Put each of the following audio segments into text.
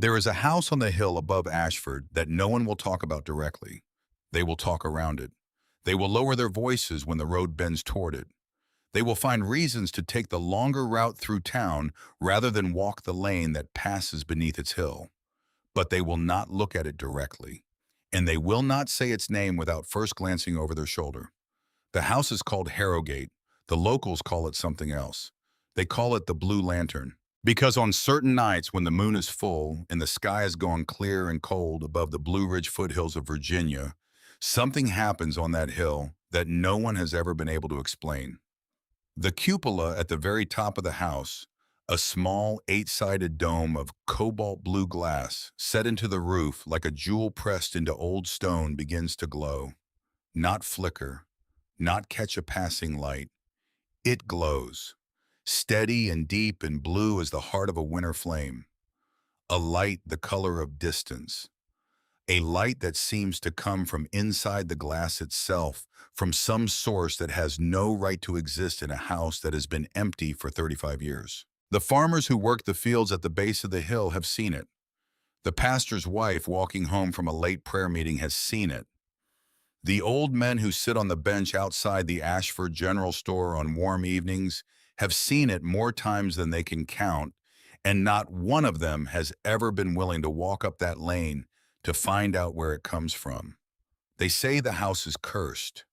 There is a house on the hill above Ashford that no one will talk about directly. They will talk around it. They will lower their voices when the road bends toward it. They will find reasons to take the longer route through town rather than walk the lane that passes beneath its hill. But they will not look at it directly. And they will not say its name without first glancing over their shoulder. The house is called Harrogate. The locals call it something else. They call it the Blue Lantern. Because on certain nights when the moon is full and the sky is gone clear and cold above the Blue Ridge foothills of Virginia, something happens on that hill that no one has ever been able to explain. The cupola at the very top of the house, a small eight-sided dome of cobalt blue glass set into the roof like a jewel pressed into old stone, begins to glow. Not flicker, not catch a passing light. It glows, steady and deep and blue as the heart of a winter flame. A light the color of distance. A light that seems to come from inside the glass itself, from some source that has no right to exist in a house that has been empty for 35 years. The farmers who work the fields at the base of the hill have seen it. The pastor's wife walking home from a late prayer meeting has seen it. The old men who sit on the bench outside the Ashford General Store on warm evenings have seen it more times than they can count, and not one of them has ever been willing to walk up that lane to find out where it comes from. They say the house is cursed.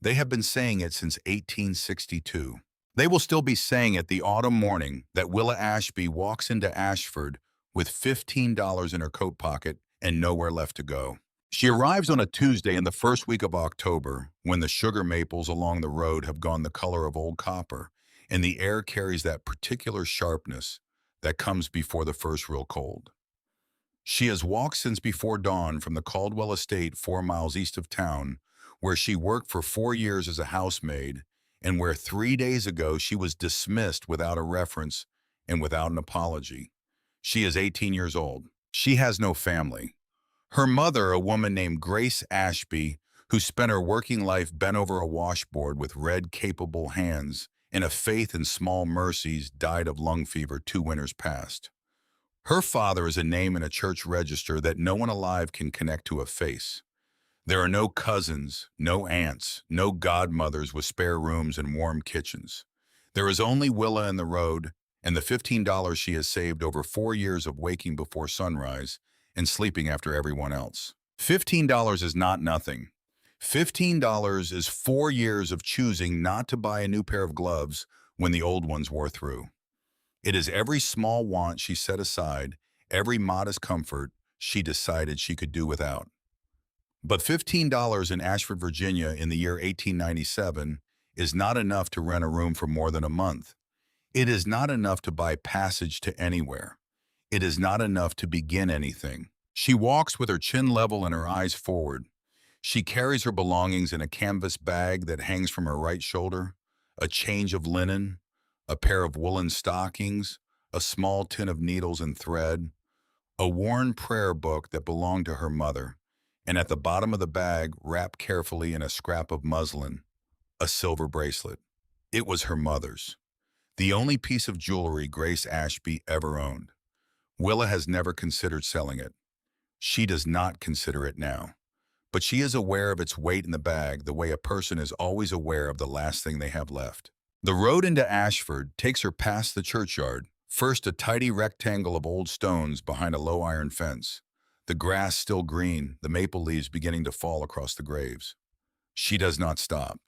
They have been saying it since 1862. They will still be saying it the autumn morning that Willa Ashby walks into Ashford with $15 in her coat pocket and nowhere left to go. She arrives on a Tuesday in the first week of October, when the sugar maples along the road have gone the color of old copper, and the air carries that particular sharpness that comes before the first real cold. She has walked since before dawn from the Caldwell estate 4 miles east of town, where she worked for 4 years as a housemaid, and where 3 days ago she was dismissed without a reference and without an apology. She is 18 years old. She has no family. Her mother, a woman named Grace Ashby, who spent her working life bent over a washboard with red, capable hands and a faith in small mercies, died of lung fever 2 winters past. Her father is a name in a church register that no one alive can connect to a face. There are no cousins, no aunts, no godmothers with spare rooms and warm kitchens. There is only Willa and the road, and the $15 she has saved over 4 years of waking before sunrise and sleeping after everyone else. $15 is not nothing. $15 is 4 years of choosing not to buy a new pair of gloves when the old ones wore through. It is every small want she set aside, every modest comfort she decided she could do without. But $15 in Ashford, Virginia in the year 1897 is not enough to rent a room for more than a month. It is not enough to buy passage to anywhere. It is not enough to begin anything. She walks with her chin level and her eyes forward. She carries her belongings in a canvas bag that hangs from her right shoulder, a change of linen, a pair of woolen stockings, a small tin of needles and thread, a worn prayer book that belonged to her mother, and at the bottom of the bag, wrapped carefully in a scrap of muslin, a silver bracelet. It was her mother's, the only piece of jewelry Grace Ashby ever owned. Willa has never considered selling it. She does not consider it now. But she is aware of its weight in the bag the way a person is always aware of the last thing they have left. The road into Ashford takes her past the churchyard, first a tidy rectangle of old stones behind a low iron fence, the grass still green, the maple leaves beginning to fall across the graves. She does not stop.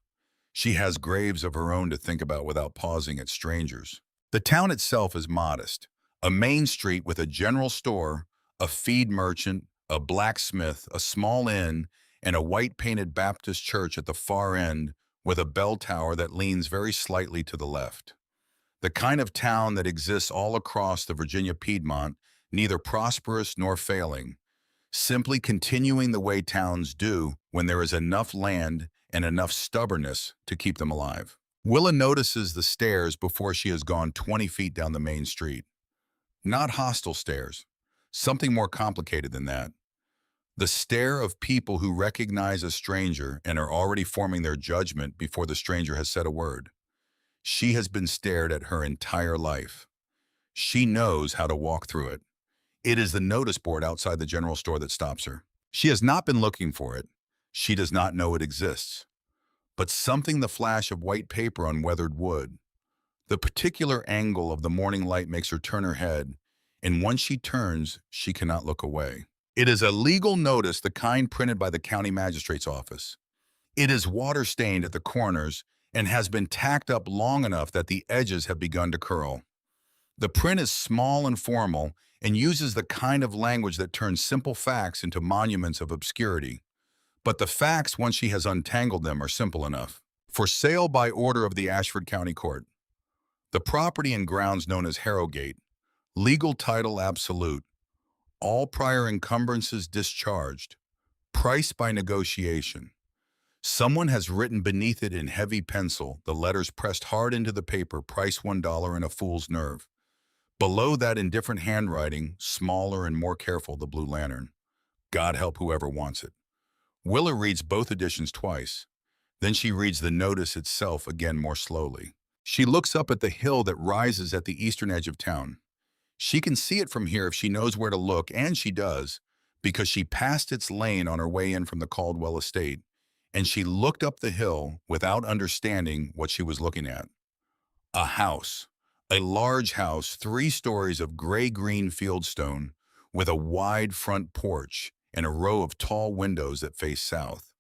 She has graves of her own to think about without pausing at strangers. The town itself is modest. A main street with a general store, a feed merchant, a blacksmith, a small inn, and a white-painted Baptist church at the far end with a bell tower that leans very slightly to the left. The kind of town that exists all across the Virginia Piedmont, neither prosperous nor failing, simply continuing the way towns do when there is enough land and enough stubbornness to keep them alive. Willa notices the stairs before she has gone 20 feet down the main street. Not hostile stares, something more complicated than that. The stare of people who recognize a stranger and are already forming their judgment before the stranger has said a word. She has been stared at her entire life. She knows how to walk through it. It is the notice board outside the general store that stops her. She has not been looking for it. She does not know it exists. But something the flash of white paper on weathered wood. The particular angle of the morning light makes her turn her head, and once she turns, she cannot look away. It is a legal notice, the kind printed by the county magistrate's office. It is water-stained at the corners and has been tacked up long enough that the edges have begun to curl. The print is small and formal and uses the kind of language that turns simple facts into monuments of obscurity. But the facts, once she has untangled them, are simple enough. For sale by order of the Ashford County Court. The property and grounds known as Harrogate. Legal title absolute. All prior encumbrances discharged. Price by negotiation. Someone has written beneath it in heavy pencil, the letters pressed hard into the paper, price $1 and a fool's nerve. Below that, in different handwriting, smaller and more careful, the blue lantern. God help whoever wants it. Willa reads both editions twice. Then she reads the notice itself again more slowly. She looks up at the hill that rises at the eastern edge of town. She can see it from here if she knows where to look, and she does, because she passed its lane on her way in from the Caldwell estate, and she looked up the hill without understanding what she was looking at. A house. A large house, 3 stories of gray-green fieldstone, with a wide front porch and a row of tall windows that face south.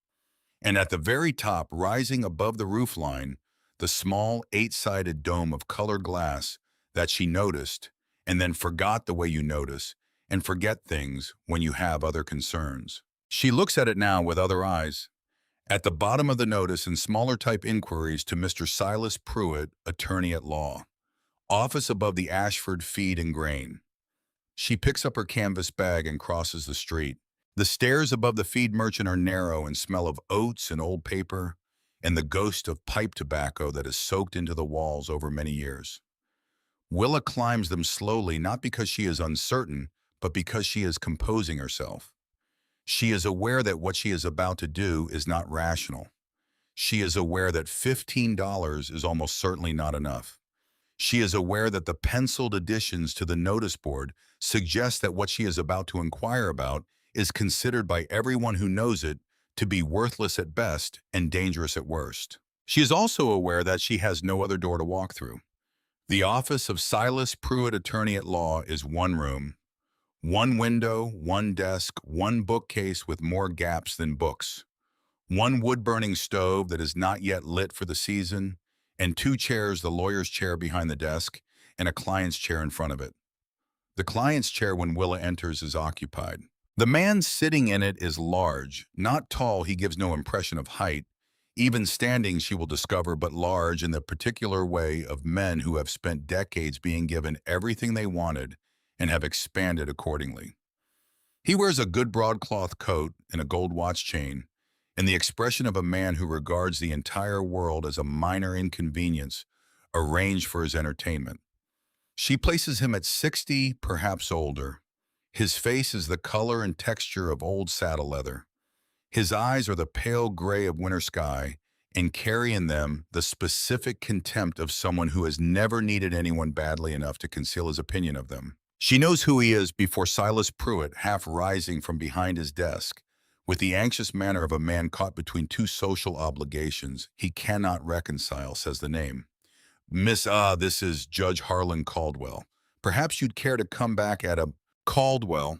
And at the very top, rising above the roofline, the small 8-sided dome of colored glass that she noticed, and then forgot the way you notice, and forget things when you have other concerns. She looks at it now with other eyes. At the bottom of the notice, in smaller type inquiries to Mr. Silas Pruitt, attorney at law. Office above the Ashford Feed and Grain. She picks up her canvas bag and crosses the street. The stairs above the feed merchant are narrow and smell of oats and old paper and the ghost of pipe tobacco that has soaked into the walls over many years. Willa climbs them slowly, not because she is uncertain, but because she is composing herself. She is aware that what she is about to do is not rational. She is aware that $15 is almost certainly not enough. She is aware that the penciled additions to the notice board suggest that what she is about to inquire about is considered by everyone who knows it to be worthless at best and dangerous at worst. She is also aware that she has no other door to walk through. The office of Silas Pruitt, attorney at law, is one room, one window, one desk, one bookcase with more gaps than books, one wood-burning stove that is not yet lit for the season, and 2 chairs, the lawyer's chair behind the desk and a client's chair in front of it. The client's chair, when Willa enters, is occupied. The man sitting in it is large, not tall. He gives no impression of height. Even standing, she will discover, but large in the particular way of men who have spent decades being given everything they wanted and have expanded accordingly. He wears a good broadcloth coat and a gold watch chain, and the expression of a man who regards the entire world as a minor inconvenience arranged for his entertainment. She places him at 60, perhaps older. His face is the color and texture of old saddle leather. His eyes are the pale gray of winter sky and carry in them the specific contempt of someone who has never needed anyone badly enough to conceal his opinion of them. She knows who he is before Silas Pruitt, half rising from behind his desk, with the anxious manner of a man caught between 2 social obligations he cannot reconcile, says the name. Miss, this is Judge Harlan Caldwell. Perhaps you'd care to come back at a Caldwell.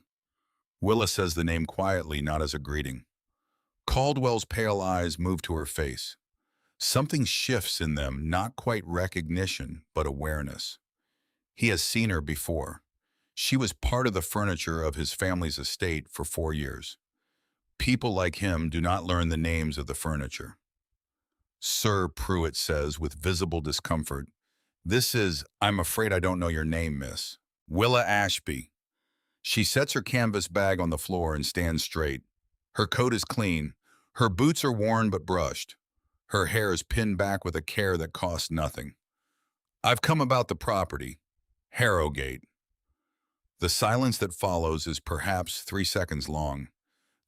Willa says the name quietly, not as a greeting. Caldwell's pale eyes move to her face. Something shifts in them, not quite recognition, but awareness. He has seen her before. She was part of the furniture of his family's estate for 4 years. People like him do not learn the names of the furniture. Sir, Pruitt says with visible discomfort, this is, I'm afraid I don't know your name, miss. Willa Ashby. She sets her canvas bag on the floor and stands straight. Her coat is clean. Her boots are worn but brushed. Her hair is pinned back with a care that costs nothing. I've come about the property. Harrogate. The silence that follows is perhaps 3 seconds long.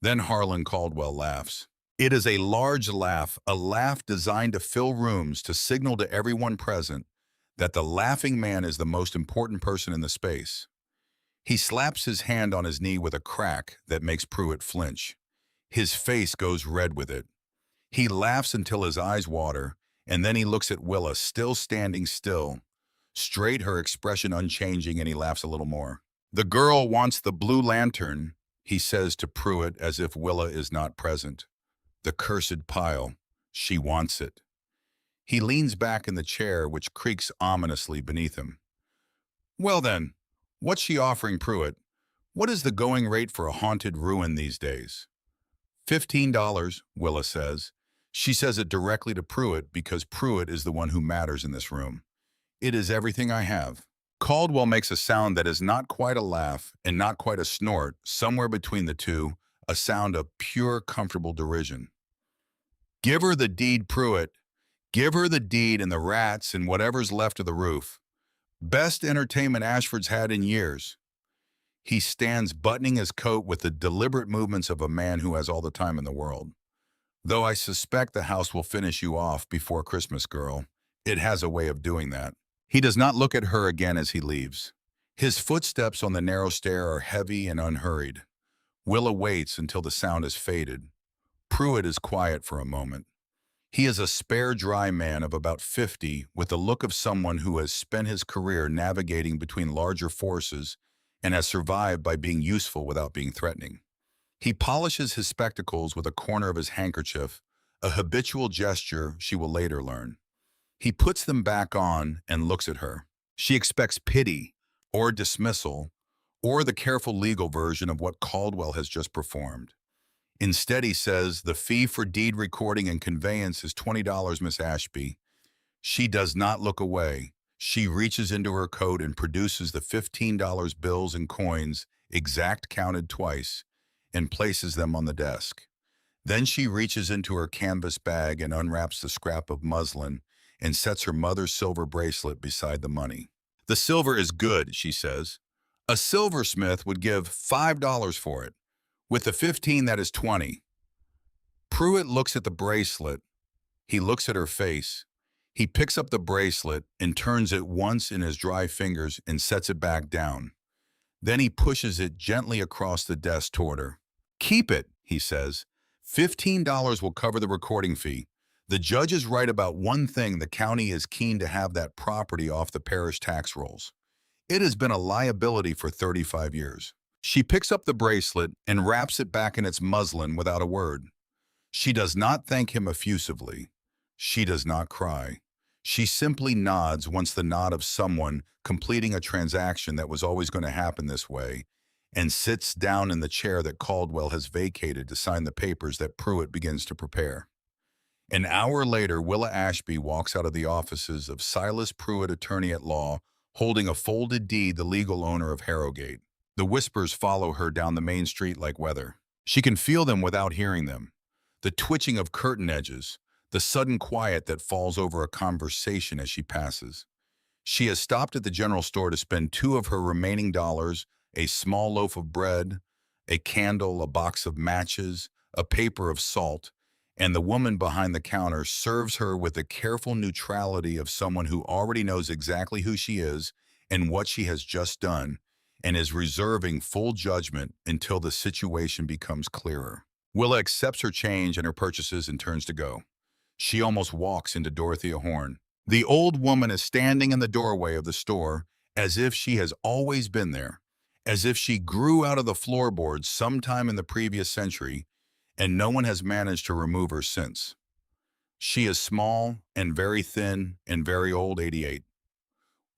Then Harlan Caldwell laughs. It is a large laugh, a laugh designed to fill rooms to signal to everyone present that the laughing man is the most important person in the space. He slaps his hand on his knee with a crack that makes Pruitt flinch. His face goes red with it. He laughs until his eyes water, and then he looks at Willa, still standing still, straight, her expression unchanging, and he laughs a little more. "The girl wants the blue lantern," he says to Pruitt as if Willa is not present. "The cursed pile. She wants it." He leans back in the chair, which creaks ominously beneath him. "Well then, what's she offering, Pruitt? What is the going rate for a haunted ruin these days?" $15, Willa says. She says it directly to Pruitt because Pruitt is the one who matters in this room. "It is everything I have." Caldwell makes a sound that is not quite a laugh and not quite a snort, somewhere between the two, a sound of pure, comfortable derision. "Give her the deed, Pruitt. Give her the deed and the rats and whatever's left of the roof. Best entertainment Ashford's had in years." He stands buttoning his coat with the deliberate movements of a man who has all the time in the world. "Though I suspect the house will finish you off before Christmas, girl. It has a way of doing that." He does not look at her again as he leaves. His footsteps on the narrow stair are heavy and unhurried. Willa waits until the sound has faded. Pruitt is quiet for a moment. He is a spare, dry man of about 50 with the look of someone who has spent his career navigating between larger forces and has survived by being useful without being threatening. He polishes his spectacles with a corner of his handkerchief, a habitual gesture she will later learn. He puts them back on and looks at her. She expects pity, or dismissal, or the careful legal version of what Caldwell has just performed. Instead, he says, "The fee for deed recording and conveyance is $20, Miss Ashby." She does not look away. She reaches into her coat and produces the $15 bills and coins, exact counted twice, and places them on the desk. Then she reaches into her canvas bag and unwraps the scrap of muslin and sets her mother's silver bracelet beside the money. "The silver is good," she says. "A silversmith would give $5 for it. With the 15, that is 20. Pruitt looks at the bracelet. He looks at her face. He picks up the bracelet and turns it once in his dry fingers and sets it back down. Then he pushes it gently across the desk toward her. "Keep it," he says. "$15 will cover the recording fee. The judge is right about one thing: the county is keen to have that property off the parish tax rolls. It has been a liability for 35 years. She picks up the bracelet and wraps it back in its muslin without a word. She does not thank him effusively. She does not cry. She simply nods, once the nod of someone completing a transaction that was always going to happen this way, and sits down in the chair that Caldwell has vacated to sign the papers that Pruitt begins to prepare. An hour later, Willa Ashby walks out of the offices of Silas Pruitt, attorney at law, holding a folded deed, the legal owner of Harrogate. The whispers follow her down the main street like weather. She can feel them without hearing them. The twitching of curtain edges, the sudden quiet that falls over a conversation as she passes. She has stopped at the general store to spend 2 of her remaining dollars, a small loaf of bread, a candle, a box of matches, a paper of salt, and the woman behind the counter serves her with the careful neutrality of someone who already knows exactly who she is and what she has just done, and is reserving full judgment until the situation becomes clearer. Willa accepts her change and her purchases and turns to go. She almost walks into Dorothea Horn. The old woman is standing in the doorway of the store as if she has always been there, as if she grew out of the floorboards sometime in the previous century, and no one has managed to remove her since. She is small and very thin and very old, 88.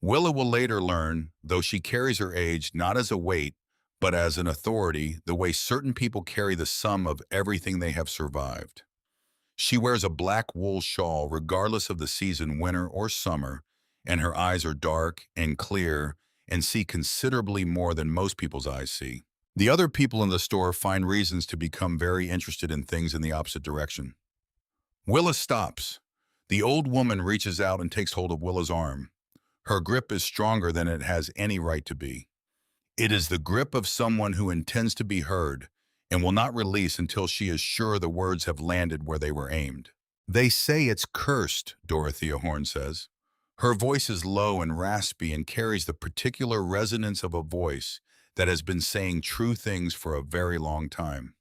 Willa will later learn, though she carries her age not as a weight, but as an authority, the way certain people carry the sum of everything they have survived. She wears a black wool shawl regardless of the season, winter or summer, and her eyes are dark and clear and see considerably more than most people's eyes see. The other people in the store find reasons to become very interested in things in the opposite direction. Willa stops. The old woman reaches out and takes hold of Willa's arm. Her grip is stronger than it has any right to be. It is the grip of someone who intends to be heard and will not release until she is sure the words have landed where they were aimed. "They say it's cursed," Dorothea Horn says. Her voice is low and raspy and carries the particular resonance of a voice that has been saying true things for a very long time.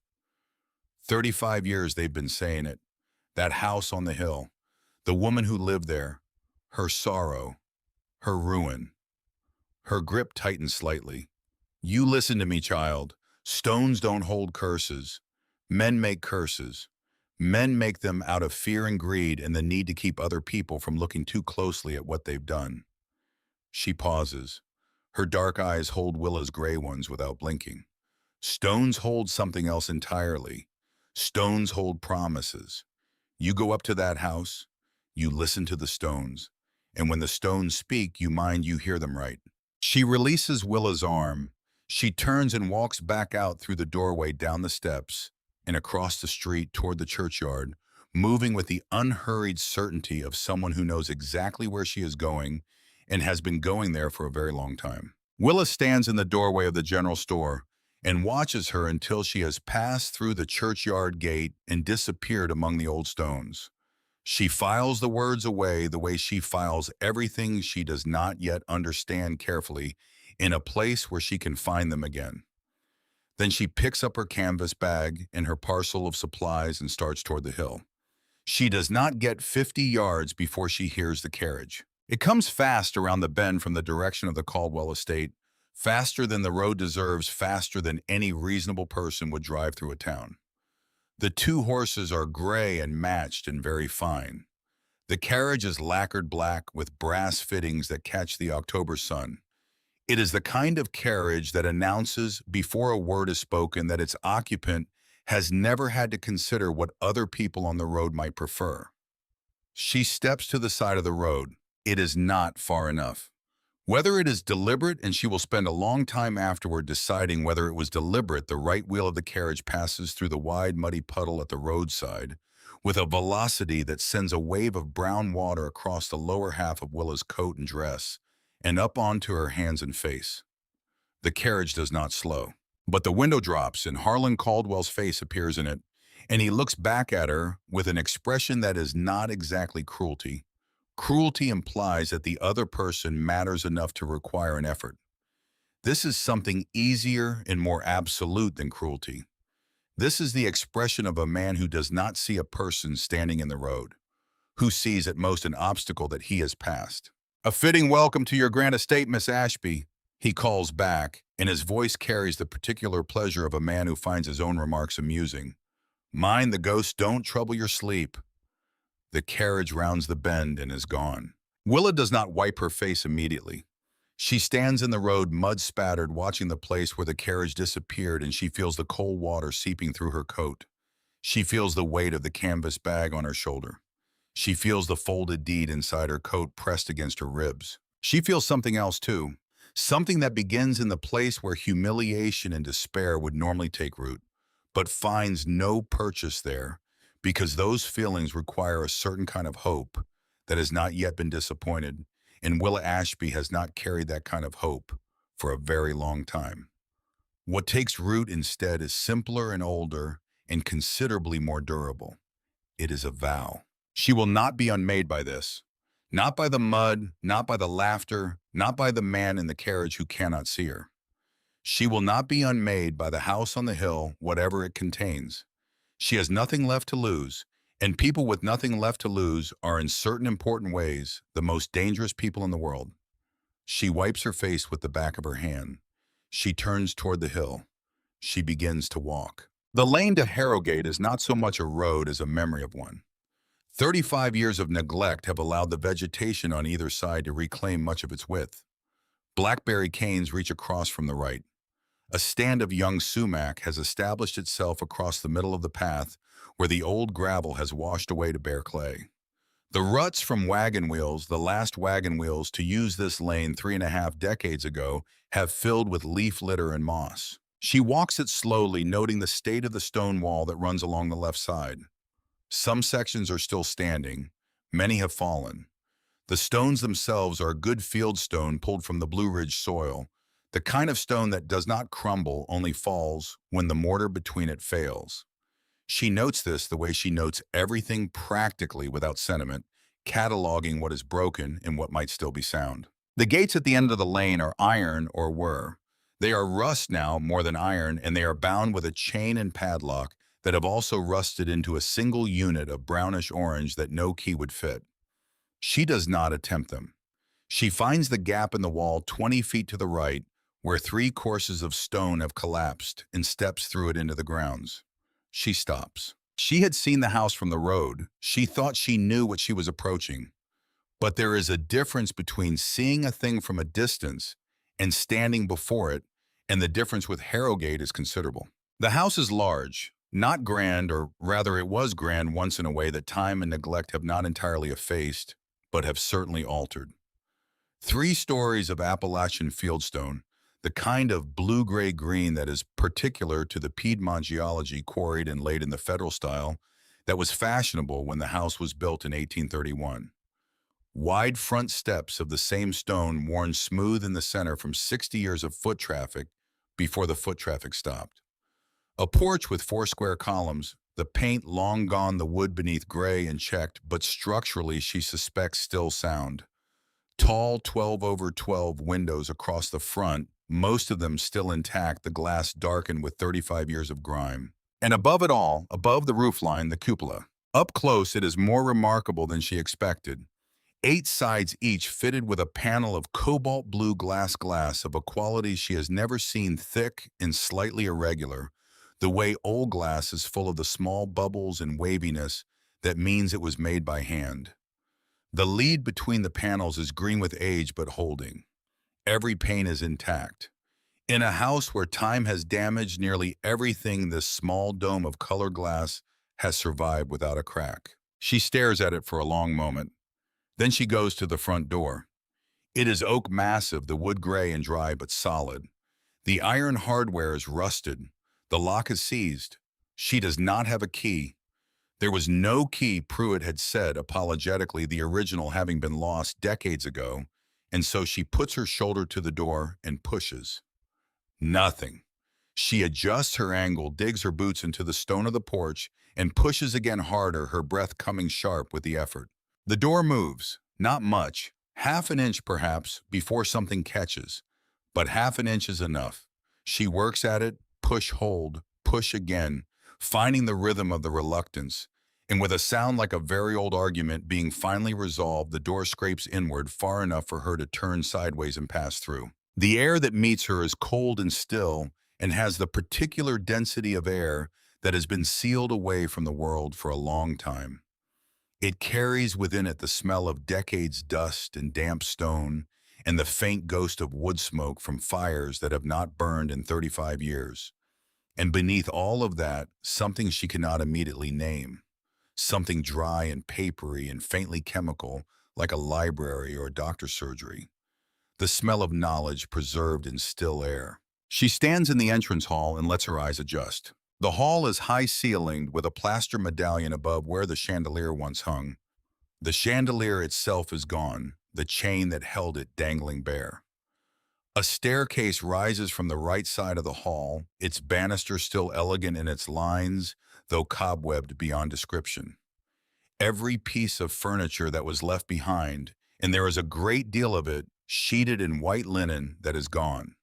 35 years they've been saying it. That house on the hill, the woman who lived there, her sorrow, her ruin. Her grip tightened slightly. You listen to me, child. Stones don't hold curses. Men make curses. Men make them out of fear and greed and the need to keep other people from looking too closely at what they've done. She pauses. Her dark eyes hold Willa's gray ones without blinking. Stones hold something else entirely. Stones hold promises. You go up to that house, you listen to the stones, and when the stones speak, you mind you hear them right. She releases Willa's arm. She turns and walks back out through the doorway down the steps and across the street toward the churchyard, moving with the unhurried certainty of someone who knows exactly where she is going and has been going there for a very long time. Willa stands in the doorway of the general store and watches her until she has passed through the churchyard gate and disappeared among the old stones. She files the words away the way she files everything she does not yet understand carefully in a place where she can find them again. Then she picks up her canvas bag and her parcel of supplies and starts toward the hill. She does not get 50 yards before she hears the carriage. It comes fast around the bend from the direction of the Caldwell estate, faster than the road deserves, faster than any reasonable person would drive through a town. The two horses are gray and matched and very fine. The carriage is lacquered black with brass fittings that catch the October sun. It is the kind of carriage that announces before a word is spoken that its occupant has never had to consider what other people on the road might prefer. She steps to the side of the road. It is not far enough. Whether it is deliberate, and she will spend a long time afterward deciding whether it was deliberate, the right wheel of the carriage passes through the wide, muddy puddle at the roadside with a velocity that sends a wave of brown water across the lower half of Willa's coat and dress and up onto her hands and face. The carriage does not slow, but the window drops and Harlan Caldwell's face appears in it, and he looks back at her with an expression that is not exactly cruelty. Cruelty implies that the other person matters enough to require an effort. This is something easier and more absolute than cruelty. This is the expression of a man who does not see a person standing in the road, who sees at most an obstacle that he has passed. A fitting welcome to your grand estate, Miss Ashby, he calls back, and his voice carries the particular pleasure of a man who finds his own remarks amusing. Mind the ghosts don't trouble your sleep. The carriage rounds the bend and is gone. Willa does not wipe her face immediately. She stands in the road, mud-spattered, watching the place where the carriage disappeared, and she feels the cold water seeping through her coat. She feels the weight of the canvas bag on her shoulder. She feels the folded deed inside her coat pressed against her ribs. She feels something else too, something that begins in the place where humiliation and despair would normally take root, but finds no purchase there, because those feelings require a certain kind of hope that has not yet been disappointed, and Willa Ashby has not carried that kind of hope for a very long time. What takes root instead is simpler and older and considerably more durable. It is a vow. She will not be unmade by this. Not by the mud, not by the laughter, not by the man in the carriage who cannot see her. She will not be unmade by the house on the hill, whatever it contains. She has nothing left to lose, and people with nothing left to lose are in certain important ways the most dangerous people in the world. She wipes her face with the back of her hand. She turns toward the hill. She begins to walk. The lane to Harrogate is not so much a road as a memory of one. 35 years of neglect have allowed the vegetation on either side to reclaim much of its width. Blackberry canes reach across from the right. A stand of young sumac has established itself across the middle of the path where the old gravel has washed away to bare clay. The ruts from wagon wheels, the last wagon wheels to use this lane 3.5 decades ago, have filled with leaf litter and moss. She walks it slowly, noting the state of the stone wall that runs along the left side. Some sections are still standing. Many have fallen. The stones themselves are a good field stone pulled from the Blue Ridge soil, the kind of stone that does not crumble, only falls when the mortar between it fails. She notes this the way she notes everything practically without sentiment, cataloging what is broken and what might still be sound. The gates at the end of the lane are iron or were. They are rust now more than iron, and they are bound with a chain and padlock that have also rusted into a single unit of brownish orange that no key would fit. She does not attempt them. She finds the gap in the wall 20 feet to the right, where three courses of stone have collapsed, and steps through it into the grounds. She stops. She had seen the house from the road. She thought she knew what she was approaching. But there is a difference between seeing a thing from a distance and standing before it, and the difference with Harrogate is considerable. The house is large, not grand, or rather it was grand once in a way that time and neglect have not entirely effaced, but have certainly altered. 3 stories of Appalachian fieldstone, the kind of blue-gray green that is particular to the Piedmont geology quarried and laid in the federal style that was fashionable when the house was built in 1831. Wide front steps of the same stone worn smooth in the center from 60 years of foot traffic before the foot traffic stopped. A porch with 4 square columns, the paint long gone, the wood beneath gray and checked, but structurally she suspects still sound. Tall 12/12 windows across the front, most of them still intact, the glass darkened with 35 years of grime. And above it all, above the roofline, the cupola. Up close, it is more remarkable than she expected. 8 sides each fitted with a panel of cobalt blue glass of a quality she has never seen, thick and slightly irregular, the way old glass is full of the small bubbles and waviness that means it was made by hand. The lead between the panels is green with age but holding. Every pane is intact. In a house where time has damaged nearly everything, this small dome of color glass has survived without a crack. She stares at it for a long moment. Then she goes to the front door. It is oak massive, the wood gray and dry but solid. The iron hardware is rusted. The lock is seized. She does not have a key. There was no key, Pruitt had said apologetically, the original having been lost decades ago, and so she puts her shoulder to the door and pushes. Nothing. She adjusts her angle, digs her boots into the stone of the porch, and pushes again harder, her breath coming sharp with the effort. The door moves, not much, half an inch perhaps, before something catches. But half an inch is enough. She works at it, push, hold, push again, finding the rhythm of the reluctance. And with a sound like a very old argument being finally resolved, the door scrapes inward far enough for her to turn sideways and pass through. The air that meets her is cold and still, and has the particular density of air that has been sealed away from the world for a long time. It carries within it the smell of decades' dust and damp stone, and the faint ghost of wood smoke from fires that have not burned in 35 years. And beneath all of that, something she cannot immediately name. Something dry and papery and faintly chemical, like a library or a doctor's surgery. The smell of knowledge preserved in still air. She stands in the entrance hall and lets her eyes adjust. The hall is high-ceilinged with a plaster medallion above where the chandelier once hung. The chandelier itself is gone, the chain that held it dangling bare. A staircase rises from the right side of the hall, its banister still elegant in its lines, though cobwebbed beyond description. Every piece of furniture that was left behind, and there is a great deal of it, sheeted in white linen, that is gone.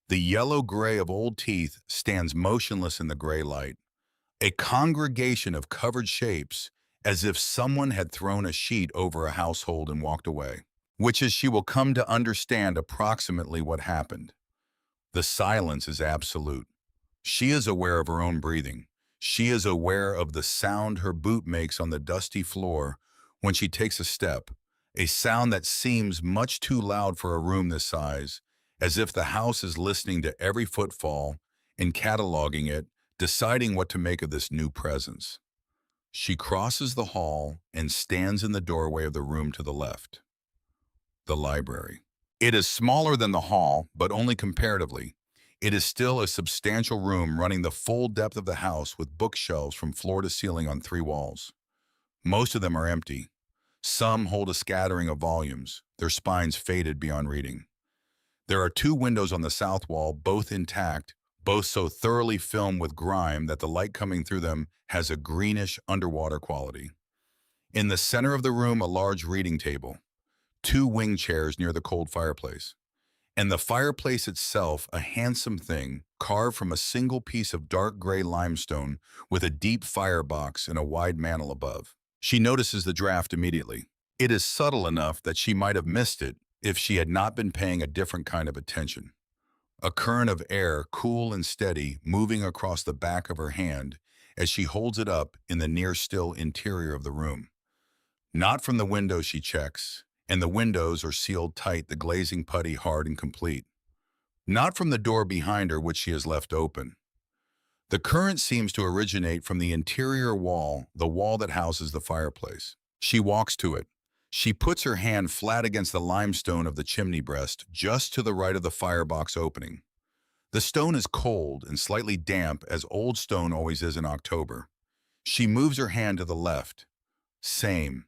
The yellow-gray of old teeth stands motionless in the gray light. A congregation of covered shapes, as if someone had thrown a sheet over a household and walked away. Which is, she will come to understand approximately what happened. The silence is absolute. She is aware of her own breathing. She is aware of the sound her boot makes on the dusty floor when she takes a step, a sound that seems much too loud for a room this size, as if the house is listening to every footfall and cataloging it, deciding what to make of this new presence. She crosses the hall and stands in the doorway of the room to the left. The library. It is smaller than the hall, but only comparatively. It is still a substantial room running the full depth of the house with bookshelves from floor to ceiling on 3 walls. Most of them are empty. Some hold a scattering of volumes, their spines faded beyond reading. There are 2 windows on the south wall, both intact, both so thoroughly filmed with grime that the light coming through them has a greenish underwater quality. In the center of the room, a large reading table. 2 wing chairs near the cold fireplace. and the fireplace itself a handsome thing carved from a single piece of dark gray limestone with a deep firebox and a wide mantel above. She notices the draft immediately. It is subtle enough that she might have missed it if she had not been paying a different kind of attention. A current of air, cool and steady, moving across the back of her hand as she holds it up in the near-still interior of the room. Not from the window she checks, and the windows are sealed tight, the glazing putty hard and complete. Not from the door behind her, which she has left open. The current seems to originate from the interior wall, the wall that houses the fireplace. She walks to it. She puts her hand flat against the limestone of the chimney breast, just to the right of the firebox opening. The stone is cold and slightly damp, as old stone always is in October. She moves her hand to the left. Same.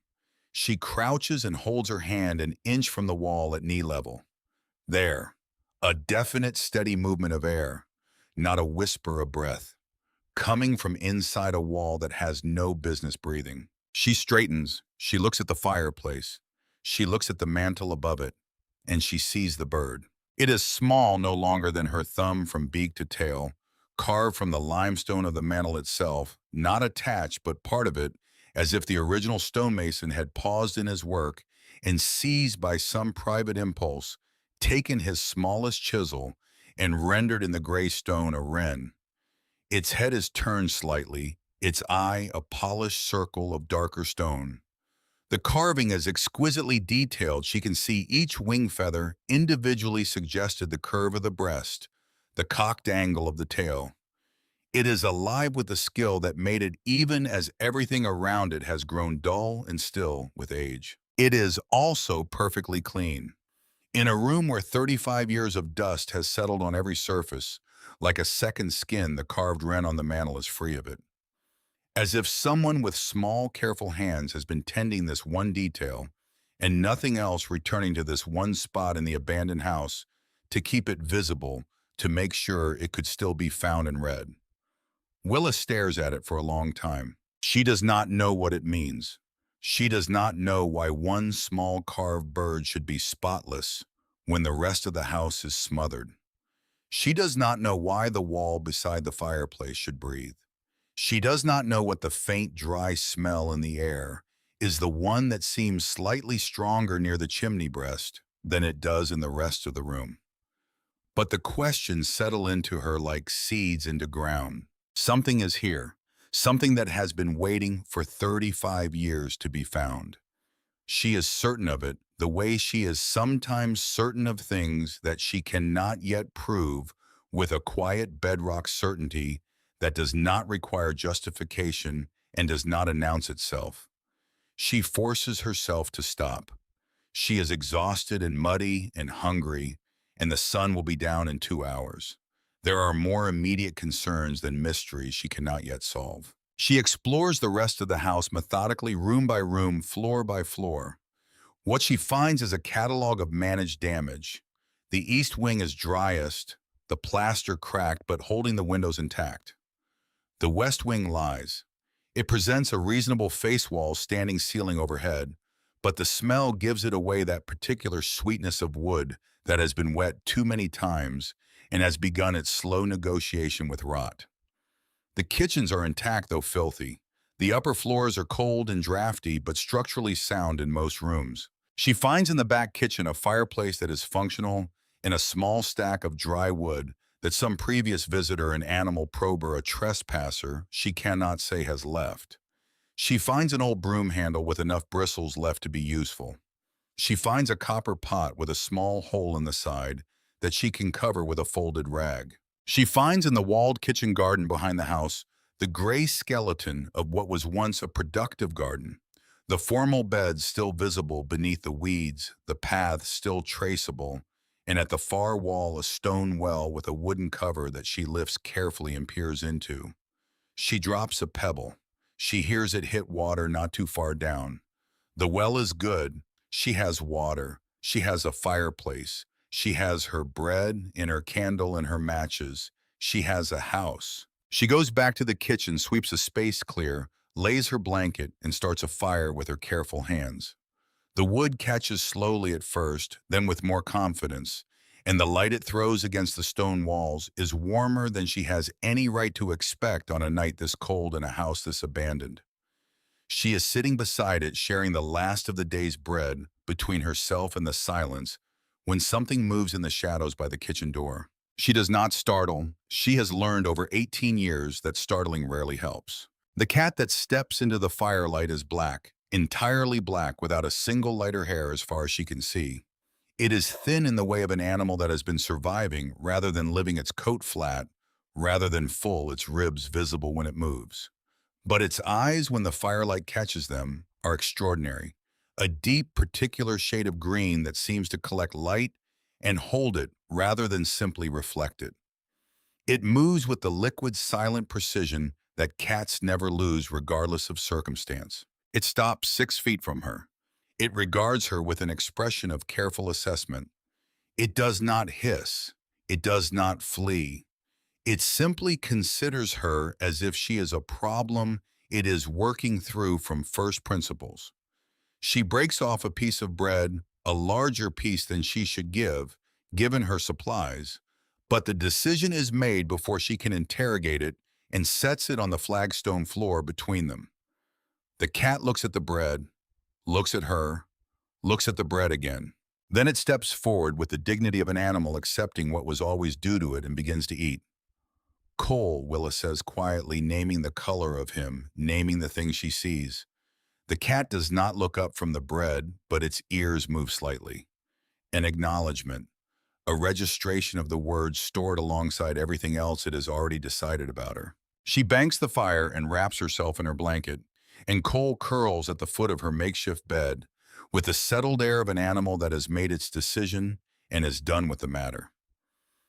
She crouches and holds her hand an inch from the wall at knee level. There. A definite, steady movement of air, not a whisper of breath, coming from inside a wall that has no business breathing. She straightens. She looks at the fireplace. She looks at the mantel above it, and she sees the bird. It is small, no longer than her thumb from beak to tail, carved from the limestone of the mantel itself, not attached but part of it, as if the original stonemason had paused in his work and, seized by some private impulse, taken his smallest chisel and rendered in the gray stone a wren. Its head is turned slightly, its eye a polished circle of darker stone. The carving is exquisitely detailed. She can see each wing feather individually suggested the curve of the breast, the cocked angle of the tail. It is alive with the skill that made it, even as everything around it has grown dull and still with age. It is also perfectly clean. In a room where 35 years of dust has settled on every surface, like a second skin, the carved wren on the mantel is free of it. As if someone with small, careful hands has been tending this one detail, and nothing else, returning to this one spot in the abandoned house to keep it visible, to make sure it could still be found and read. Willa stares at it for a long time. She does not know what it means. She does not know why one small carved bird should be spotless when the rest of the house is smothered. She does not know why the wall beside the fireplace should breathe. She does not know what the faint, dry smell in the air is, the one that seems slightly stronger near the chimney breast than it does in the rest of the room. But the questions settle into her like seeds into ground. Something is here, something that has been waiting for 35 years to be found. She is certain of it, the way she is sometimes certain of things that she cannot yet prove, with a quiet bedrock certainty that does not require justification and does not announce itself. She forces herself to stop. She is exhausted and muddy and hungry, and the sun will be down in 2 hours. There are more immediate concerns than mysteries she cannot yet solve. She explores the rest of the house methodically, room by room, floor by floor. What she finds is a catalog of managed damage. The east wing is driest, the plaster cracked but holding the windows intact. The west wing lies. It presents a reasonable face wall, standing ceiling overhead, but the smell gives it away, that particular sweetness of wood that has been wet too many times and has begun its slow negotiation with rot. The kitchens are intact, though filthy. The upper floors are cold and drafty, but structurally sound in most rooms. She finds in the back kitchen a fireplace that is functional and a small stack of dry wood that some previous visitor, an animal prober, a trespasser, she cannot say has left. She finds an old broom handle with enough bristles left to be useful. She finds a copper pot with a small hole in the side that she can cover with a folded rag. She finds in the walled kitchen garden behind the house the gray skeleton of what was once a productive garden, the formal beds still visible beneath the weeds, the paths still traceable, and at the far wall a stone well with a wooden cover that she lifts carefully and peers into. She drops a pebble. She hears it hit water not too far down. The well is good. She has water. She has a fireplace. She has her bread and her candle and her matches. She has a house. She goes back to the kitchen, sweeps a space clear, lays her blanket, and starts a fire with her careful hands. The wood catches slowly at first, then with more confidence, and the light it throws against the stone walls is warmer than she has any right to expect on a night this cold in a house this abandoned. She is sitting beside it, sharing the last of the day's bread between herself and the silence, when something moves in the shadows by the kitchen door. She does not startle. She has learned over 18 years that startling rarely helps. The cat that steps into the firelight is black, entirely black without a single light or hair as far as she can see. It is thin in the way of an animal that has been surviving rather than living, its coat flat, rather than full, its ribs visible when it moves. But its eyes, when the firelight catches them, are extraordinary. A deep, particular shade of green that seems to collect light and hold it rather than simply reflect it. It moves with the liquid, silent precision that cats never lose regardless of circumstance. It stops 6 feet from her. It regards her with an expression of careful assessment. It does not hiss. It does not flee. It simply considers her as if she is a problem it is working through from first principles. She breaks off a piece of bread, a larger piece than she should give, given her supplies, but the decision is made before she can interrogate it and sets it on the flagstone floor between them. The cat looks at the bread, looks at her, looks at the bread again. Then it steps forward with the dignity of an animal accepting what was always due to it and begins to eat. Cole, Willa says quietly, naming the color of him, naming the thing she sees. The cat does not look up from the bread, but its ears move slightly. An acknowledgement, a registration of the words stored alongside everything else it has already decided about her. She banks the fire and wraps herself in her blanket, and Cole curls at the foot of her makeshift bed with the settled air of an animal that has made its decision and is done with the matter.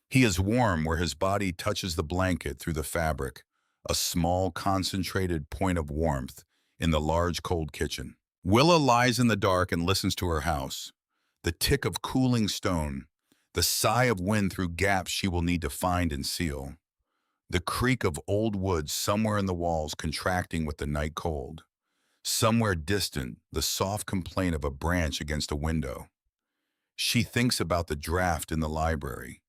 He is warm where his body touches the blanket through the fabric, a small, concentrated point of warmth in the large, cold kitchen. Willa lies in the dark and listens to her house, the tick of cooling stone, the sigh of wind through gaps she will need to find and seal, the creak of old wood somewhere in the walls contracting with the night cold. Somewhere distant, the soft complaint of a branch against a window. She thinks about the draft in the library.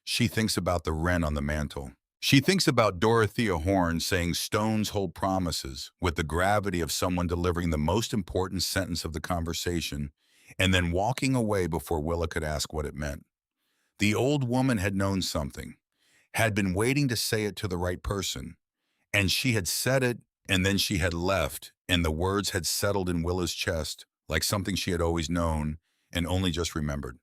She thinks about the wren on the mantel. She thinks about Dorothea Horn saying stones hold promises with the gravity of someone delivering the most important sentence of the conversation and then walking away before Willa could ask what it meant. The old woman had known something, had been waiting to say it to the right person, and she had said it, and then she had left, and the words had settled in Willa's chest like something she had always known and only just remembered.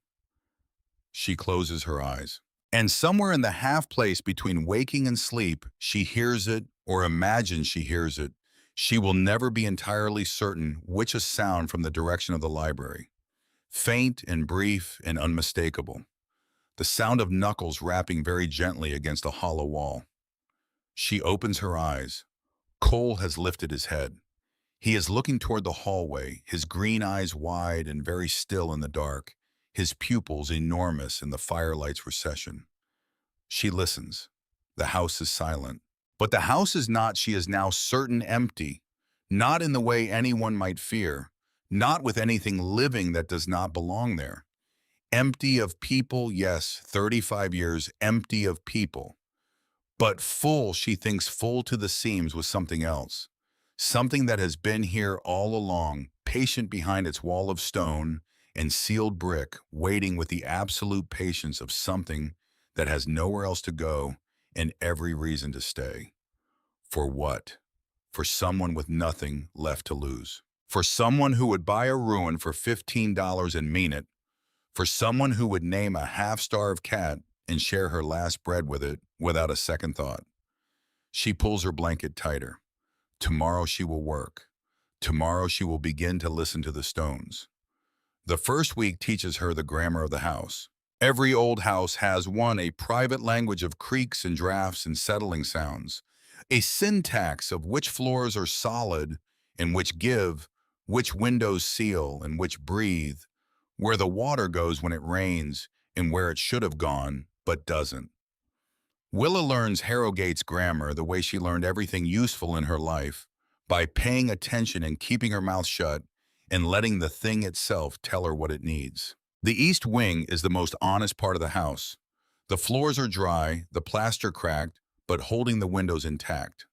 She closes her eyes. And somewhere in the half place between waking and sleep, she hears it or imagines she hears it. She will never be entirely certain which a sound from the direction of the library. Faint and brief and unmistakable. The sound of knuckles rapping very gently against a hollow wall. She opens her eyes. Cole has lifted his head. He is looking toward the hallway, his green eyes wide and very still in the dark, his pupils enormous in the firelight's recession. She listens. The house is silent. But the house is not, she is now certain, empty. Not in the way anyone might fear. Not with anything living that does not belong there. Empty of people, yes, 35 years, empty of people. But full, she thinks, full to the seams with something else. Something that has been here all along, patient behind its wall of stone and sealed brick, waiting with the absolute patience of something that has nowhere else to go and every reason to stay. For what? For someone with nothing left to lose. For someone who would buy a ruin for $15 and mean it. For someone who would name a half-starved cat and share her last bread with it without a second thought. She pulls her blanket tighter. Tomorrow she will work. Tomorrow she will begin to listen to the stones. The first week teaches her the grammar of the house. Every old house has one, a private language of creaks and drafts and settling sounds, a syntax of which floors are solid and which give, which windows seal and which breathe, where the water goes when it rains and where it should have gone but doesn't. Willa learns Harrogate's grammar the way she learned everything useful in her life, by paying attention and keeping her mouth shut and letting the thing itself tell her what it needs. The east wing is the most honest part of the house. The floors are dry, the plaster cracked, but holding the windows intact.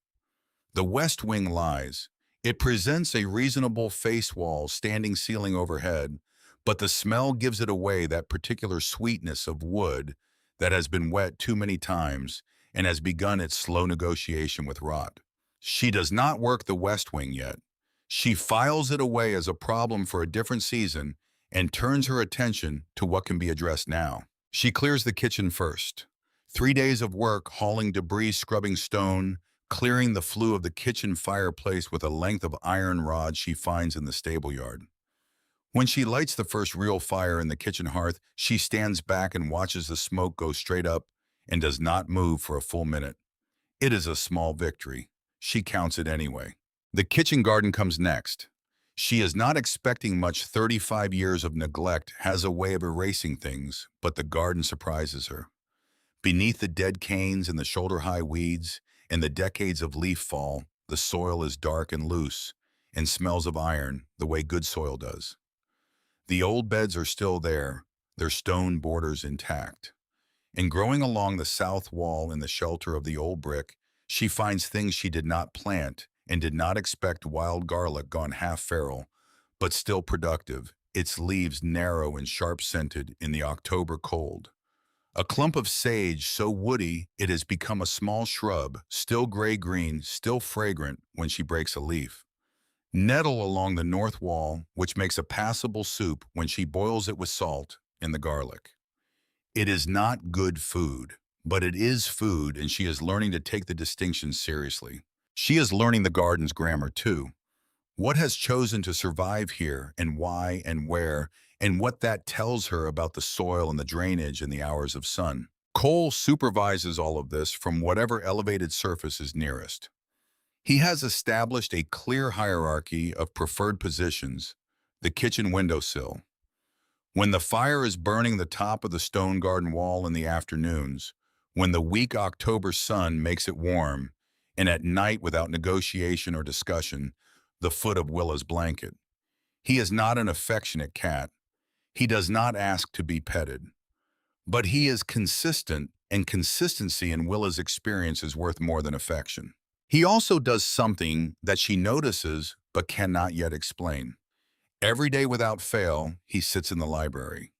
The west wing lies. It presents a reasonable face wall, standing ceiling overhead, but the smell gives it away, that particular sweetness of wood that has been wet too many times and has begun its slow negotiation with rot. She does not work the west wing yet. She files it away as a problem for a different season and turns her attention to what can be addressed now. She clears the kitchen first. 3 days of work hauling debris, scrubbing stone, clearing the flue of the kitchen fireplace with a length of iron rod she finds in the stable yard. When she lights the first real fire in the kitchen hearth, she stands back and watches the smoke go straight up and does not move for a full minute. It is a small victory. She counts it anyway. The kitchen garden comes next. She is not expecting much. 35 years of neglect has a way of erasing things, but the garden surprises her. Beneath the dead canes and the shoulder-high weeds and the decades of leaf fall, the soil is dark and loose and smells of iron the way good soil does. The old beds are still there, their stone borders intact. And growing along the south wall in the shelter of the old brick, she finds things she did not plant and did not expect: wild garlic gone half feral, but still productive, its leaves narrow and sharp-scented in the October cold. A clump of sage so woody it has become a small shrub, still gray-green, still fragrant when she breaks a leaf. Nettle along the north wall, which makes a passable soup when she boils it with salt and the garlic. It is not good food, but it is food, and she is learning to take the distinction seriously. She is learning the garden's grammar too. What has chosen to survive here, and why and where, and what that tells her about the soil and the drainage and the hours of sun. Cole supervises all of this from whatever elevated surface is nearest. He has established a clear hierarchy of preferred positions: the kitchen windowsill. When the fire is burning the top of the stone garden wall in the afternoons, when the weak October sun makes it warm, and at night, without negotiation or discussion, the foot of Willa's blanket. He is not an affectionate cat. He does not ask to be petted. But he is consistent, and consistency in Willa's experience is worth more than affection. He also does something that she notices but cannot yet explain. Every day without fail, he sits in the library.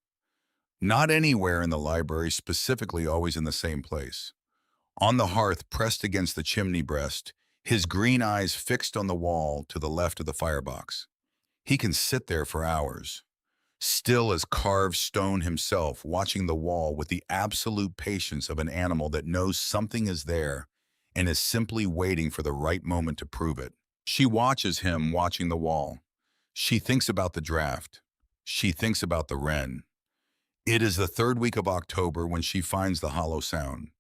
Not anywhere in the library, specifically always in the same place. On the hearth, pressed against the chimney breast, his green eyes fixed on the wall to the left of the firebox. He can sit there for hours, still as carved stone himself, watching the wall with the absolute patience of an animal that knows something is there and is simply waiting for the right moment to prove it. She watches him watching the wall. She thinks about the draft. She thinks about the wren. It is the third week of October when she finds the hollow sound.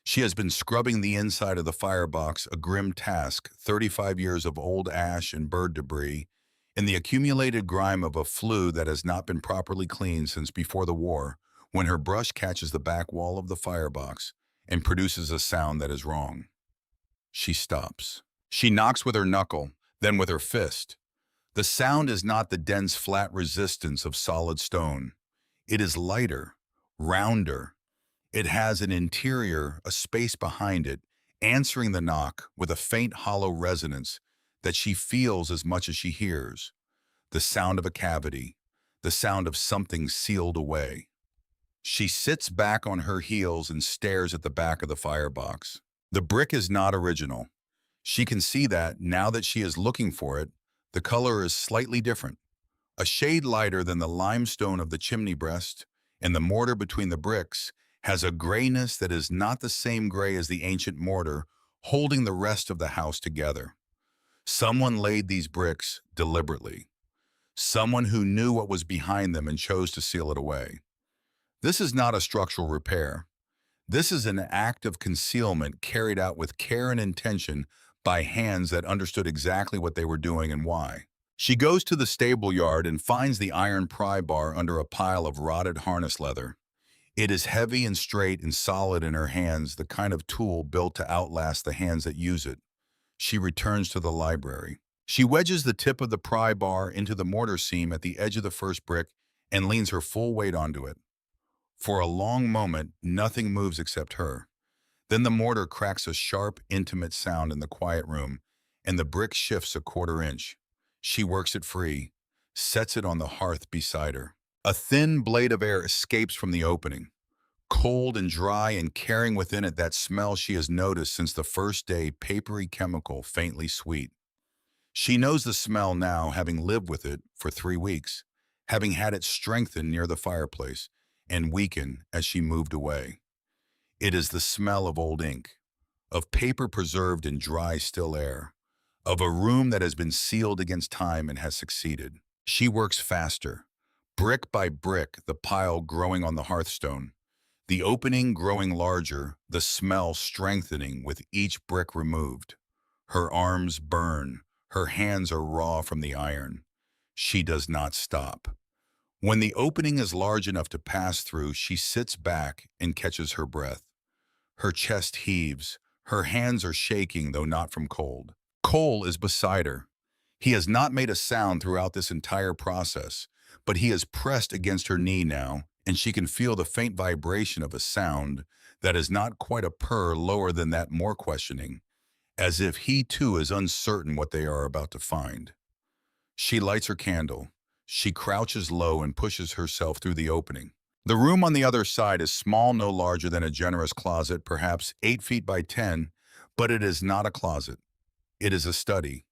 She has been scrubbing the inside of the firebox, a grim task: 35 years of old ash and bird debris, and the accumulated grime of a flue that has not been properly cleaned since before the war, when her brush catches the back wall of the firebox and produces a sound that is wrong. She stops. She knocks with her knuckle, then with her fist. The sound is not the dense, flat resistance of solid stone. It is lighter, rounder. It has an interior, a space behind it, answering the knock with a faint hollow resonance that she feels as much as she hears. The sound of a cavity, the sound of something sealed away. She sits back on her heels and stares at the back of the firebox. The brick is not original. She can see that now that she is looking for it. The color is slightly different, a shade lighter than the limestone of the chimney breast, and the mortar between the bricks has a grayness that is not the same gray as the ancient mortar holding the rest of the house together. Someone laid these bricks deliberately. Someone who knew what was behind them and chose to seal it away. This is not a structural repair. This is an act of concealment carried out with care and intention by hands that understood exactly what they were doing and why. She goes to the stable yard and finds the iron pry bar under a pile of rotted harness leather. It is heavy and straight and solid in her hands, the kind of tool built to outlast the hands that use it. She returns to the library. She wedges the tip of the pry bar into the mortar seam at the edge of the first brick and leans her full weight onto it. For a long moment, nothing moves except her. Then the mortar cracks a sharp, intimate sound in the quiet room, and the brick shifts a quarter inch. She works it free, sets it on the hearth beside her. A thin blade of air escapes from the opening, cold and dry and carrying within it that smell she has noticed since the first day, papery chemical, faintly sweet. She knows the smell now, having lived with it for 3 weeks, having had it strengthen near the fireplace and weaken as she moved away. It is the smell of old ink, of paper preserved in dry, still air, of a room that has been sealed against time and has succeeded. She works faster, brick by brick, the pile growing on the hearthstone, the opening growing larger, the smell strengthening with each brick removed. Her arms burn, her hands are raw from the iron. She does not stop. When the opening is large enough to pass through, she sits back and catches her breath. Her chest heaves, her hands are shaking, though not from cold. Cole is beside her. He has not made a sound throughout this entire process, but he is pressed against her knee now, and she can feel the faint vibration of a sound that is not quite a purr, lower than that, more questioning, as if he too is uncertain what they are about to find. She lights her candle. She crouches low and pushes herself through the opening. The room on the other side is small, no larger than a generous closet, perhaps 8 feet by 10, but it is not a closet. It is a study.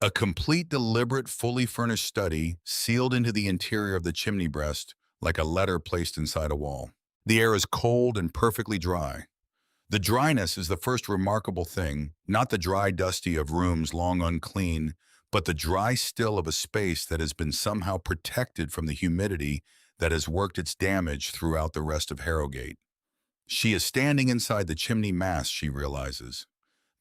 A complete, deliberate, fully furnished study sealed into the interior of the chimney breast like a letter placed inside a wall. The air is cold and perfectly dry. The dryness is the first remarkable thing, not the dry dusty of rooms long unclean, but the dry still of a space that has been somehow protected from the humidity that has worked its damage throughout the rest of Harrogate. She is standing inside the chimney mast, she realizes.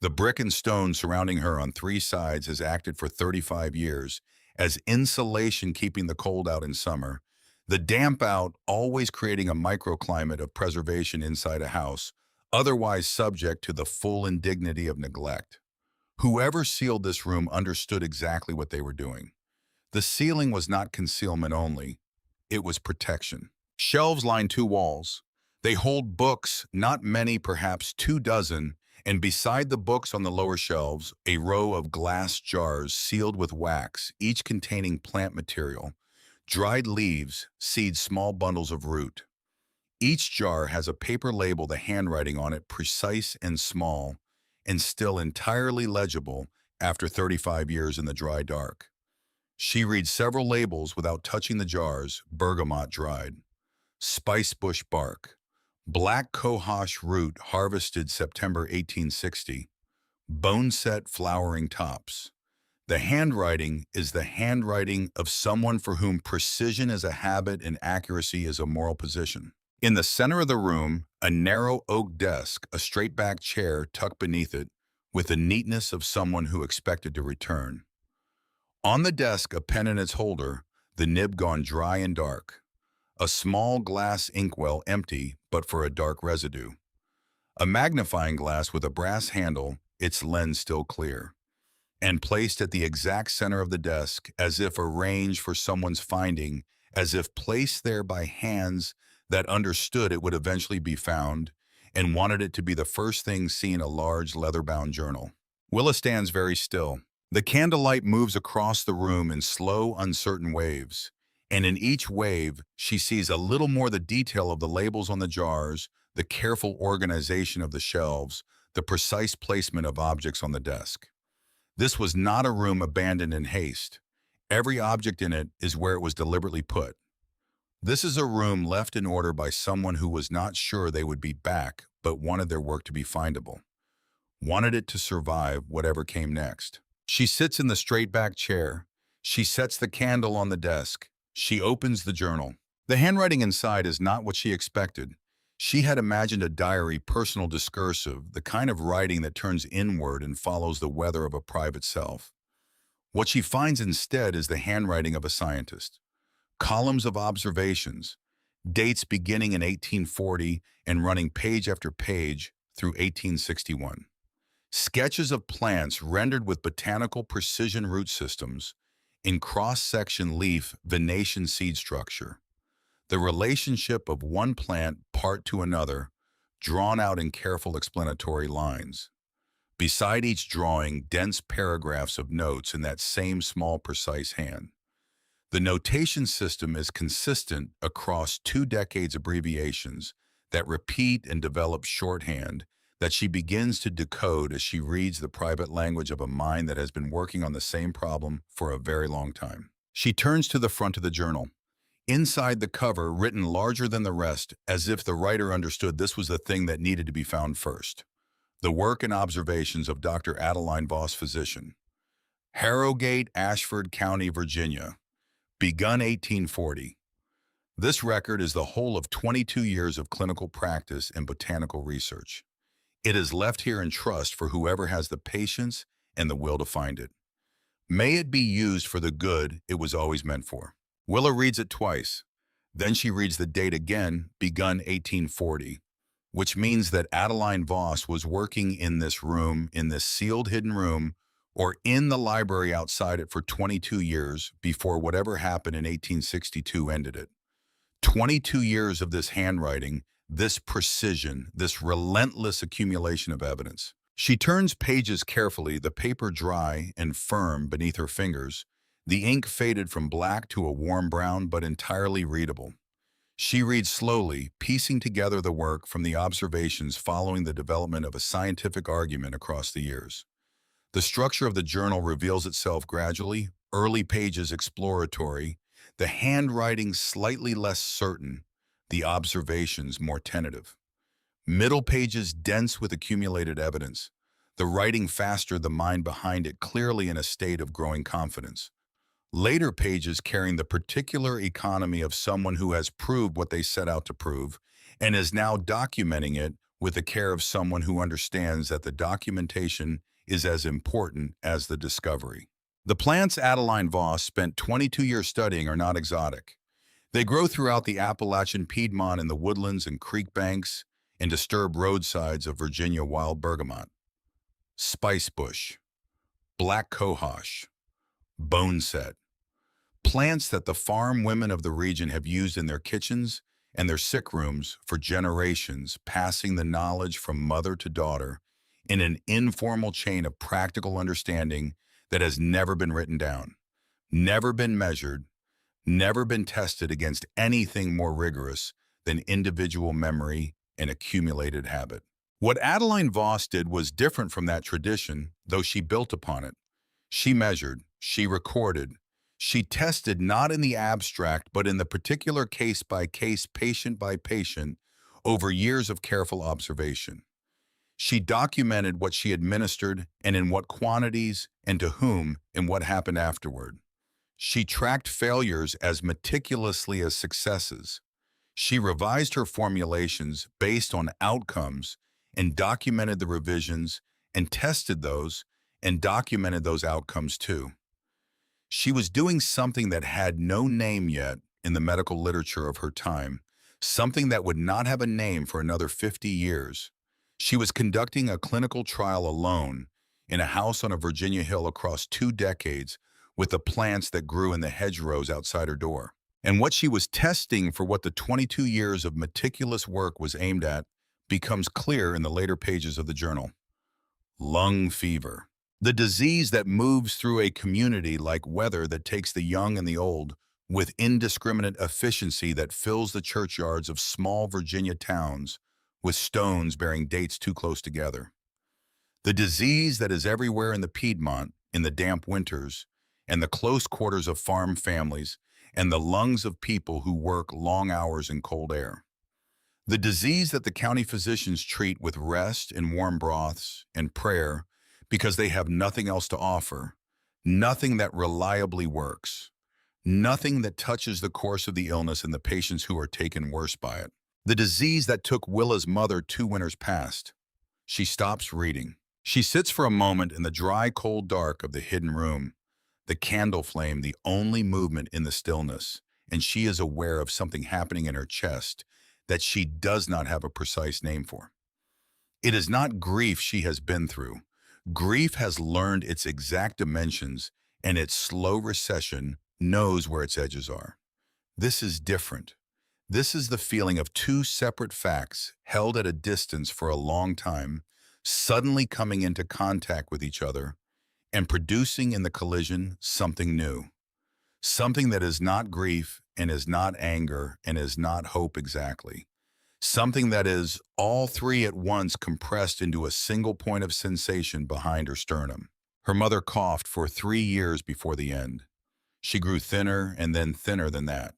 The brick and stone surrounding her on 3 sides has acted for 35 years as insulation, keeping the cold out in summer, the damp out, always creating a microclimate of preservation inside a house, otherwise subject to the full indignity of neglect. Whoever sealed this room understood exactly what they were doing. The ceiling was not concealment only, it was protection. Shelves line 2 walls. They hold books, not many, perhaps 24, and beside the books on the lower shelves, a row of glass jars sealed with wax, each containing plant material, dried leaves, seeds, small bundles of root. Each jar has a paper label, the handwriting on it precise and small, and still entirely legible after 35 years in the dry dark. She reads several labels without touching the jars: bergamot dried, spice bush bark, black cohosh root harvested September 1860, boneset flowering tops. The handwriting is the handwriting of someone for whom precision is a habit and accuracy is a moral position. In the center of the room, a narrow oak desk, a straight-back chair tucked beneath it, with the neatness of someone who expected to return. On the desk, a pen in its holder, the nib gone dry and dark. A small glass inkwell, empty, but for a dark residue. A magnifying glass with a brass handle, its lens still clear. And placed at the exact center of the desk, as if arranged for someone's finding, as if placed there by hands that understood it would eventually be found, and wanted it to be the first thing seen, a large leather-bound journal. Willa stands very still. The candlelight moves across the room in slow, uncertain waves, and in each wave she sees a little more the detail of the labels on the jars, the careful organization of the shelves, the precise placement of objects on the desk. This was not a room abandoned in haste. Every object in it is where it was deliberately put. This is a room left in order by someone who was not sure they would be back, but wanted their work to be findable. Wanted it to survive whatever came next. She sits in the straight-back chair. She sets the candle on the desk. She opens the journal. The handwriting inside is not what she expected. She had imagined a diary, personal, discursive, the kind of writing that turns inward and follows the weather of a private self. What she finds instead is the handwriting of a scientist. Columns of observations, dates beginning in 1840 and running page after page through 1861. Sketches of plants rendered with botanical precision, root systems, in cross-section, leaf, venation, seed structure. The relationship of one plant part to another, drawn out in careful explanatory lines. Beside each drawing, dense paragraphs of notes in that same small, precise hand. The notation system is consistent across 2 decades abbreviations that repeat and develop shorthand that she begins to decode as she reads the private language of a mind that has been working on the same problem for a very long time. She turns to the front of the journal. Inside the cover, written larger than the rest, as if the writer understood this was the thing that needed to be found first. The work and observations of Dr. Adeline Voss, physician. Harrogate, Ashford County, Virginia. Begun 1840. This record is the whole of 22 years of clinical practice and botanical research. It is left here in trust for whoever has the patience and the will to find it. May it be used for the good it was always meant for. Willa reads it twice. Then she reads the date again, begun 1840, which means that Adeline Voss was working in this room, in this sealed hidden room, or in the library outside it for 22 years before whatever happened in 1862 ended it. 22 years of this handwriting, this precision, this relentless accumulation of evidence. She turns pages carefully, the paper dry and firm beneath her fingers, the ink faded from black to a warm brown but entirely readable. She reads slowly, piecing together the work from the observations following the development of a scientific argument across the years. The structure of the journal reveals itself gradually, early pages exploratory, the handwriting slightly less certain, the observations more tentative. Middle pages dense with accumulated evidence, the writing faster, the mind behind it clearly in a state of growing confidence. Later pages carrying the particular economy of someone who has proved what they set out to prove and is now documenting it with the care of someone who understands that the documentation is as important as the discovery. The plants Adeline Voss spent 22 years studying are not exotic. They grow throughout the Appalachian Piedmont in the woodlands and creek banks and disturbed roadsides of Virginia wild bergamot, spicebush, black cohosh, boneset, plants that the farm women of the region have used in their kitchens and their sick rooms for generations, passing the knowledge from mother to daughter in an informal chain of practical understanding that has never been written down, never been measured, never been tested against anything more rigorous than individual memory and accumulated habit. What Adeline Voss did was different from that tradition, though she built upon it. She measured, she recorded, she tested not in the abstract, but in the particular case by case, patient by patient, over years of careful observation. She documented what she administered and in what quantities and to whom and what happened afterward. She tracked failures as meticulously as successes. She revised her formulations based on outcomes and documented the revisions and tested those and documented those outcomes too. She was doing something that had no name yet in the medical literature of her time, something that would not have a name for another 50 years. She was conducting a clinical trial alone in a house on a Virginia hill across 2 decades with the plants that grew in the hedgerows outside her door. And what she was testing for, what the 22 years of meticulous work was aimed at, becomes clear in the later pages of the journal. Lung fever. The disease that moves through a community like weather that takes the young and the old with indiscriminate efficiency that fills the churchyards of small Virginia towns with stones bearing dates too close together. The disease that is everywhere in the Piedmont in the damp winters and the close quarters of farm families and the lungs of people who work long hours in cold air. The disease that the county physicians treat with rest and warm broths and prayer because they have nothing else to offer, nothing that reliably works, nothing that touches the course of the illness and the patients who are taken worse by it. The disease that took Willa's mother 2 winters past. She stops reading. She sits for a moment in the dry, cold dark of the hidden room, the candle flame the only movement in the stillness, and she is aware of something happening in her chest that she does not have a precise name for. It is not grief she has been through. Grief has learned its exact dimensions, and its slow recession knows where its edges are. This is different. This is the feeling of two separate facts held at a distance for a long time, suddenly coming into contact with each other and producing in the collision something new. Something that is not grief and is not anger and is not hope exactly. Something that is all three at once compressed into a single point of sensation behind her sternum. Her mother coughed for 3 years before the end. She grew thinner and then thinner than that.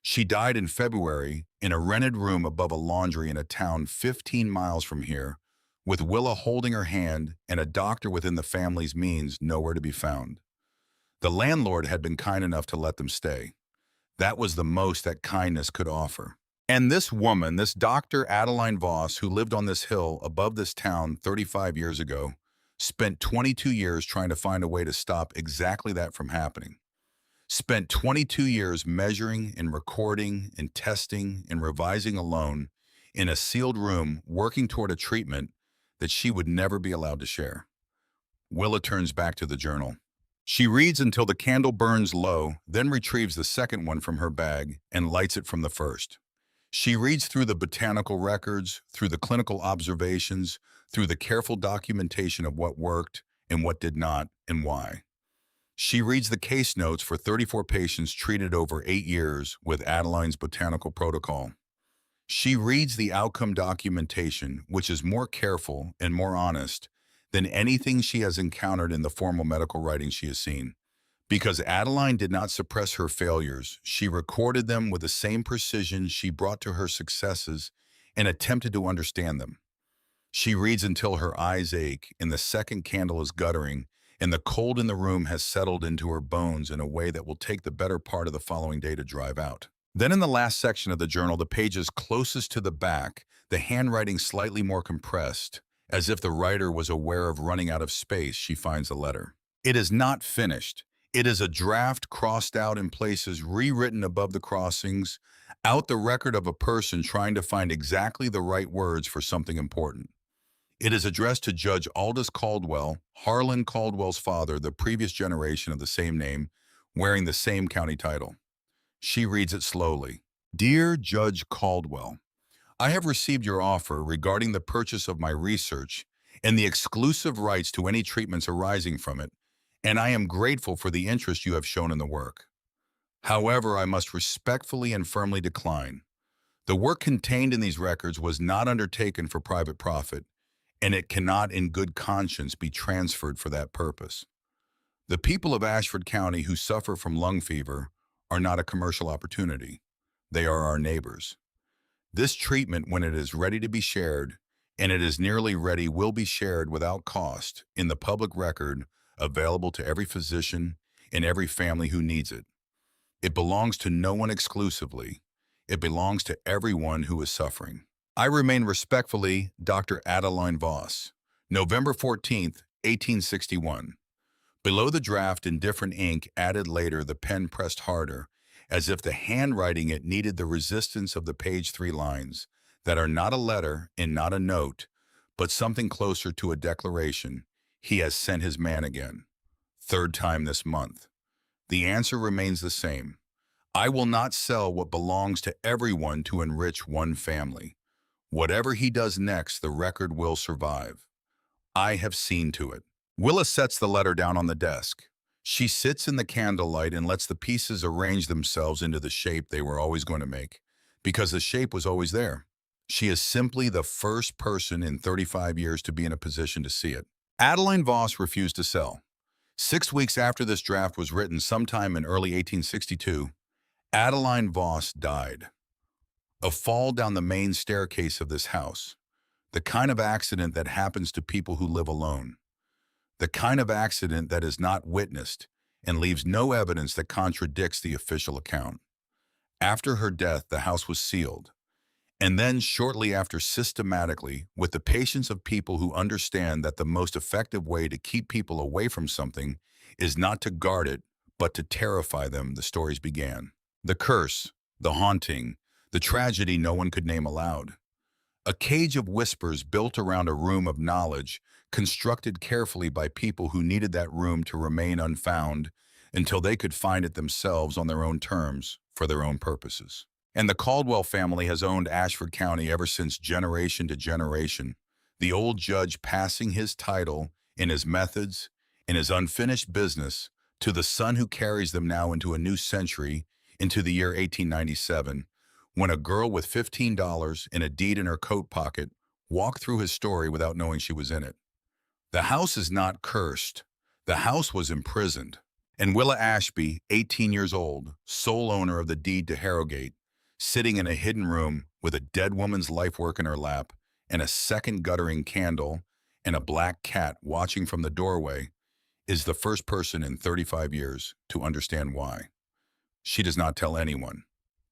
She died in February in a rented room above a laundry in a town 15 miles from here, with Willa holding her hand and a doctor within the family's means nowhere to be found. The landlord had been kind enough to let them stay. That was the most that kindness could offer. And this woman, this Dr. Adeline Voss, who lived on this hill above this town 35 years ago, spent 22 years trying to find a way to stop exactly that from happening. Spent 22 years measuring and recording and testing and revising alone in a sealed room, working toward a treatment that she would never be allowed to share. Willa turns back to the journal. She reads until the candle burns low, then retrieves the second one from her bag and lights it from the first. She reads through the botanical records, through the clinical observations, through the careful documentation of what worked and what did not and why. She reads the case notes for 34 patients treated over 8 years with Adeline's botanical protocol. She reads the outcome documentation, which is more careful and more honest than anything she has encountered in the formal medical writing she has seen. Because Adeline did not suppress her failures, she recorded them with the same precision she brought to her successes and attempted to understand them. She reads until her eyes ache and the second candle is guttering and the cold in the room has settled into her bones in a way that will take the better part of the following day to drive out. Then in the last section of the journal, the pages closest to the back, the handwriting slightly more compressed, as if the writer was aware of running out of space, she finds the letter. It is not finished. It is a draft crossed out in places, rewritten above the crossings, out the record of a person trying to find exactly the right words for something important. It is addressed to Judge Aldous Caldwell, Harlan Caldwell's father, the previous generation of the same name, wearing the same county title. She reads it slowly. Dear Judge Caldwell, I have received your offer regarding the purchase of my research and the exclusive rights to any treatments arising from it, and I am grateful for the interest you have shown in the work. However, I must respectfully and firmly decline. The work contained in these records was not undertaken for private profit, and it cannot in good conscience be transferred for that purpose. The people of Ashford County who suffer from lung fever are not a commercial opportunity. They are our neighbors. This treatment, when it is ready to be shared, and it is nearly ready, will be shared without cost in the public record available to every physician and every family who needs it. It belongs to no one exclusively. It belongs to everyone who is suffering. I remain respectfully, Dr. Adeline Voss, November 14th, 1861. Below the draft in different ink, added later, the pen pressed harder, as if the handwriting it needed the resistance of the page 3 lines, that are not a letter and not a note, but something closer to a declaration. He has sent his man again. Third time this month. The answer remains the same. I will not sell what belongs to everyone to enrich one family. Whatever he does next, the record will survive. I have seen to it. Willa sets the letter down on the desk. She sits in the candlelight and lets the pieces arrange themselves into the shape they were always going to make, because the shape was always there. She is simply the first person in 35 years to be in a position to see it. Adeline Voss refused to sell. 6 weeks after this draft was written, sometime in early 1862, Adeline Voss died. A fall down the main staircase of this house. The kind of accident that happens to people who live alone. The kind of accident that is not witnessed and leaves no evidence that contradicts the official account. After her death, the house was sealed. And then shortly after, systematically, with the patience of people who understand that the most effective way to keep people away from something is not to guard it, but to terrify them, the stories began. The curse, the haunting, the tragedy no one could name aloud. A cage of whispers built around a room of knowledge, constructed carefully by people who needed that room to remain unfound until they could find it themselves on their own terms for their own purposes. And the Caldwell family has owned Ashford County ever since generation to generation. The old judge passing his title in his methods, in his unfinished business, to the son who carries them now into a new century, into the year 1897, when a girl with $15 and a deed in her coat pocket walked through his story without knowing she was in it. The house is not cursed. The house was imprisoned. And Willa Ashby, 18 years old, sole owner of the deed to Harrogate, sitting in a hidden room with a dead woman's life work in her lap and a second guttering candle and a black cat watching from the doorway, is the first person in 35 years to understand why. She does not tell anyone.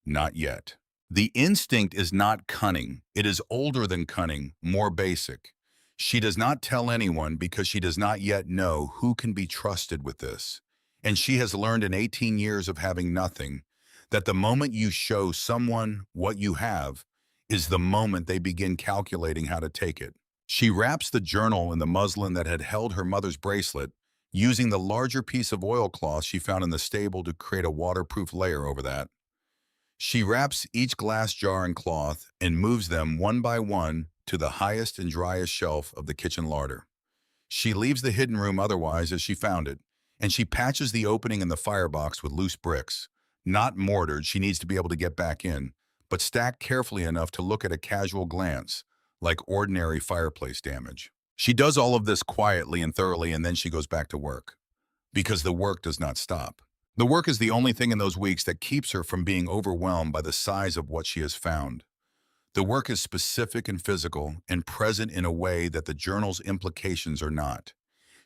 Not yet. The instinct is not cunning. It is older than cunning, more basic. She does not tell anyone because she does not yet know who can be trusted with this. And she has learned in 18 years of having nothing that the moment you show someone what you have is the moment they begin calculating how to take it. She wraps the journal in the muslin that had held her mother's bracelet, using the larger piece of oilcloth she found in the stable to create a waterproof layer over that. She wraps each glass jar in cloth and moves them one by one to the highest and driest shelf of the kitchen larder. She leaves the hidden room otherwise as she found it, and she patches the opening in the firebox with loose bricks. Not mortared, she needs to be able to get back in, but stacked carefully enough to look at a casual glance, like ordinary fireplace damage. She does all of this quietly and thoroughly, and then she goes back to work. Because the work does not stop. The work is the only thing in those weeks that keeps her from being overwhelmed by the size of what she has found. The work is specific and physical and present in a way that the journal's implications are not.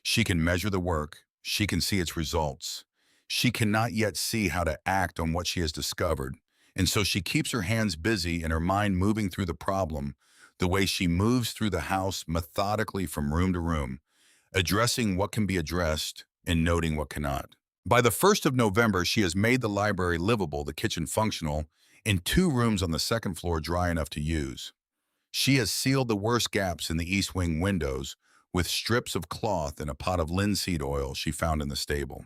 She can measure the work. She can see its results. She cannot yet see how to act on what she has discovered, and so she keeps her hands busy and her mind moving through the problem the way she moves through the house methodically from room to room, addressing what can be addressed and noting what cannot. By the 1st of November, she has made the library livable, the kitchen functional, and 2 rooms on the second floor dry enough to use. She has sealed the worst gaps in the east wing windows with strips of cloth and a pot of linseed oil she found in the stable.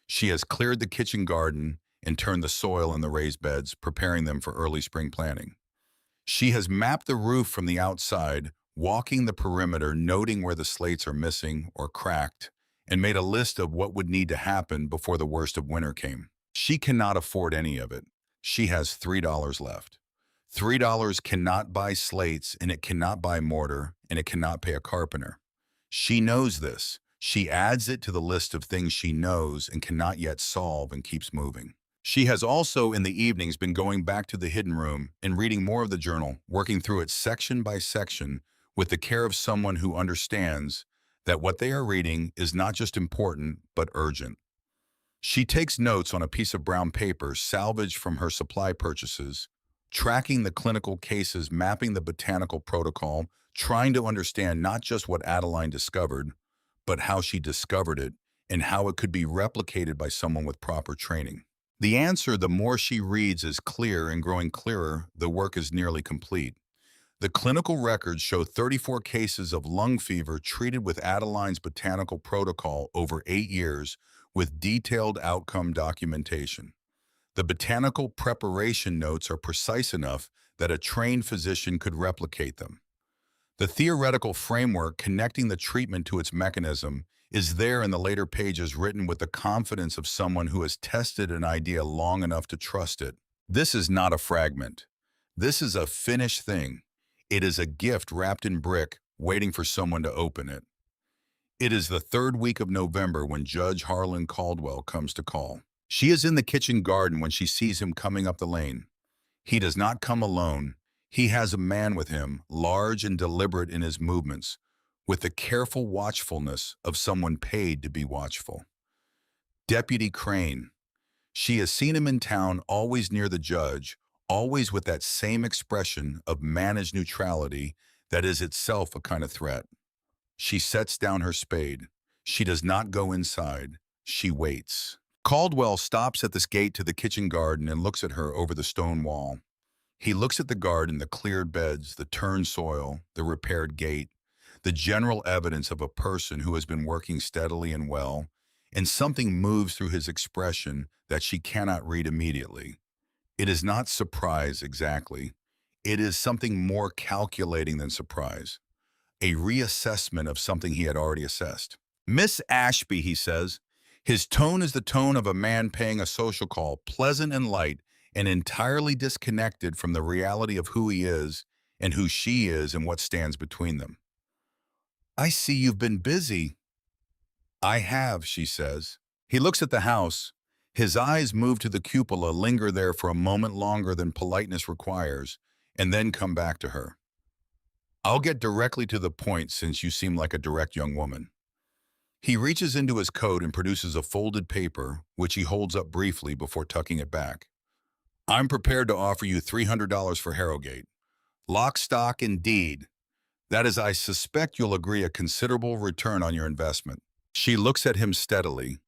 She has cleared the kitchen garden and turned the soil in the raised beds, preparing them for early spring planting. She has mapped the roof from the outside, walking the perimeter, noting where the slates are missing or cracked, and made a list of what would need to happen before the worst of winter came. She cannot afford any of it. She has $3 left. $3 cannot buy slates, and it cannot buy mortar, and it cannot pay a carpenter. She knows this. She adds it to the list of things she knows and cannot yet solve and keeps moving. She has also in the evenings been going back to the hidden room and reading more of the journal, working through it section by section with the care of someone who understands that what they are reading is not just important, but urgent. She takes notes on a piece of brown paper salvaged from her supply purchases, tracking the clinical cases, mapping the botanical protocol, trying to understand not just what Adeline discovered, but how she discovered it and how it could be replicated by someone with proper training. The answer, the more she reads, is clear, and growing clearer, the work is nearly complete. The clinical records show 34 cases of lung fever treated with Adeline's botanical protocol over 8 years with detailed outcome documentation. The botanical preparation notes are precise enough that a trained physician could replicate them. The theoretical framework connecting the treatment to its mechanism is there in the later pages, written with the confidence of someone who has tested an idea long enough to trust it. This is not a fragment. This is a finished thing. It is a gift wrapped in brick, waiting for someone to open it. It is the 3rd week of November when Judge Harlan Caldwell comes to call. She is in the kitchen garden when she sees him coming up the lane. He does not come alone. He has a man with him, large and deliberate in his movements, with the careful watchfulness of someone paid to be watchful. Deputy Crane. She has seen him in town, always near the judge, always with that same expression of managed neutrality that is itself a kind of threat. She sets down her spade. She does not go inside. She waits. Caldwell stops at this gate to the kitchen garden and looks at her over the stone wall. He looks at the garden, the cleared beds, the turned soil, the repaired gate, the general evidence of a person who has been working steadily and well, and something moves through his expression that she cannot read immediately. It is not surprise exactly. It is something more calculating than surprise, a reassessment of something he had already assessed. Miss Ashby, he says, his tone is the tone of a man paying a social call, pleasant and light, and entirely disconnected from the reality of who he is and who she is and what stands between them. I see you've been busy. I have, she says. He looks at the house. His eyes move to the cupola, linger there for a moment longer than politeness requires, and then come back to her. I'll get directly to the point since you seem like a direct young woman. He reaches into his coat and produces a folded paper, which he holds up briefly before tucking it back. I'm prepared to offer you $300 for Harrogate. Lock, stock, and deed. That is, I suspect you'll agree a considerable return on your investment. She looks at him steadily.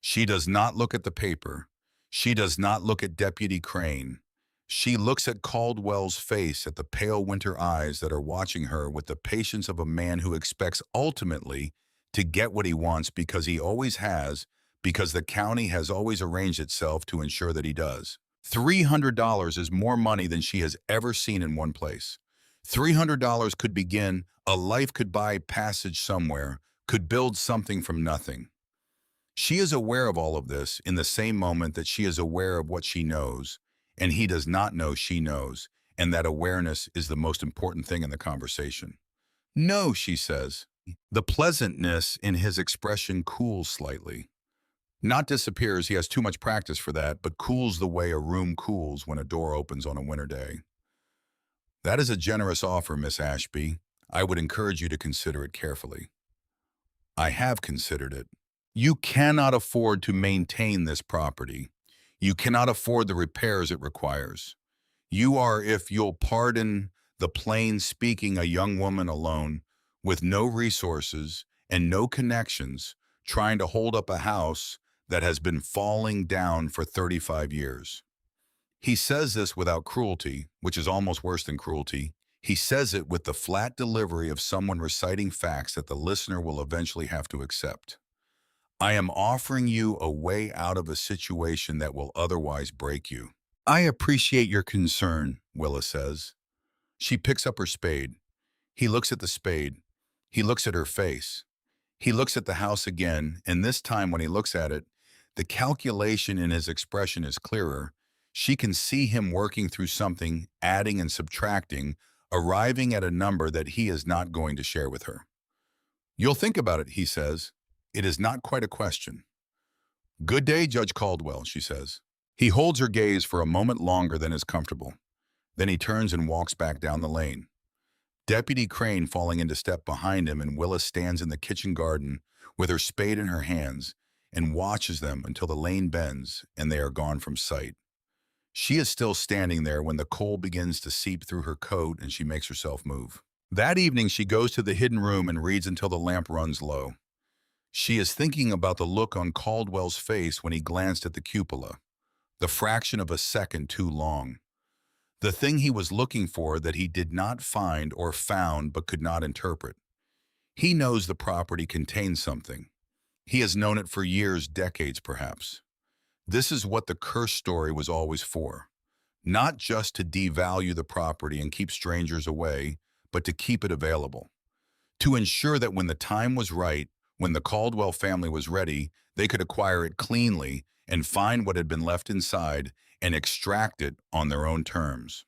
She does not look at the paper. She does not look at Deputy Crane. She looks at Caldwell's face, at the pale winter eyes that are watching her with the patience of a man who expects ultimately to get what he wants because he always has, because the county has always arranged itself to ensure that he does. $300 is more money than she has ever seen in one place. $300 could begin, a life could buy passage somewhere, could build something from nothing. She is aware of all of this in the same moment that she is aware of what she knows, and he does not know she knows, and that awareness is the most important thing in the conversation. No, she says. The pleasantness in his expression cools slightly. Not disappears, he has too much practice for that, but cools the way a room cools when a door opens on a winter day. That is a generous offer, Miss Ashby. I would encourage you to consider it carefully. I have considered it. You cannot afford to maintain this property. You cannot afford the repairs it requires. You are, if you'll pardon the plain speaking, a young woman alone, with no resources and no connections, trying to hold up a house that has been falling down for 35 years. He says this without cruelty, which is almost worse than cruelty. He says it with the flat delivery of someone reciting facts that the listener will eventually have to accept. I am offering you a way out of a situation that will otherwise break you. I appreciate your concern, Willa says. She picks up her spade. He looks at the spade. He looks at her face. He looks at the house again, and this time when he looks at it, the calculation in his expression is clearer. She can see him working through something, adding and subtracting, arriving at a number that he is not going to share with her. You'll think about it, he says. It is not quite a question. Good day, Judge Caldwell, she says. He holds her gaze for a moment longer than is comfortable. Then he turns and walks back down the lane. Deputy Crane falling into step behind him, and Willa stands in the kitchen garden with her spade in her hands and watches them until the lane bends and they are gone from sight. She is still standing there when the coal begins to seep through her coat and she makes herself move. That evening, she goes to the hidden room and reads until the lamp runs low. She is thinking about the look on Caldwell's face when he glanced at the cupola, the fraction of a second too long. The thing he was looking for that he did not find or found but could not interpret. He knows the property contains something. He has known it for years, decades perhaps. This is what the curse story was always for. Not just to devalue the property and keep strangers away, but to keep it available. To ensure that when the time was right, when the Caldwell family was ready, they could acquire it cleanly and find what had been left inside and extract it on their own terms.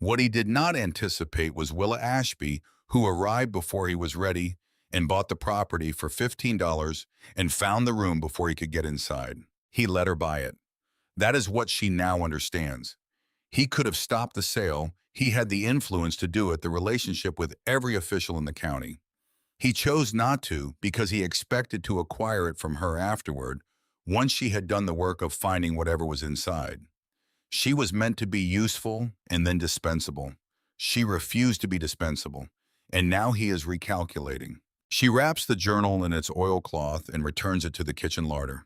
What he did not anticipate was Willa Ashby, who arrived before he was ready and bought the property for $15 and found the room before he could get inside. He let her buy it. That is what she now understands. He could have stopped the sale. He had the influence to do it, the relationship with every official in the county. He chose not to because he expected to acquire it from her afterward, once she had done the work of finding whatever was inside. She was meant to be useful and then dispensable. She refused to be dispensable, and now he is recalculating. She wraps the journal in its oilcloth and returns it to the kitchen larder.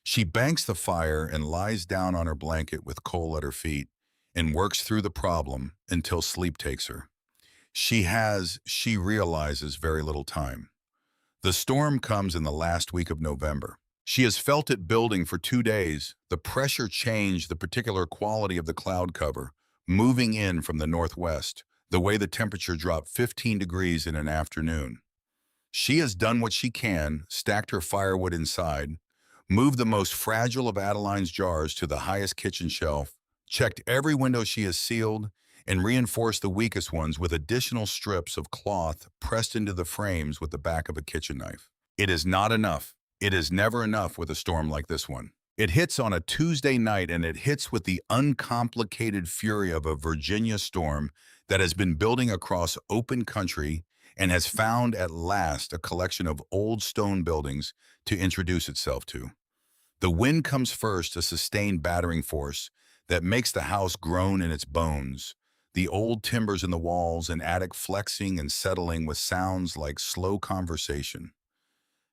She banks the fire and lies down on her blanket with coal at her feet and works through the problem until sleep takes her. She realizes, very little time. The storm comes in the last week of November. She has felt it building for 2 days. The pressure changed the particular quality of the cloud cover, moving in from the northwest, the way the temperature dropped 15 degrees in an afternoon. She has done what she can, stacked her firewood inside, moved the most fragile of Adeline's jars to the highest kitchen shelf, checked every window she has sealed, and reinforced the weakest ones with additional strips of cloth pressed into the frames with the back of a kitchen knife. It is not enough. It is never enough with a storm like this one. It hits on a Tuesday night, and it hits with the uncomplicated fury of a Virginia storm that has been building across open country and has found at last a collection of old stone buildings to introduce itself to. The wind comes first, a sustained battering force that makes the house groan in its bones, the old timbers in the walls and attic flexing and settling with sounds like slow conversation.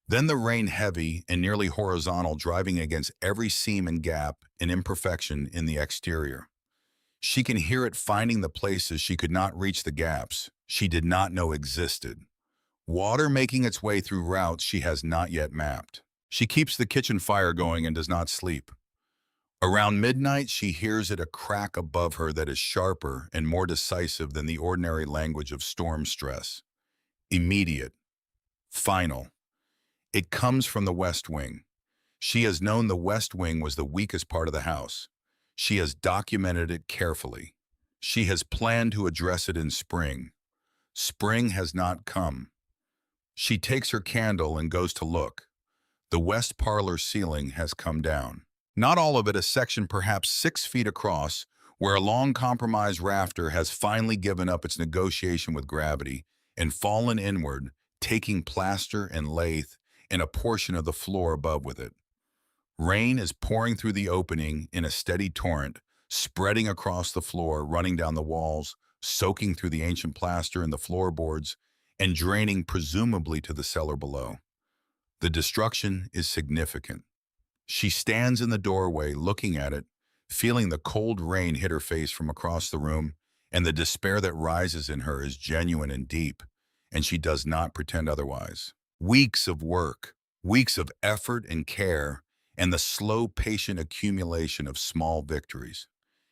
Then the rain, heavy and nearly horizontal, driving against every seam and gap and imperfection in the exterior. She can hear it finding the places she could not reach, the gaps she did not know existed. Water making its way through routes she has not yet mapped. She keeps the kitchen fire going and does not sleep. Around midnight, she hears it, a crack above her that is sharper and more decisive than the ordinary language of storm stress. Immediate. Final. It comes from the West Wing. She has known the West Wing was the weakest part of the house. She has documented it carefully. She has planned to address it in spring. Spring has not come. She takes her candle and goes to look. The west parlor ceiling has come down. Not all of it, a section perhaps 6 feet across, where a long compromise rafter has finally given up its negotiation with gravity and fallen inward, taking plaster and lath and a portion of the floor above with it. Rain is pouring through the opening in a steady torrent, spreading across the floor, running down the walls, soaking through the ancient plaster and the floorboards, and draining presumably to the cellar below. The destruction is significant. She stands in the doorway, looking at it, feeling the cold rain hit her face from across the room, and the despair that rises in her is genuine and deep, and she does not pretend otherwise. Weeks of work, weeks of effort and care, and the slow, patient accumulation of small victories.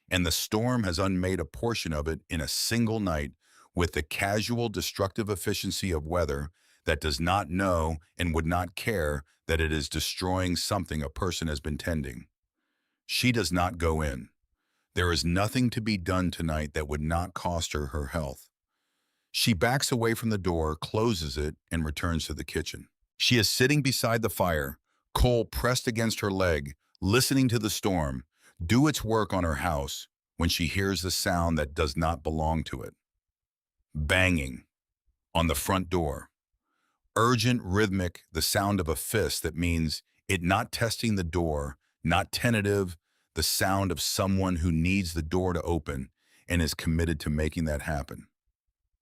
And the storm has unmade a portion of it in a single night with the casual, destructive efficiency of weather that does not know and would not care that it is destroying something a person has been tending. She does not go in. There is nothing to be done tonight that would not cost her her health. She backs away from the door, closes it, and returns to the kitchen. She is sitting beside the fire, coal pressed against her leg, listening to the storm do its work on her house, when she hears the sound that does not belong to it. Banging on the front door. Urgent, rhythmic, the sound of a fist that means it not testing the door, not tentative, the sound of someone who needs the door to open and is committed to making that happen.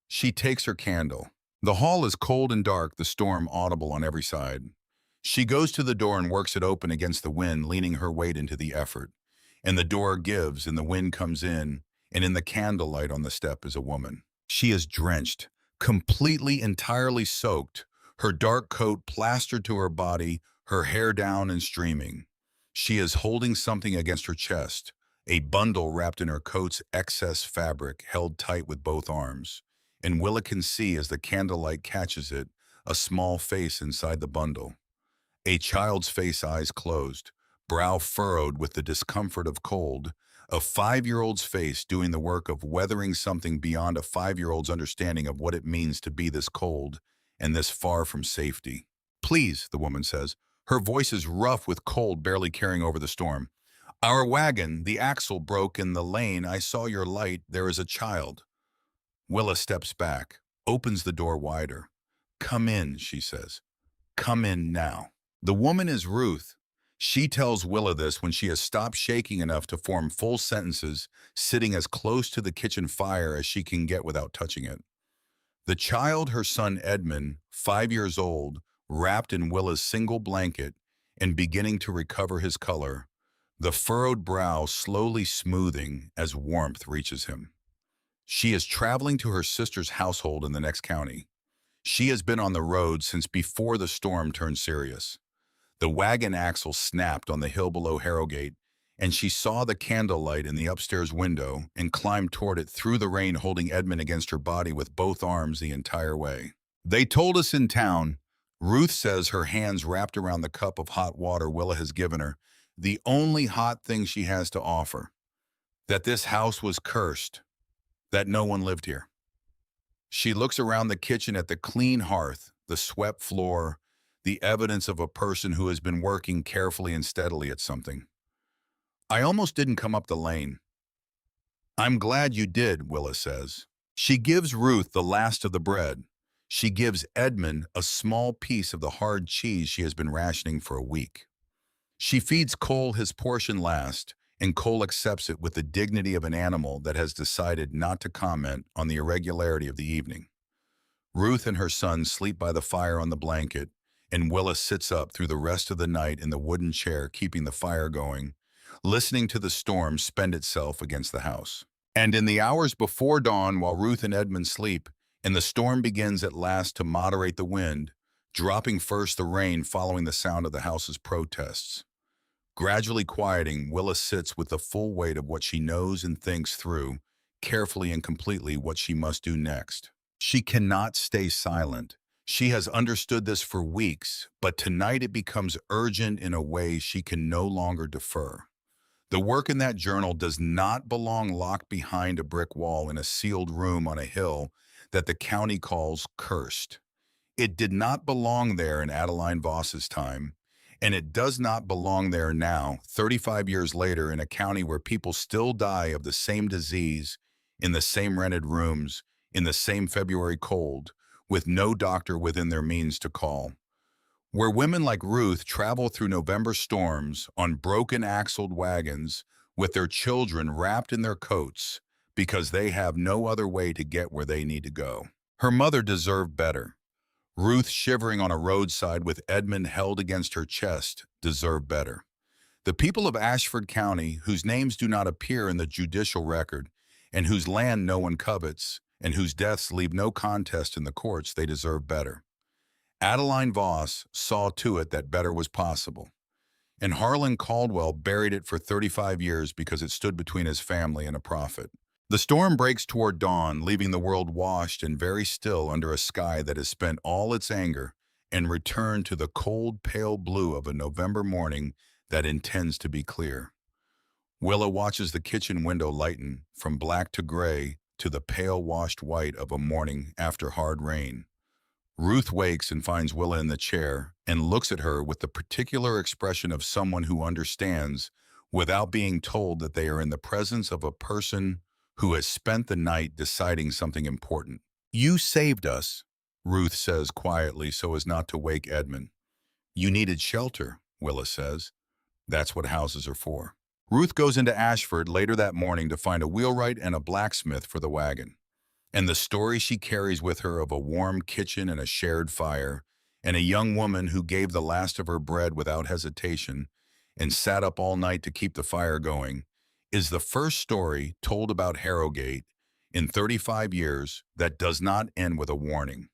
She takes her candle. The hall is cold and dark, the storm audible on every side. She goes to the door and works it open against the wind, leaning her weight into the effort. And the door gives and the wind comes in, and in the candlelight on the step is a woman. She is drenched, completely, entirely soaked, her dark coat plastered to her body, her hair down and streaming. She is holding something against her chest, a bundle wrapped in her coat's excess fabric held tight with both arms. And Willa can see, as the candlelight catches it, a small face inside the bundle. A child's face, eyes closed, brow furrowed with the discomfort of cold, a 5-year-old's face doing the work of weathering something beyond a 5-year-old's understanding of what it means to be this cold and this far from safety. "Please," the woman says, her voice is rough with cold barely carrying over the storm. "Our wagon, the axle broke in the lane. I saw your light. There is a child." Willa steps back, opens the door wider. "Come in," she says. "Come in now." The woman is Ruth. She tells Willa this when she has stopped shaking enough to form full sentences, sitting as close to the kitchen fire as she can get without touching it. The child, her son Edmund, 5 years old, wrapped in Willa's single blanket and beginning to recover his color, the furrowed brow slowly smoothing as warmth reaches him. She is traveling to her sister's household in the next county. She has been on the road since before the storm turned serious. The wagon axle snapped on the hill below Harrogate, and she saw the candlelight in the upstairs window and climbed toward it through the rain, holding Edmund against her body with both arms the entire way. They told us in town, Ruth says, her hands wrapped around the cup of hot water Willa has given her, the only hot thing she has to offer, that this house was cursed, that no one lived here. She looks around the kitchen at the clean hearth, the swept floor, the evidence of a person who has been working carefully and steadily at something. I almost didn't come up the lane. I'm glad you did, Willa says. She gives Ruth the last of the bread. She gives Edmund a small piece of the hard cheese she has been rationing for a week. She feeds Cole his portion last, and Cole accepts it with the dignity of an animal that has decided not to comment on the irregularity of the evening. Ruth and her son sleep by the fire on the blanket, and Willa sits up through the rest of the night in the wooden chair keeping the fire going, listening to the storm spend itself against the house. And in the hours before dawn, while Ruth and Edmund sleep, and the storm begins at last to moderate the wind, dropping first the rain following the sound of the house's protests. Gradually quieting, Willa sits with the full weight of what she knows and thinks through, carefully and completely what she must do next. She cannot stay silent. She has understood this for weeks, but tonight it becomes urgent in a way she can no longer defer. The work in that journal does not belong locked behind a brick wall in a sealed room on a hill that the county calls cursed. It did not belong there in Adeline Voss's time, and it does not belong there now, 35 years later, in a county where people still die of the same disease, in the same rented rooms, in the same February cold, with no doctor within their means to call. Where women like Ruth travel through November storms on broken-axled wagons with their children wrapped in their coats because they have no other way to get where they need to go. Her mother deserved better. Ruth, shivering on a roadside with Edmund held against her chest, deserved better. The people of Ashford County, whose names do not appear in the judicial record, and whose land no one covets, and whose deaths leave no contest in the courts, they deserve better. Adeline Voss saw to it that better was possible, and Harlan Caldwell buried it for 35 years because it stood between his family and a profit. The storm breaks toward dawn, leaving the world washed and very still under a sky that has spent all its anger and returned to the cold, pale blue of a November morning that intends to be clear. Willa watches the kitchen window lighten from black to gray to the pale washed white of a morning after hard rain. Ruth wakes and finds Willa in the chair and looks at her with the particular expression of someone who understands without being told that they are in the presence of a person who has spent the night deciding something important. You saved us, Ruth says quietly so as not to wake Edmund. You needed shelter, Willa says. That's what houses are for. Ruth goes into Ashford later that morning to find a wheelwright and a blacksmith for the wagon. And the story she carries with her of a warm kitchen and a shared fire, and a young woman who gave the last of her bread without hesitation and sat up all night to keep the fire going, is the first story told about Harrogate in 35 years that does not end with a warning.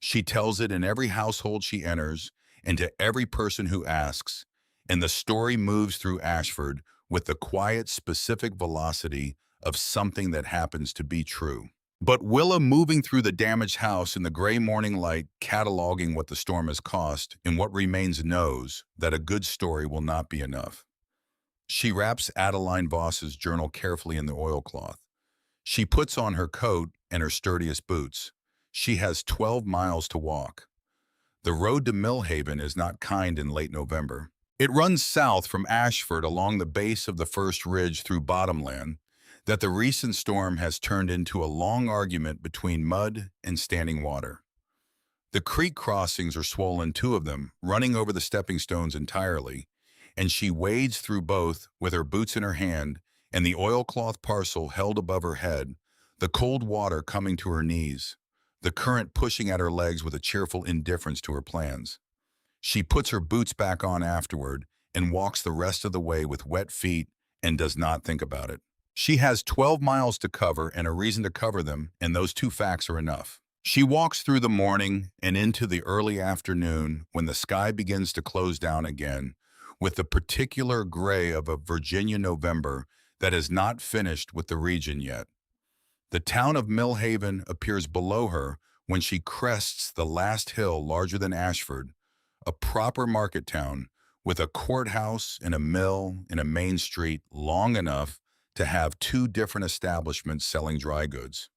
She tells it in every household she enters and to every person who asks, and the story moves through Ashford with the quiet, specific velocity of something that happens to be true. But Willa, moving through the damaged house in the gray morning light, cataloging what the storm has cost, and what remains, knows that a good story will not be enough. She wraps Adeline Voss's journal carefully in the oilcloth. She puts on her coat and her sturdiest boots. She has 12 miles to walk. The road to Millhaven is not kind in late November. It runs south from Ashford along the base of the first ridge through bottomland that the recent storm has turned into a long argument between mud and standing water. The creek crossings are swollen, two of them, running over the stepping stones entirely, and she wades through both with her boots in her hand and the oilcloth parcel held above her head, the cold water coming to her knees, the current pushing at her legs with a cheerful indifference to her plans. She puts her boots back on afterward and walks the rest of the way with wet feet and does not think about it. She has 12 miles to cover and a reason to cover them, and those two facts are enough. She walks through the morning and into the early afternoon when the sky begins to close down again, with the particular gray of a Virginia November that is not finished with the region yet. The town of Millhaven appears below her when she crests the last hill larger than Ashford, a proper market town with a courthouse and a mill and a main street long enough to have two different establishments selling dry goods.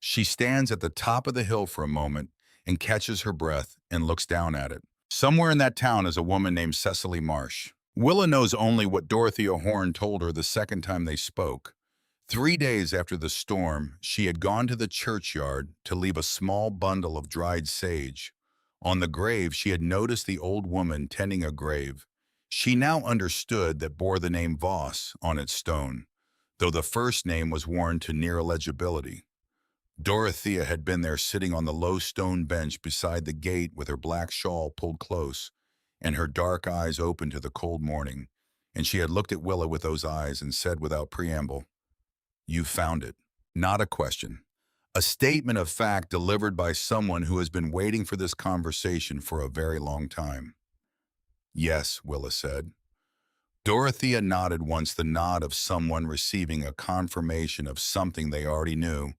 She stands at the top of the hill for a moment and catches her breath and looks down at it. Somewhere in that town is a woman named Cecily Marsh. Willa knows only what Dorothea Horn told her the second time they spoke. 3 days after the storm, she had gone to the churchyard to leave a small bundle of dried sage. On the grave, she had noticed the old woman tending a grave. She now understood that bore the name Voss on its stone, though the first name was worn to near illegibility. Dorothea had been there sitting on the low stone bench beside the gate with her black shawl pulled close and her dark eyes open to the cold morning, and she had looked at Willa with those eyes and said without preamble, "You found it." Not a question. A statement of fact delivered by someone who has been waiting for this conversation for a very long time. "Yes," Willa said. Dorothea nodded once, the nod of someone receiving a confirmation of something they already knew,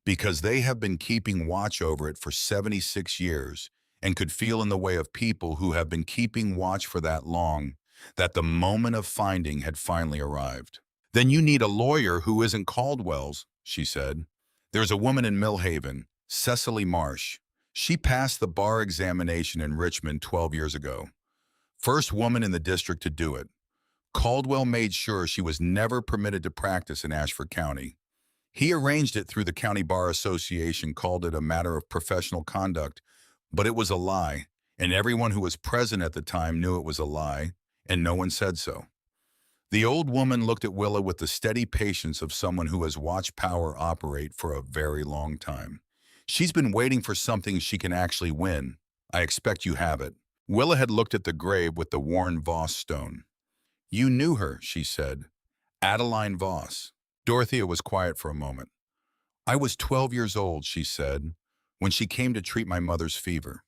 because they have been keeping watch over it for 76 years and could feel in the way of people who have been keeping watch for that long that the moment of finding had finally arrived. "Then you need a lawyer who isn't Caldwell's," she said. "There's a woman in Millhaven, Cecily Marsh. She passed the bar examination in Richmond 12 years ago. First woman in the district to do it. Caldwell made sure she was never permitted to practice in Ashford County. He arranged it through the County Bar Association, called it a matter of professional conduct, but it was a lie, and everyone who was present at the time knew it was a lie, and no one said so." The old woman looked at Willa with the steady patience of someone who has watched power operate for a very long time. "She's been waiting for something she can actually win. I expect you have it." Willa had looked at the grave with the worn Voss stone. "You knew her," she said. "Adeline Voss." Dorothea was quiet for a moment. "I was 12 years old," she said, "when she came to treat my mother's fever.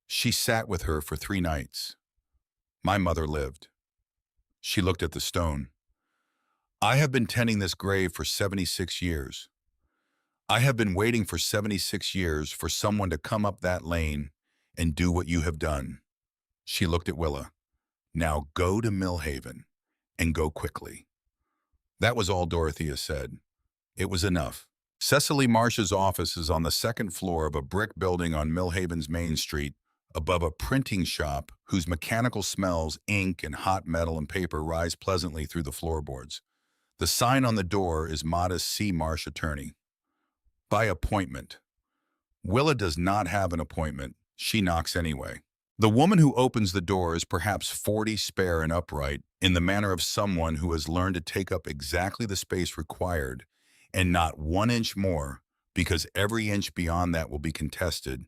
She sat with her for 3 nights. My mother lived." She looked at the stone. "I have been tending this grave for 76 years. I have been waiting for 76 years for someone to come up that lane and do what you have done." She looked at Willa. "Now go to Millhaven, and go quickly." That was all Dorothea said. It was enough. Cecily Marsh's office is on the second floor of a brick building on Millhaven's Main Street, above a printing shop whose mechanical smells, ink and hot metal and paper, rise pleasantly through the floorboards. The sign on the door is Modest C. Marsh, Attorney. By appointment. Willa does not have an appointment. She knocks anyway. The woman who opens the door is perhaps 40, spare and upright, in the manner of someone who has learned to take up exactly the space required, and not 1 inch more, because every inch beyond that will be contested,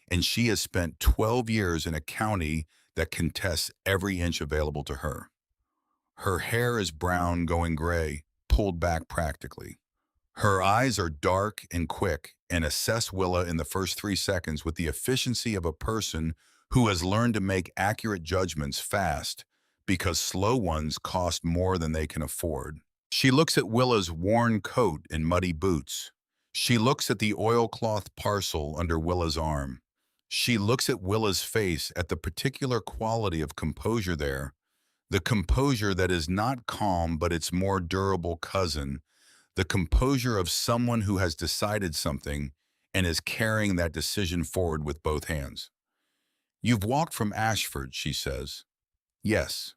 and she has spent 12 years in a county that contests every inch available to her. Her hair is brown going gray, pulled back practically. Her eyes are dark and quick and assess Willa in the first 3 seconds with the efficiency of a person who has learned to make accurate judgments fast because slow ones cost more than they can afford. She looks at Willa's worn coat and muddy boots. She looks at the oilcloth parcel under Willa's arm. She looks at Willa's face, at the particular quality of composure there, the composure that is not calm but its more durable cousin, the composure of someone who has decided something and is carrying that decision forward with both hands. "You've walked from Ashford," she says. "Yes.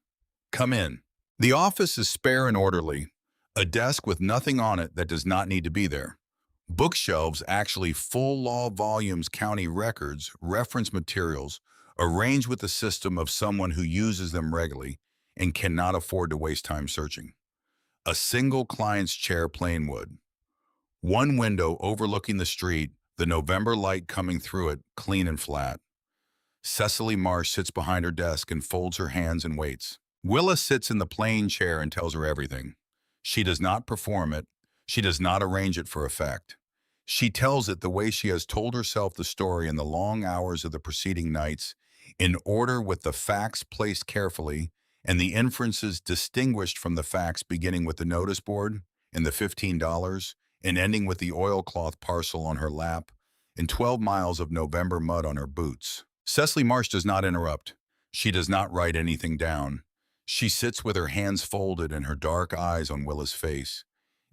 Come in." The office is spare and orderly. A desk with nothing on it that does not need to be there. Bookshelves, actually full law volumes, county records, reference materials, arranged with the system of someone who uses them regularly and cannot afford to waste time searching. A single client's chair, plain wood. One window overlooking the street, the November light coming through it, clean and flat. Cecily Marsh sits behind her desk and folds her hands and waits. Willa sits in the plain chair and tells her everything. She does not perform it. She does not arrange it for effect. She tells it the way she has told herself the story in the long hours of the preceding nights, in order with the facts placed carefully and the inferences distinguished from the facts, beginning with the notice board and the $15 and ending with the oilcloth parcel on her lap and 12 miles of November mud on her boots. Cecily Marsh does not interrupt. She does not write anything down. She sits with her hands folded and her dark eyes on Willa's face,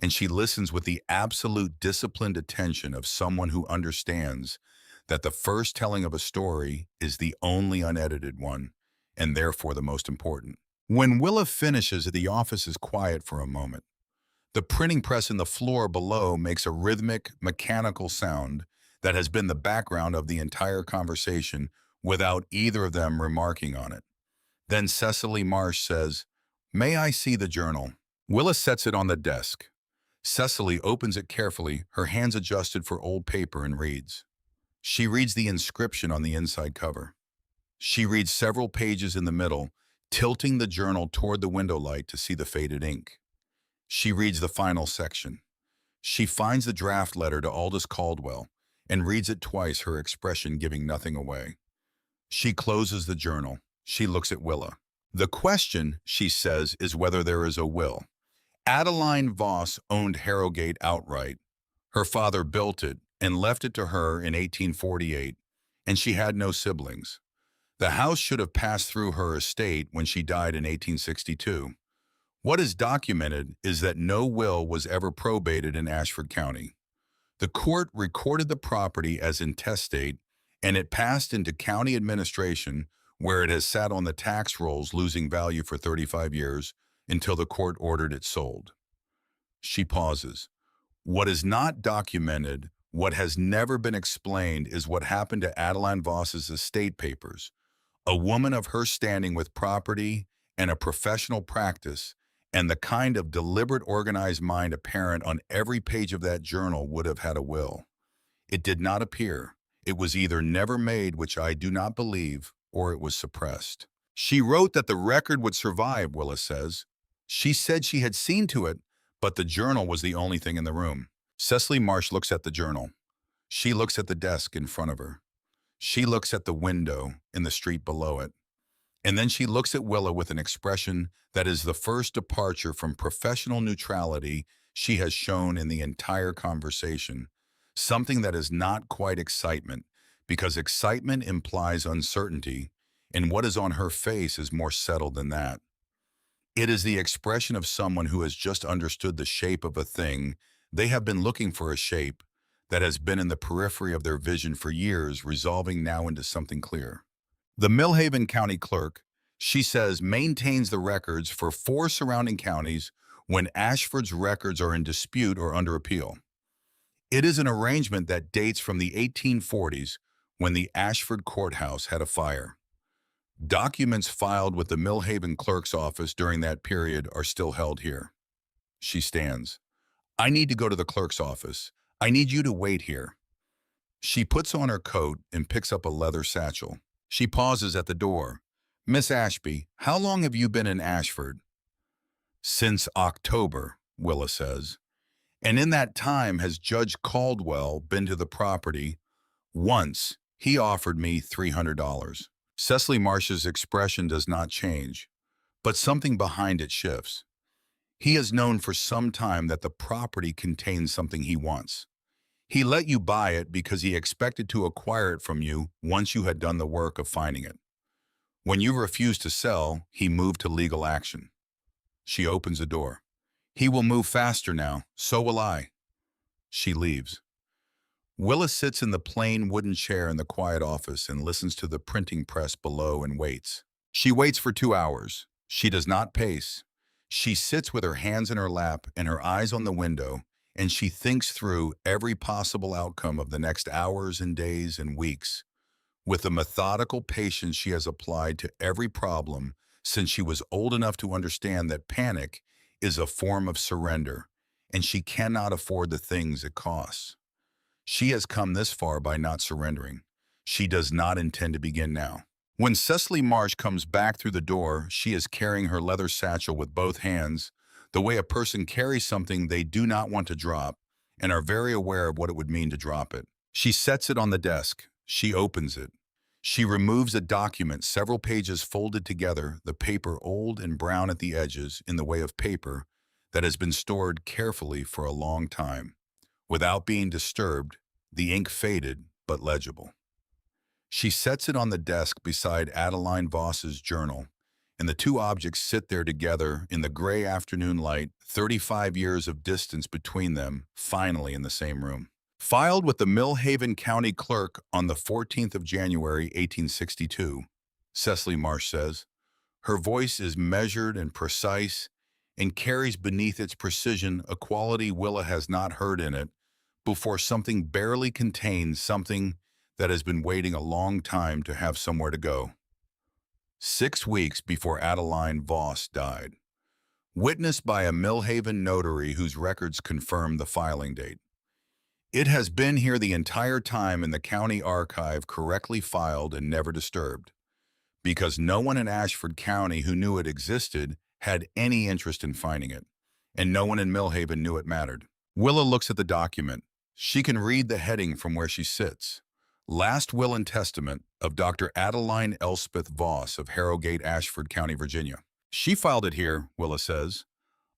and she listens with the absolute disciplined attention of someone who understands that the first telling of a story is the only unedited one, and therefore the most important. When Willa finishes, the office is quiet for a moment. The printing press in the floor below makes a rhythmic, mechanical sound that has been the background of the entire conversation without either of them remarking on it. Then Cecily Marsh says, "May I see the journal?" Willa sets it on the desk. Cecily opens it carefully, her hands adjusted for old paper, and reads. She reads the inscription on the inside cover. She reads several pages in the middle, tilting the journal toward the window light to see the faded ink. She reads the final section. She finds the draft letter to Aldous Caldwell and reads it twice, her expression giving nothing away. She closes the journal. She looks at Willa. "The question," she says, "is whether there is a will. Adeline Voss owned Harrogate outright. Her father built it and left it to her in 1848, and she had no siblings. The house should have passed through her estate when she died in 1862. What is documented is that no will was ever probated in Ashford County. The court recorded the property as intestate, and it passed into county administration, where it has sat on the tax rolls losing value for 35 years until the court ordered it sold." She pauses. What is not documented, what has never been explained, is what happened to Adeline Voss's estate papers. A woman of her standing with property and a professional practice, and the kind of deliberate, organized mind apparent on every page of that journal would have had a will. It did not appear. It was either never made, which I do not believe, or it was suppressed. She wrote that the record would survive, Willa says. She said she had seen to it, but the journal was the only thing in the room. Cecily Marsh looks at the journal. She looks at the desk in front of her. She looks at the window in the street below it. And then she looks at Willa with an expression that is the first departure from professional neutrality she has shown in the entire conversation. Something that is not quite excitement, because excitement implies uncertainty, and what is on her face is more settled than that. It is the expression of someone who has just understood the shape of a thing. They have been looking for a shape that has been in the periphery of their vision for years, resolving now into something clear. The Millhaven County Clerk, she says, maintains the records for 4 surrounding counties when Ashford's records are in dispute or under appeal. It is an arrangement that dates from the 1840s, when the Ashford Courthouse had a fire. Documents filed with the Millhaven Clerk's office during that period are still held here. She stands. "I need to go to the clerk's office. I need you to wait here." She puts on her coat and picks up a leather satchel. She pauses at the door. "Miss Ashby, how long have you been in Ashford?" "Since October," Willa says. "And in that time, has Judge Caldwell been to the property?" "Once. He offered me $300. Cecily Marsh's expression does not change, but something behind it shifts. "He has known for some time that the property contains something he wants. He let you buy it because he expected to acquire it from you once you had done the work of finding it. When you refused to sell, he moved to legal action." She opens the door. "He will move faster now. So will I." She leaves. Willa sits in the plain wooden chair in the quiet office and listens to the printing press below and waits. She waits for 2 hours. She does not pace. She sits with her hands in her lap and her eyes on the window, and she thinks through every possible outcome of the next hours and days and weeks. With the methodical patience she has applied to every problem since she was old enough to understand that panic is a form of surrender, and she cannot afford the things it costs. She has come this far by not surrendering. She does not intend to begin now. When Cecily Marsh comes back through the door, she is carrying her leather satchel with both hands, the way a person carries something they do not want to drop, and are very aware of what it would mean to drop it. She sets it on the desk. She opens it. She removes a document, several pages folded together, the paper old and brown at the edges in the way of paper that has been stored carefully for a long time. Without being disturbed, the ink faded but legible. She sets it on the desk beside Adeline Voss's journal, and the two objects sit there together in the gray afternoon light, 35 years of distance between them, finally in the same room. Filed with the Millhaven County Clerk on the 14th of January, 1862, Cecily Marsh says. Her voice is measured and precise and carries beneath its precision a quality Willa has not heard in it before. Something barely contains something that has been waiting a long time to have somewhere to go. 6 weeks before Adeline Voss died. Witnessed by a Millhaven notary whose records confirm the filing date. It has been here the entire time in the county archive, correctly filed and never disturbed, because no one in Ashford County who knew it existed had any interest in finding it, and no one in Millhaven knew it mattered. Willa looks at the document. She can read the heading from where she sits. Last Will and Testament of Dr. Adeline Elspeth Voss of Harrogate, Ashford County, Virginia. She filed it here, Willa says,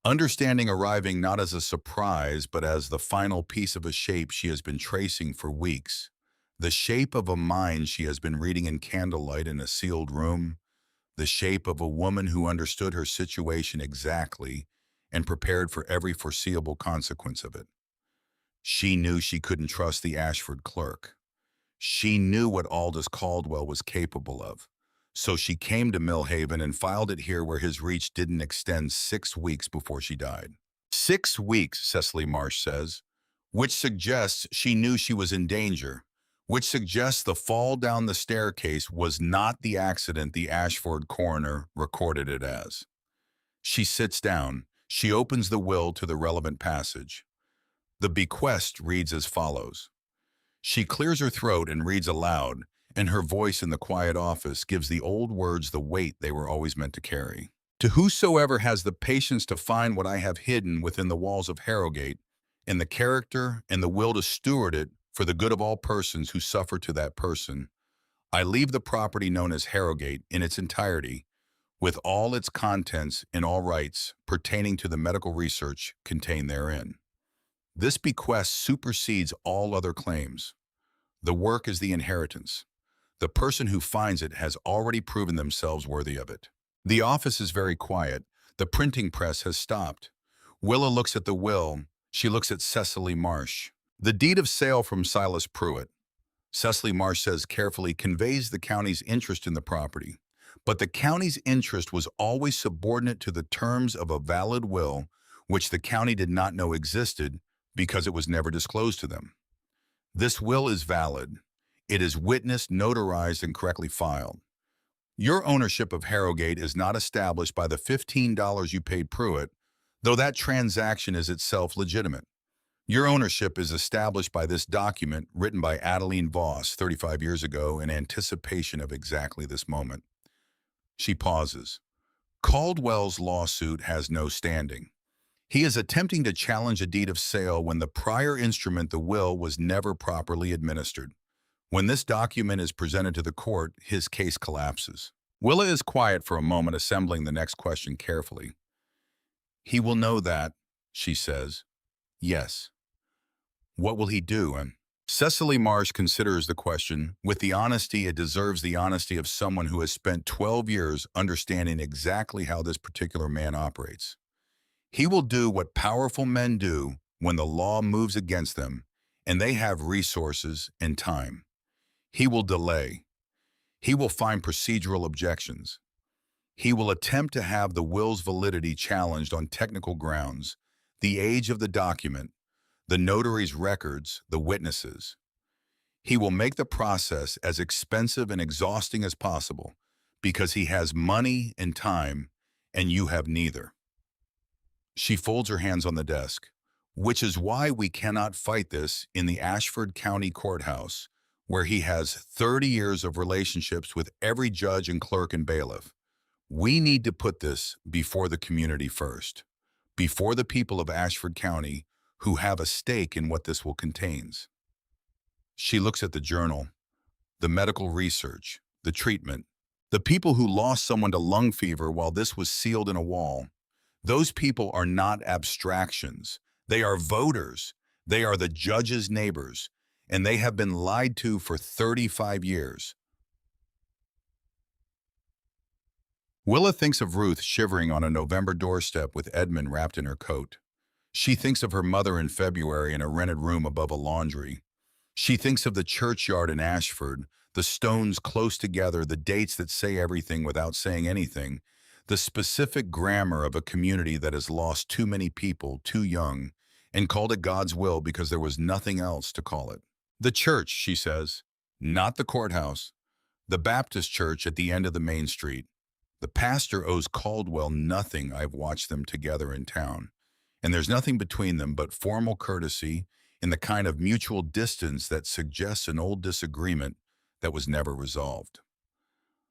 understanding arriving not as a surprise but as the final piece of a shape she has been tracing for weeks. The shape of a mind she has been reading in candlelight in a sealed room. The shape of a woman who understood her situation exactly and prepared for every foreseeable consequence of it. She knew she couldn't trust the Ashford clerk. She knew what Aldous Caldwell was capable of. So she came to Millhaven and filed it here where his reach didn't extend 6 weeks before she died. 6 weeks, Cecily Marsh says, which suggests she knew she was in danger, which suggests the fall down the staircase was not the accident the Ashford coroner recorded it as. She sits down. She opens the will to the relevant passage. The bequest reads as follows. She clears her throat and reads aloud, and her voice in the quiet office gives the old words the weight they were always meant to carry. To whosoever has the patience to find what I have hidden within the walls of Harrogate, and the character and the will to steward it for the good of all persons who suffer to that person, I leave the property known as Harrogate in its entirety, with all its contents and all rights pertaining to the medical research contained therein. This bequest supersedes all other claims. The work is the inheritance. The person who finds it has already proven themselves worthy of it. The office is very quiet. The printing press has stopped. Willa looks at the will. She looks at Cecily Marsh. The deed of sale from Silas Pruitt, Cecily Marsh says carefully, conveys the county's interest in the property. But the county's interest was always subordinate to the terms of a valid will, which the county did not know existed because it was never disclosed to them. This will is valid. It is witnessed, notarized, and correctly filed. Your ownership of Harrogate is not established by the $15 you paid Pruitt, though that transaction is itself legitimate. Your ownership is established by this document written by Adeline Voss 35 years ago in anticipation of exactly this moment. She pauses. Caldwell's lawsuit has no standing. He is attempting to challenge a deed of sale when the prior instrument, the will, was never properly administered. When this document is presented to the court, his case collapses. Willa is quiet for a moment, assembling the next question carefully. He will know that, she says. Yes. What will he do? And Cecily Marsh considers the question with the honesty it deserves, the honesty of someone who has spent 12 years understanding exactly how this particular man operates. He will do what powerful men do when the law moves against them and they have resources and time. He will delay. He will find procedural objections. He will attempt to have the will's validity challenged on technical grounds, the age of the document, the notary's records, the witnesses. He will make the process as expensive and exhausting as possible because he has money and time, and you have neither. She folds her hands on the desk, which is why we cannot fight this in the Ashford County Courthouse, where he has 30 years of relationships with every judge and clerk and bailiff. We need to put this before the community first, before the people of Ashford County who have a stake in what this will contains. She looks at the journal, the medical research, the treatment, the people who lost someone to lung fever while this was sealed in a wall. Those people are not abstractions. They are voters. They are the judge's neighbors, and they have been lied to for 35 years. Willa thinks of Ruth shivering on a November doorstep with Edmund wrapped in her coat. She thinks of her mother in February in a rented room above a laundry. She thinks of the churchyard in Ashford, the stones close together, the dates that say everything without saying anything, the specific grammar of a community that has lost too many people too young and called it God's will because there was nothing else to call it. The church, she says, not the courthouse, the Baptist church at the end of the main street. The pastor owes Caldwell nothing. I've watched them together in town, and there's nothing between them but formal courtesy and the kind of mutual distance that suggests an old disagreement that was never resolved.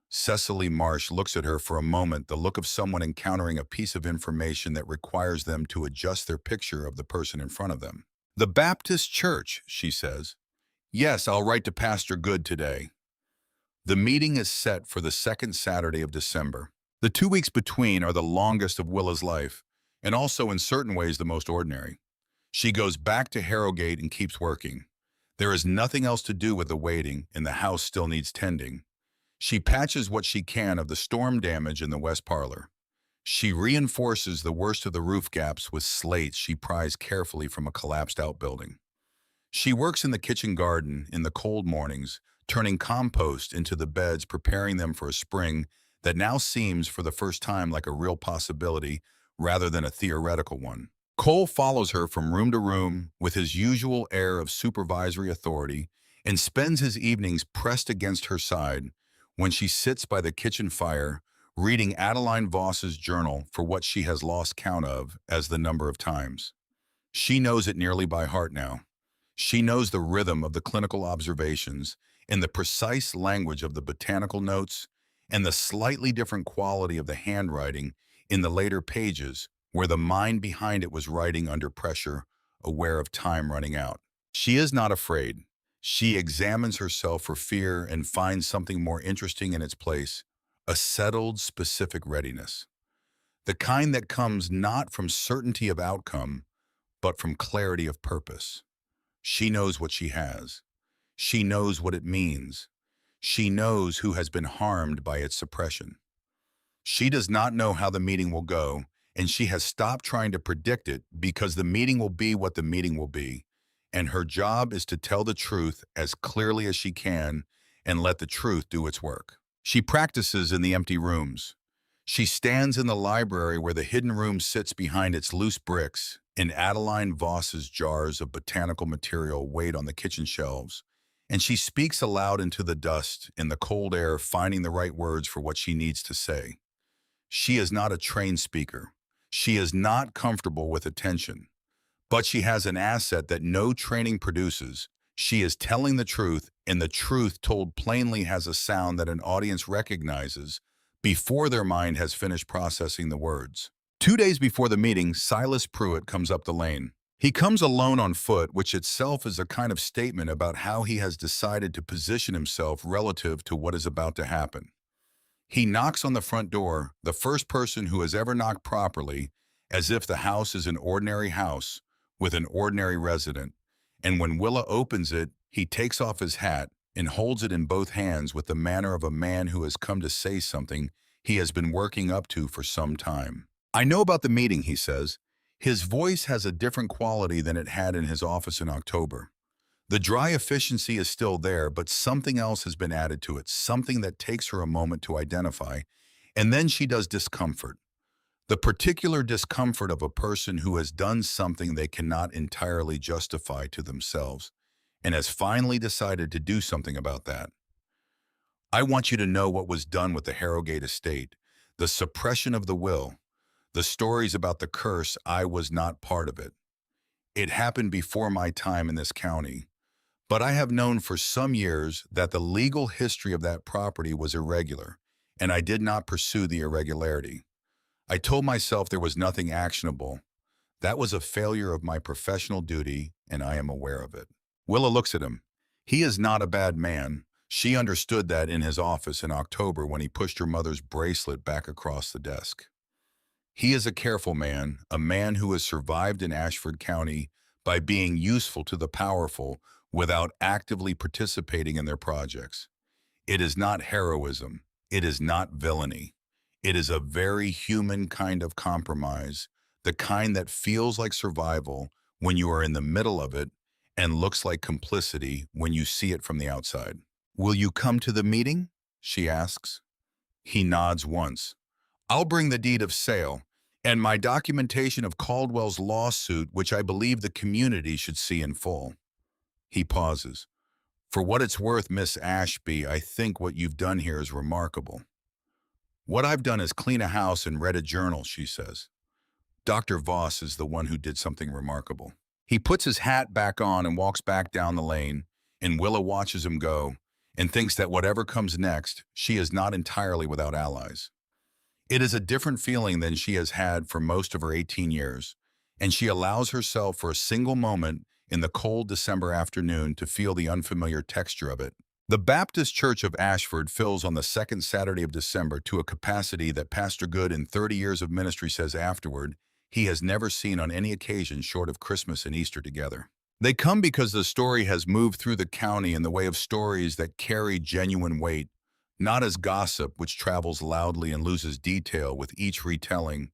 Cecily Marsh looks at her for a moment, the look of someone encountering a piece of information that requires them to adjust their picture of the person in front of them. The Baptist Church, she says. Yes, I'll write to Pastor Good today. The meeting is set for the second Saturday of December. The 2 weeks between are the longest of Willa's life, and also in certain ways the most ordinary. She goes back to Harrogate and keeps working. There is nothing else to do with the waiting, and the house still needs tending. She patches what she can of the storm damage in the west parlor. She reinforces the worst of the roof gaps with slates she pries carefully from a collapsed outbuilding. She works in the kitchen garden in the cold mornings, turning compost into the beds, preparing them for a spring that now seems for the first time like a real possibility rather than a theoretical one. Cole follows her from room to room with his usual air of supervisory authority and spends his evenings pressed against her side when she sits by the kitchen fire, reading Adeline Voss's journal for what she has lost count of as the number of times. She knows it nearly by heart now. She knows the rhythm of the clinical observations and the precise language of the botanical notes and the slightly different quality of the handwriting in the later pages where the mind behind it was writing under pressure, aware of time running out. She is not afraid. She examines herself for fear and finds something more interesting in its place, a settled, specific readiness. The kind that comes not from certainty of outcome, but from clarity of purpose. She knows what she has. She knows what it means. She knows who has been harmed by its suppression. She does not know how the meeting will go, and she has stopped trying to predict it because the meeting will be what the meeting will be, and her job is to tell the truth as clearly as she can and let the truth do its work. She practices in the empty rooms. She stands in the library where the hidden room sits behind its loose bricks, and Adeline Voss's jars of botanical material wait on the kitchen shelves, and she speaks aloud into the dust in the cold air, finding the right words for what she needs to say. She is not a trained speaker. She is not comfortable with attention. But she has an asset that no training produces. She is telling the truth, and the truth told plainly has a sound that an audience recognizes before their mind has finished processing the words. 2 days before the meeting, Silas Pruitt comes up the lane. He comes alone on foot, which itself is a kind of statement about how he has decided to position himself relative to what is about to happen. He knocks on the front door, the first person who has ever knocked properly, as if the house is an ordinary house with an ordinary resident, and when Willa opens it, he takes off his hat and holds it in both hands with the manner of a man who has come to say something he has been working up to for some time. I know about the meeting, he says. His voice has a different quality than it had in his office in October. The dry efficiency is still there, but something else has been added to it, something that takes her a moment to identify, and then she does discomfort. The particular discomfort of a person who has done something they cannot entirely justify to themselves and has finally decided to do something about that. I want you to know what was done with the Harrogate estate, the suppression of the will, the stories about the curse. I was not part of it. It happened before my time in this county, but I have known for some years that the legal history of that property was irregular, and I did not pursue the irregularity. I told myself there was nothing actionable, That was a failure of my professional duty, and I am aware of it. Willa looks at him. He is not a bad man. She understood that in his office in October when he pushed her mother's bracelet back across the desk. He is a careful man, a man who has survived in Ashford County by being useful to the powerful without actively participating in their projects. It is not heroism. It is not villainy. It is a very human kind of compromise, the kind that feels like survival when you are in the middle of it and looks like complicity when you see it from the outside. Will you come to the meeting? She asks. He nods once. I'll bring the deed of sale and my documentation of Caldwell's lawsuit, which I believe the community should see in full. He pauses. For what it's worth, Miss Ashby, I think what you've done here is remarkable. What I've done is clean a house and read a journal, she says. Dr. Voss is the one who did something remarkable. He puts his hat back on and walks back down the lane, and Willa watches him go and thinks that whatever comes next, she is not entirely without allies. It is a different feeling than she has had for most of her 18 years, and she allows herself for a single moment in the cold December afternoon to feel the unfamiliar texture of it. The Baptist Church of Ashford fills on the second Saturday of December to a capacity that Pastor Good in 30 years of ministry says afterward he has never seen on any occasion short of Christmas and Easter together. They come because the story has moved through the county in the way of stories that carry genuine weight, not as gossip which travels loudly and loses detail with each retelling,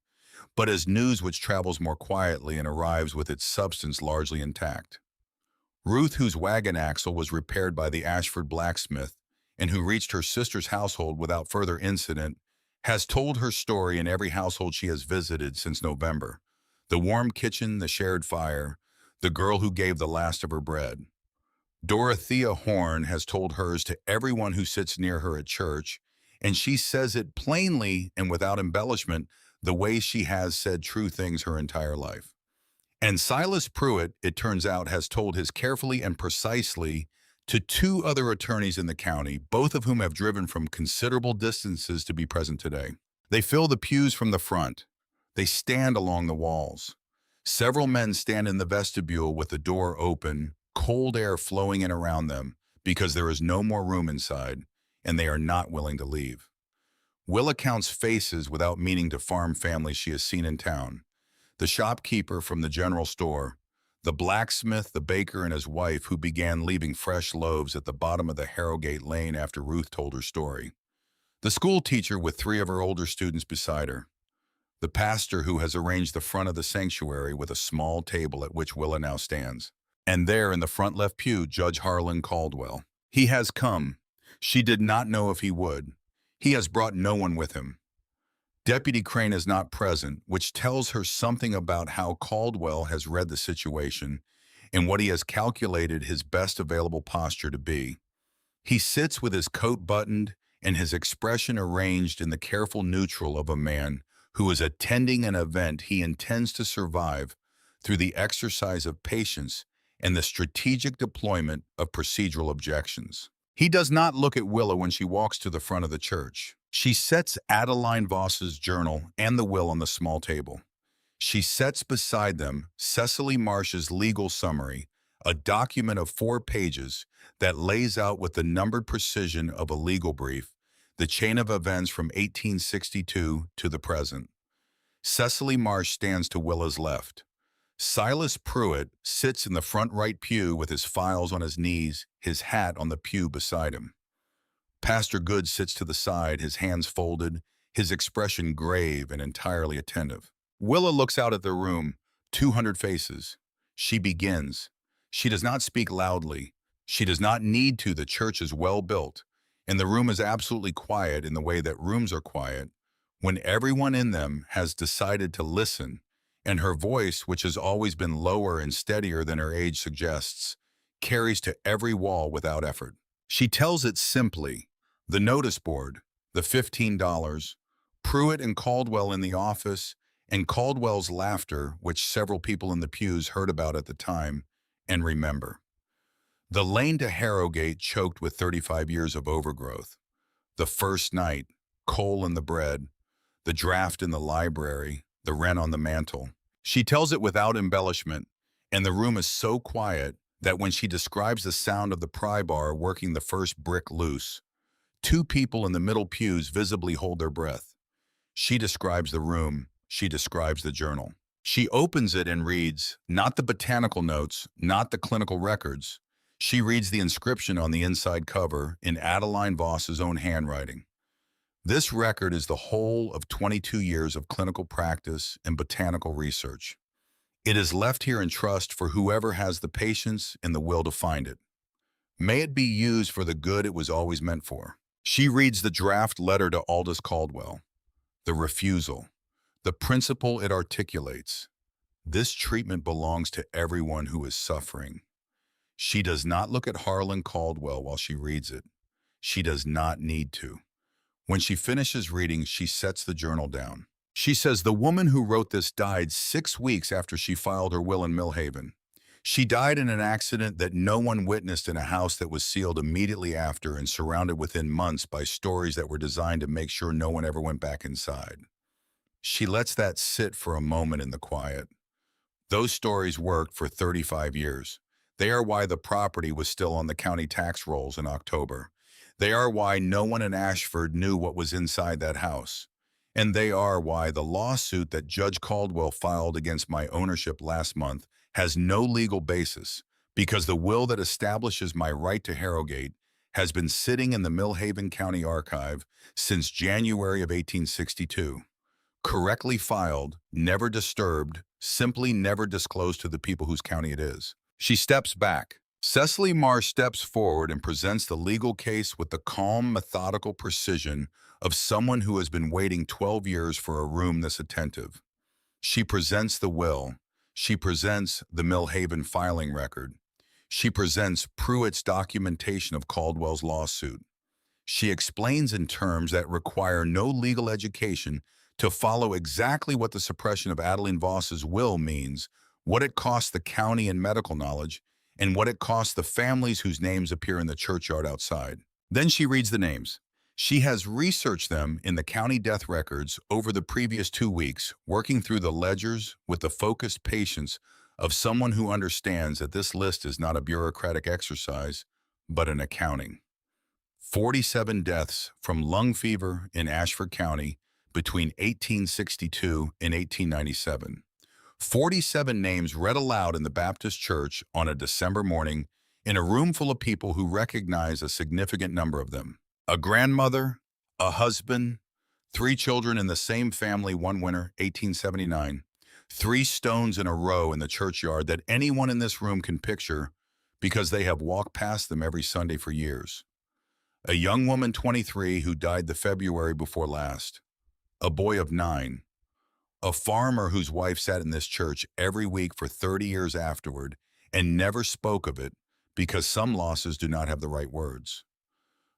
but as news which travels more quietly and arrives with its substance largely intact. Ruth, whose wagon axle was repaired by the Ashford blacksmith and who reached her sister's household without further incident, has told her story in every household she has visited since November. The warm kitchen, the shared fire, the girl who gave the last of her bread. Dorothea Horn has told hers to everyone who sits near her at church, and she says it plainly and without embellishment, the way she has said true things her entire life. And Silas Pruitt, it turns out, has told his carefully and precisely to two other attorneys in the county, both of whom have driven from considerable distances to be present today. They fill the pews from the front. They stand along the walls. Several men stand in the vestibule with the door open, cold air flowing in around them because there is no more room inside, and they are not willing to leave. Willa counts faces without meaning to farm families she has seen in town. The shopkeeper from the general store, the blacksmith, the baker, and his wife who began leaving fresh loaves at the bottom of the Harrogate Lane after Ruth told her story. The school teacher with three of her older students beside her. The pastor who has arranged the front of the sanctuary with a small table at which Willa now stands. And there in the front left pew, Judge Harlan Caldwell. He has come. She did not know if he would. He has brought no one with him. Deputy Crane is not present, which tells her something about how Caldwell has read the situation and what he has calculated his best available posture to be. He sits with his coat buttoned and his expression arranged in the careful neutral of a man who is attending an event he intends to survive through the exercise of patience and the strategic deployment of procedural objections. He does not look at Willa when she walks to the front of the church. She sets Adeline Voss's journal and the will on the small table. She sets beside them Cecily Marsh's legal summary, a document of 4 pages that lays out with the numbered precision of a legal brief the chain of events from 1862 to the present. Cecily Marsh stands to Willa's left. Silas Pruitt sits in the front right pew with his files on his knees, his hat on the pew beside him. Pastor Good sits to the side, his hands folded, his expression grave and entirely attentive. Willa looks out at the room, 200 faces. She begins. She does not speak loudly. She does not need to. The church is well built, and the room is absolutely quiet in the way that rooms are quiet when everyone in them has decided to listen, and her voice, which has always been lower and steadier than her age suggests, carries to every wall without effort. She tells it simply. The notice board, the $15, Pruitt and Caldwell in the office, and Caldwell's laughter, which several people in the pews heard about at the time and remember. The lane to Harrogate choked with 35 years of overgrowth. The first night, coal in the bread, the draft in the library, the rent on the mantle. She tells it without embellishment, and the room is so quiet that when she describes the sound of the pry bar working the first brick loose, two people in the middle pews visibly hold their breath. She describes the room. She describes the journal. She opens it and reads, not the botanical notes, not the clinical records. She reads the inscription on the inside cover in Adeline Voss's own handwriting. This record is the whole of 22 years of clinical practice and botanical research. It is left here in trust for whoever has the patience and the will to find it. May it be used for the good it was always meant for. She reads the draft letter to Aldous Caldwell, the refusal, the principle it articulates. This treatment belongs to everyone who is suffering. She does not look at Harlan Caldwell while she reads it. She does not need to. When she finishes reading, she sets the journal down. She says the woman who wrote this died 6 weeks after she filed her will in Millhaven. She died in an accident that no one witnessed in a house that was sealed immediately after and surrounded within months by stories that were designed to make sure no one ever went back inside. She lets that sit for a moment in the quiet. Those stories worked for 35 years. They are why the property was still on the county tax rolls in October. They are why no one in Ashford knew what was inside that house. And they are why the lawsuit that Judge Caldwell filed against my ownership last month has no legal basis, because the will that establishes my right to Harrogate has been sitting in the Millhaven County Archive since January of 1862. Correctly filed, never disturbed, simply never disclosed to the people whose county it is. She steps back. Cecily Marsh steps forward and presents the legal case with the calm, methodical precision of someone who has been waiting 12 years for a room this attentive. She presents the will. She presents the Millhaven filing record. She presents Pruitt's documentation of Caldwell's lawsuit. She explains in terms that require no legal education to follow exactly what the suppression of Adeline Voss's will means, what it costs the county in medical knowledge, and what it costs the families whose names appear in the churchyard outside. Then she reads the names. She has researched them in the county death records over the previous 2 weeks, working through the ledgers with the focused patience of someone who understands that this list is not a bureaucratic exercise, but an accounting. 47 deaths from lung fever in Ashford County between 1862 and 1897. 47 names read aloud in the Baptist church on a December morning in a room full of people who recognize a significant number of them. A grandmother, a husband, 3 children in the same family one winter, 1879. 3 stones in a row in the churchyard that anyone in this room can picture because they have walked past them every Sunday for years. A young woman, 23, who died the February before last. A boy of 9. A farmer whose wife sat in this church every week for 30 years afterward and never spoke of it because some losses do not have the right words.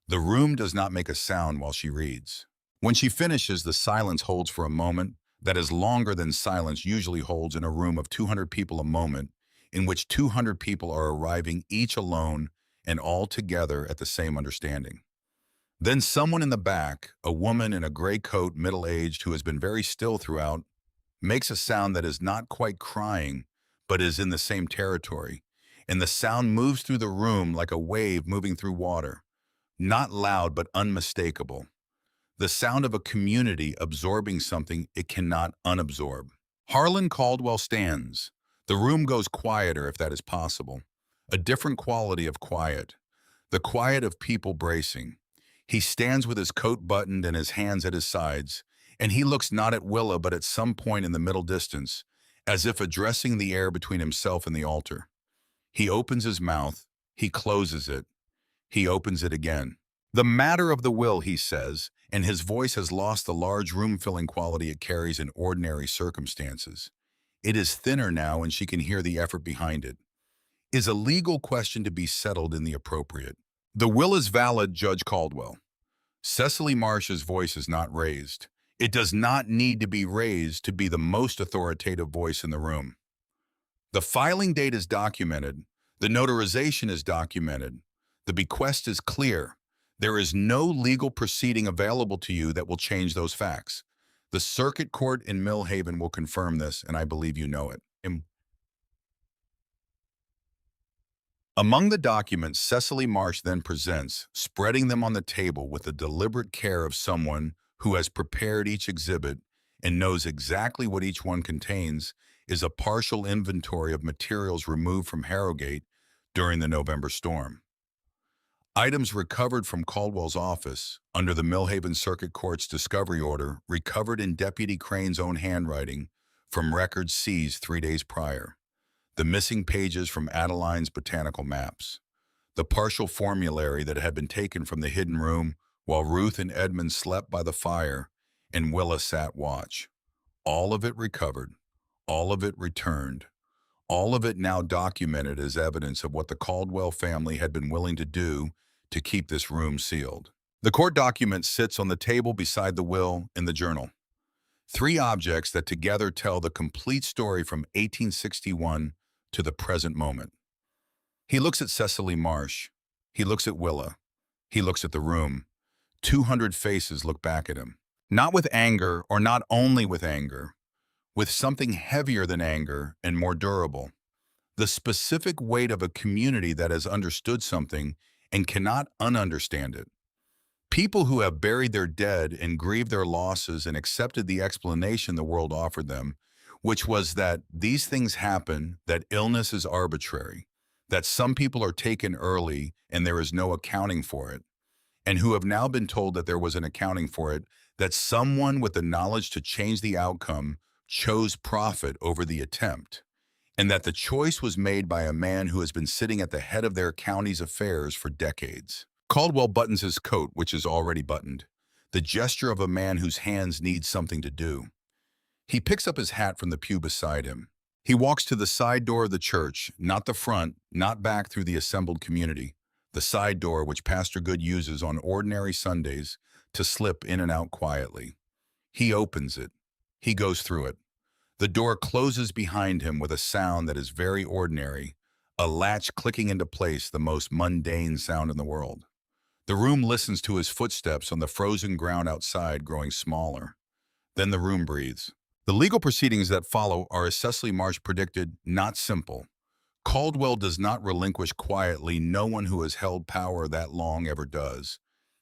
The room does not make a sound while she reads. When she finishes, the silence holds for a moment that is longer than silence usually holds in a room of 200 people, a moment in which 200 people are arriving each alone and all together at the same understanding. Then someone in the back, a woman in a gray coat, middle-aged, who has been very still throughout, makes a sound that is not quite crying, but is in the same territory, and the sound moves through the room like a wave moving through water, not loud but unmistakable. The sound of a community absorbing something it cannot unabsorb. Harlan Caldwell stands. The room goes quieter, if that is possible. A different quality of quiet. The quiet of people bracing. He stands with his coat buttoned and his hands at his sides, and he looks not at Willa but at some point in the middle distance, as if addressing the air between himself and the altar. He opens his mouth. He closes it. He opens it again. The matter of the will, he says, and his voice has lost the large room-filling quality it carries in ordinary circumstances. It is thinner now, and she can hear the effort behind it. Is a legal question to be settled in the appropriate. The will is valid, Judge Caldwell. Cecily Marsh's voice is not raised. It does not need to be raised to be the most authoritative voice in the room. The filing date is documented. The notarization is documented. The bequest is clear. There is no legal proceeding available to you that will change those facts. The circuit court in Millhaven will confirm this, and I believe you know it. Among the documents Cecily Marsh then presents, spreading them on the table with the deliberate care of someone who has prepared each exhibit and knows exactly what each one contains, is a partial inventory of materials removed from Harrogate during the November storm. Items recovered from Caldwell's office under the Millhaven Circuit Court's discovery order recovered in Deputy Crane's own handwriting from records seized 3 days prior. The missing pages from Adeline's botanical maps. The partial formulary that had been taken from the hidden room while Ruth and Edmund slept by the fire and Willa sat watch. All of it recovered. All of it returned. All of it now documented as evidence of what the Caldwell family had been willing to do to keep this room sealed. The court document sits on the table beside the will in the journal. 3 objects that together tell the complete story from 1861 to the present moment. He looks at Cecily Marsh. He looks at Willa. He looks at the room. 200 faces look back at him. Not with anger, or not only with anger, with something heavier than anger and more durable. The specific weight of a community that has understood something and cannot ununderstand it. People who have buried their dead and grieved their losses and accepted the explanation the world offered them, which was that these things happen, that illness is arbitrary, that some people are taken early and there is no accounting for it, and who have now been told that there was an accounting for it, that someone with the knowledge to change the outcome chose profit over the attempt, and that the choice was made by a man who has been sitting at the head of their county's affairs for decades. Caldwell buttons his coat, which is already buttoned, the gesture of a man whose hands need something to do. He picks up his hat from the pew beside him. He walks to the side door of the church, not the front, not back through the assembled community, the side door which Pastor Good uses on ordinary Sundays to slip in and out quietly. He opens it. He goes through it. The door closes behind him with a sound that is very ordinary, a latch clicking into place, the most mundane sound in the world. The room listens to his footsteps on the frozen ground outside growing smaller. Then the room breathes. The legal proceedings that follow are, as Cecily Marsh predicted, not simple. Caldwell does not relinquish quietly. No one who has held power that long ever does.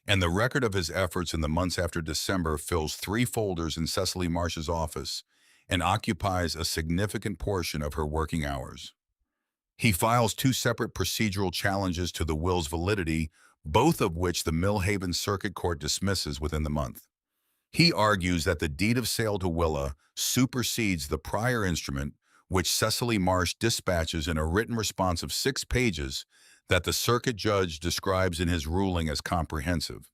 And the record of his efforts in the months after December fills 3 folders in Cecily Marsh's office and occupies a significant portion of her working hours. He files 2 separate procedural challenges to the will's validity, both of which the Millhaven Circuit Court dismisses within the month. He argues that the deed of sale to Willa supersedes the prior instrument, which Cecily Marsh dispatches in a written response of 6 pages that the circuit judge describes in his ruling as comprehensive.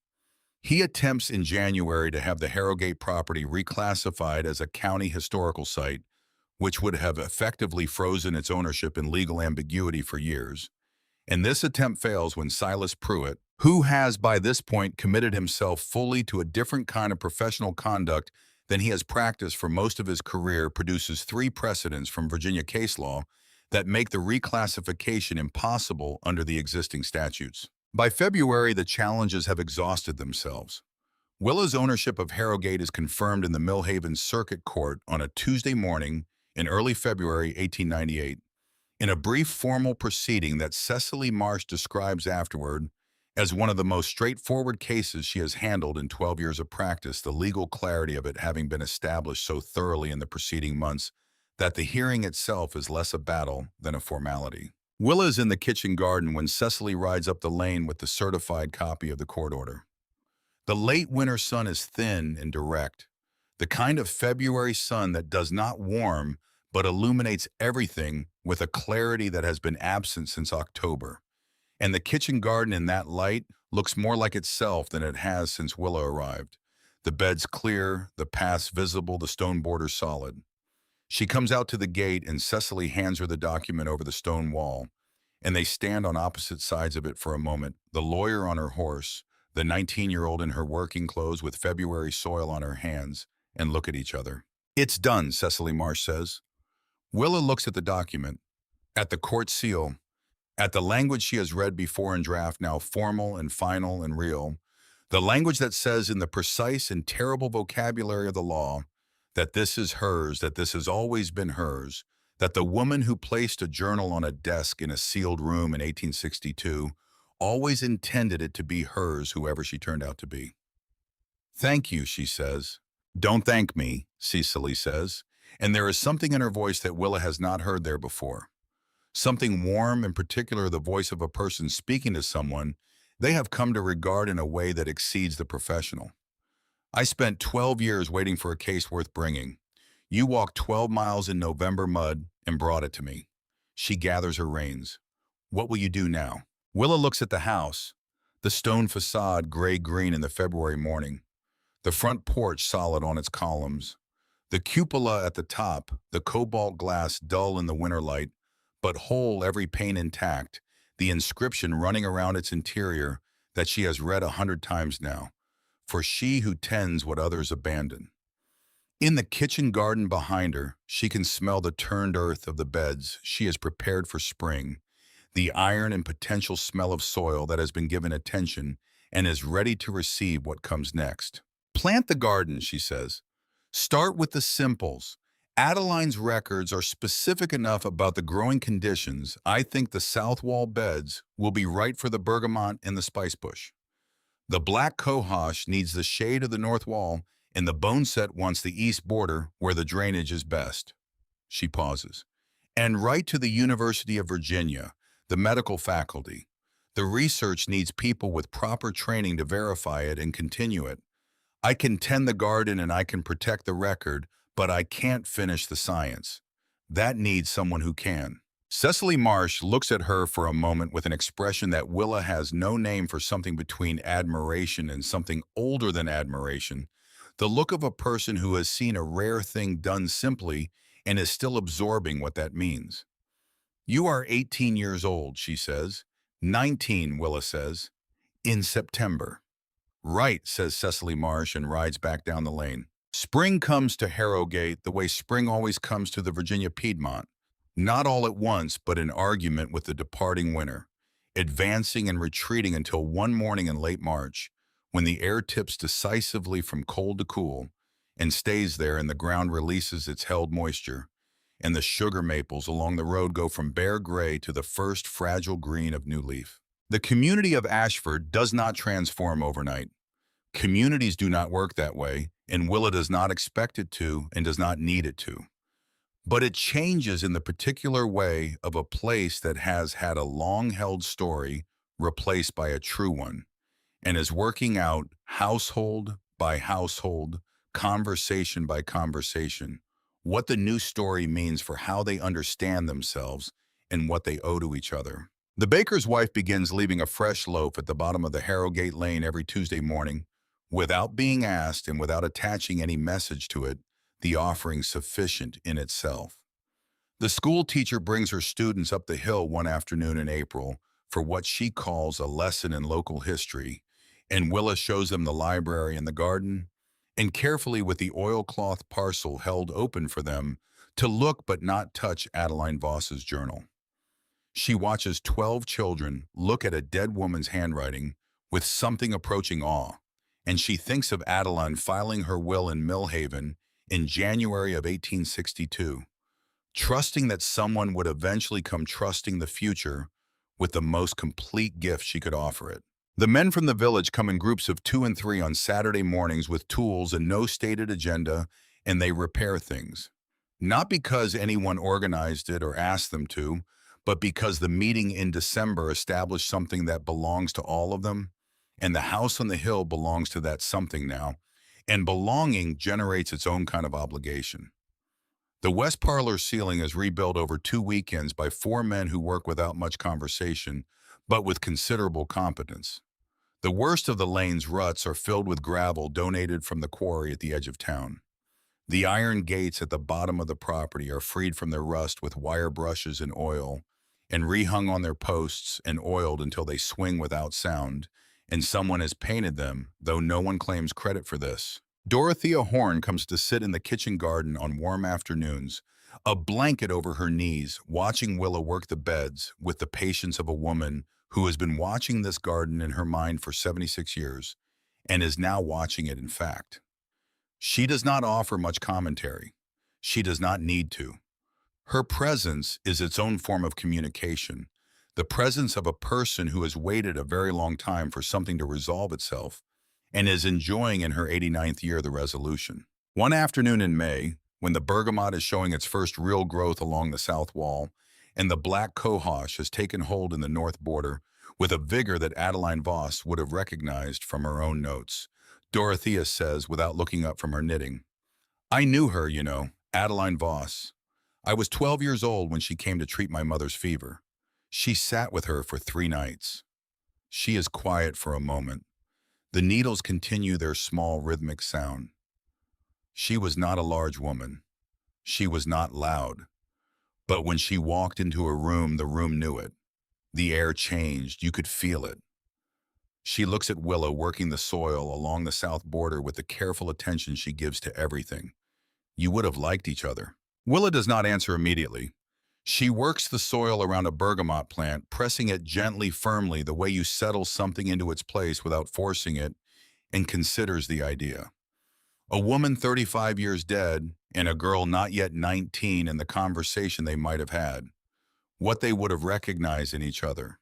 He attempts in January to have the Harrogate property reclassified as a county historical site, which would have effectively frozen its ownership in legal ambiguity for years. And this attempt fails when Silas Pruitt, who has by this point committed himself fully to a different kind of professional conduct than he has practiced for most of his career, produces 3 precedents from Virginia case law that make the reclassification impossible under the existing statutes. By February, the challenges have exhausted themselves. Willa's ownership of Harrogate is confirmed in the Millhaven Circuit Court on a Tuesday morning in early February 1898. In a brief formal proceeding that Cecily Marsh describes afterward as one of the most straightforward cases she has handled in 12 years of practice, the legal clarity of it having been established so thoroughly in the preceding months that the hearing itself is less a battle than a formality. Willa is in the kitchen garden when Cecily rides up the lane with the certified copy of the court order. The late winter sun is thin and direct, the kind of February sun that does not warm but illuminates everything with a clarity that has been absent since October. And the kitchen garden in that light looks more like itself than it has since Willa arrived. The beds clear, the paths visible, the stone border solid. She comes out to the gate and Cecily hands her the document over the stone wall, and they stand on opposite sides of it for a moment, the lawyer on her horse, the 19-year-old in her working clothes with February soil on her hands, and look at each other. "It's done," Cecily Marsh says. Willa looks at the document, at the court seal, at the language she has read before in draft, now formal and final and real. The language that says in the precise and terrible vocabulary of the law that this is hers, that this has always been hers, that the woman who placed a journal on a desk in a sealed room in 1862 always intended it to be hers, whoever she turned out to be. Thank you, she says. Don't thank me, Cecily says, and there is something in her voice that Willa has not heard there before. Something warm, in particular the voice of a person speaking to someone they have come to regard in a way that exceeds the professional. I spent 12 years waiting for a case worth bringing. You walked 12 miles in November mud and brought it to me. She gathers her reins. What will you do now? Willa looks at the house, the stone facade gray-green in the February morning, the front porch solid on its columns, the cupola at the top, the cobalt glass dull in the winter light, but whole, every pane intact, the inscription running around its interior that she has read 100 times now, for she who tends what others abandon. In the kitchen garden behind her, she can smell the turned earth of the beds she has prepared for spring, the iron and potential smell of soil that has been given attention and is ready to receive what comes next. Plant the garden, she says. Start with the simples. Adeline's records are specific enough about the growing conditions. I think the south wall beds will be right for the bergamot and the spice bush. The black cohosh needs the shade of the north wall, and the boneset wants the east border where the drainage is best. She pauses. And right to the University of Virginia, the medical faculty. The research needs people with proper training to verify it and continue it. I can tend the garden and I can protect the record, but I can't finish the science. That needs someone who can. Cecily Marsh looks at her for a moment with an expression that Willa has no name for, something between admiration and something older than admiration, the look of a person who has seen a rare thing done simply and is still absorbing what that means. You are 18 years old, she says. 19, Willa says. In September. Right, says Cecily Marsh and rides back down the lane. Spring comes to Harrogate the way spring always comes to the Virginia Piedmont. Not all at once, but in argument with the departing winter, advancing and retreating until one morning in late March, when the air tips decisively from cold to cool and stays there and the ground releases its held moisture, and the sugar maples along the road go from bare gray to the first fragile green of new leaf. The community of Ashford does not transform overnight. Communities do not work that way, and Willa does not expect it to and does not need it to. But it changes in the particular way of a place that has had a long-held story replaced by a true one, and is working out household by household, conversation by conversation, what the new story means for how they understand themselves and what they owe to each other. The baker's wife begins leaving a fresh loaf at the bottom of the Harrogate Lane every Tuesday morning, without being asked and without attaching any message to it, the offering sufficient in itself. The school teacher brings her students up the hill one afternoon in April for what she calls a lesson in local history, and Willa shows them the library and the garden, and carefully with the oilcloth parcel held open for them to look but not touch Adeline Voss's journal. She watches 12 children look at a dead woman's handwriting with something approaching awe, and she thinks of Adeline filing her will in Millhaven in January of 1862, trusting that someone would eventually come trusting the future with the most complete gift she could offer it. The men from the village come in groups of 2 and 3 on Saturday mornings with tools and no stated agenda, and they repair things. Not because anyone organized it or asked them to, but because the meeting in December established something that belongs to all of them, and the house on the hill belongs to that something now, and belonging generates its own kind of obligation. The west parlor ceiling is rebuilt over 2 weekends by 4 men who work without much conversation, but with considerable competence. The worst of the lane's ruts are filled with gravel donated from the quarry at the edge of town. The iron gates at the bottom of the property are freed from their rust with wire brushes and oil, and rehung on their posts and oiled until they swing without sound, and someone has painted them, though no one claims credit for this. Dorothea Horn comes to sit in the kitchen garden on warm afternoons, a blanket over her knees, watching Willa work the beds with the patience of a woman who has been watching this garden in her mind for 76 years, and is now watching it in fact. She does not offer much commentary. She does not need to. Her presence is its own form of communication, the presence of a person who has waited a very long time for something to resolve itself and is enjoying in her 89th year the resolution. One afternoon in May, when the bergamot is showing its first real growth along the south wall, and the black cohosh has taken hold in the north border with a vigor that Adeline Voss would have recognized from her own notes, Dorothea says without looking up from her knitting, "I knew her, you know, Adeline Voss. I was 12 years old when she came to treat my mother's fever. She sat with her for 3 nights." She is quiet for a moment. The needles continue their small rhythmic sound. She was not a large woman. She was not loud. But when she walked into a room, the room knew it. The air changed. You could feel it. She looks at Willa working the soil along the south border with the careful attention she gives to everything. You would have liked each other. Willa does not answer immediately. She works the soil around a bergamot plant, pressing it gently, firmly, the way you settle something into its place without forcing it, and considers the idea. A woman 35 years dead and a girl not yet 19 in the conversation they might have had. What they would have recognized in each other.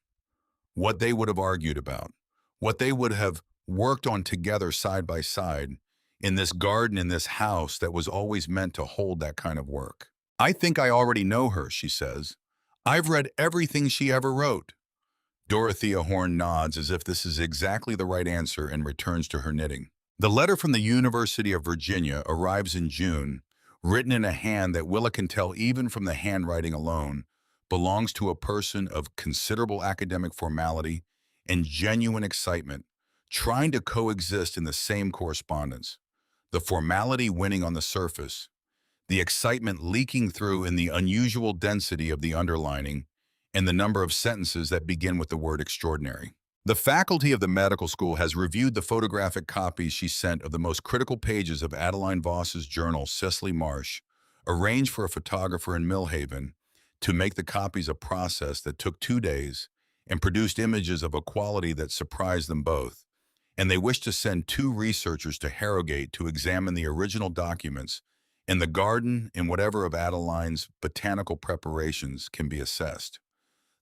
What they would have argued about. What they would have worked on together side by side in this garden, in this house that was always meant to hold that kind of work. "I think I already know her," she says. "I've read everything she ever wrote." Dorothea Horn nods as if this is exactly the right answer and returns to her knitting. The letter from the University of Virginia arrives in June, written in a hand that Willa can tell even from the handwriting alone belongs to a person of considerable academic formality and genuine excitement, trying to coexist in the same correspondence. The formality winning on the surface, the excitement leaking through in the unusual density of the underlining and the number of sentences that begin with the word extraordinary. The faculty of the medical school has reviewed the photographic copies she sent of the most critical pages of Adeline Voss's journal, Cecily Marsh, arranged for a photographer in Millhaven to make the copies a process that took 2 days and produced images of a quality that surprised them both. And they wish to send 2 researchers to Harrogate to examine the original documents in the garden and whatever of Adeline's botanical preparations can be assessed.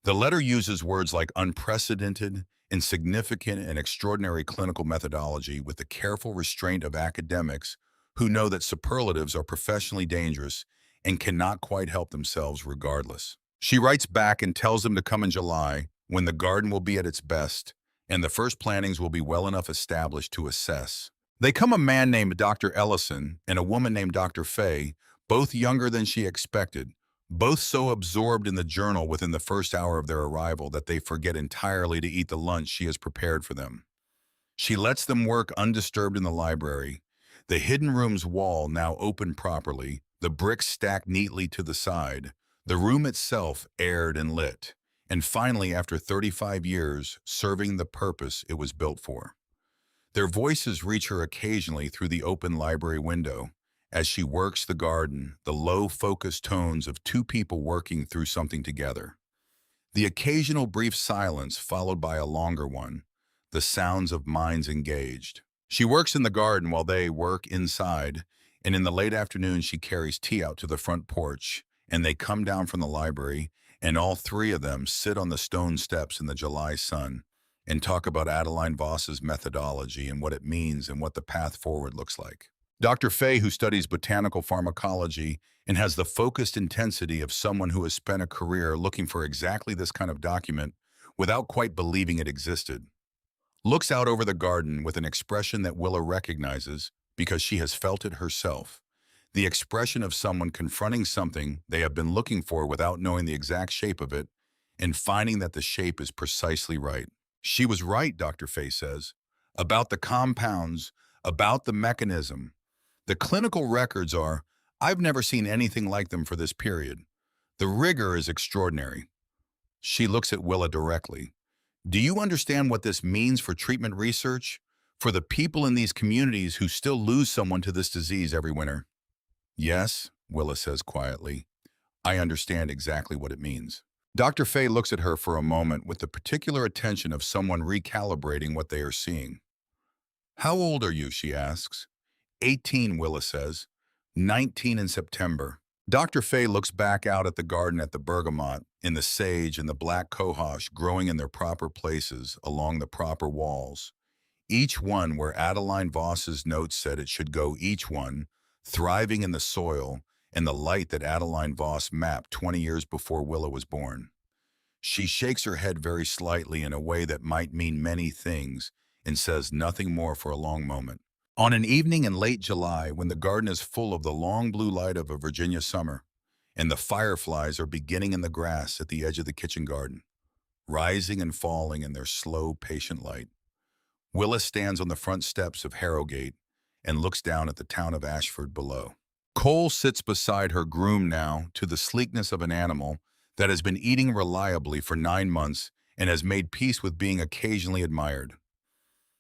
The letter uses words like unprecedented, insignificant, and extraordinary clinical methodology with the careful restraint of academics who know that superlatives are professionally dangerous and cannot quite help themselves regardless. She writes back and tells them to come in July, when the garden will be at its best and the first plantings will be well enough established to assess. They come a man named Dr. Ellison and a woman named Dr. Fay, both younger than she expected, both so absorbed in the journal within the first hour of their arrival that they forget entirely to eat the lunch she has prepared for them. She lets them work undisturbed in the library, the hidden room's wall now open properly, the bricks stacked neatly to the side, the room itself aired and lit, and finally, after 35 years, serving the purpose it was built for. Their voices reach her occasionally through the open library window, as she works the garden, the low, focused tones of 2 people working through something together. The occasional brief silence followed by a longer one, the sounds of minds engaged. She works in the garden while they work inside, and in the late afternoon she carries tea out to the front porch, and they come down from the library, and all 3 of them sit on the stone steps in the July sun and talk about Adeline Voss's methodology and what it means and what the path forward looks like. Dr. Fay, who studies botanical pharmacology and has the focused intensity of someone who has spent a career looking for exactly this kind of document without quite believing it existed, looks out over the garden with an expression that Willa recognizes because she has felt it herself, the expression of someone confronting something they have been looking for without knowing the exact shape of it and finding that the shape is precisely right. She was right, Dr. Fay says, about the compounds, about the mechanism. The clinical records are, I've never seen anything like them for this period. The rigor is extraordinary. She looks at Willa directly. Do you understand what this means for treatment research? For the people in these communities who still lose someone to this disease every winter? Yes, Willa says quietly. I understand exactly what it means. Dr. Fay looks at her for a moment with the particular attention of someone recalibrating what they are seeing. How old are you, she asks. 18, Willa says. 19 in September. Dr. Fay looks back out at the garden at the bergamot, in the sage and the black cohosh growing in their proper places along the proper walls. Each one where Adeline Voss's notes said it should go, each one, thriving in the soil and the light that Adeline Voss mapped 20 years before Willa was born. She shakes her head very slightly in a way that might mean many things and says nothing more for a long moment. On an evening in late July, when the garden is full of the long blue light of a Virginia summer, and the fireflies are beginning in the grass at the edge of the kitchen garden, rising and falling in their slow, patient light, Willa stands on the front steps of Harrogate and looks down at the town of Ashford below. Cole sits beside her, groomed now to the sleekness of an animal that has been eating reliably for 9 months and has made peace with being occasionally admired.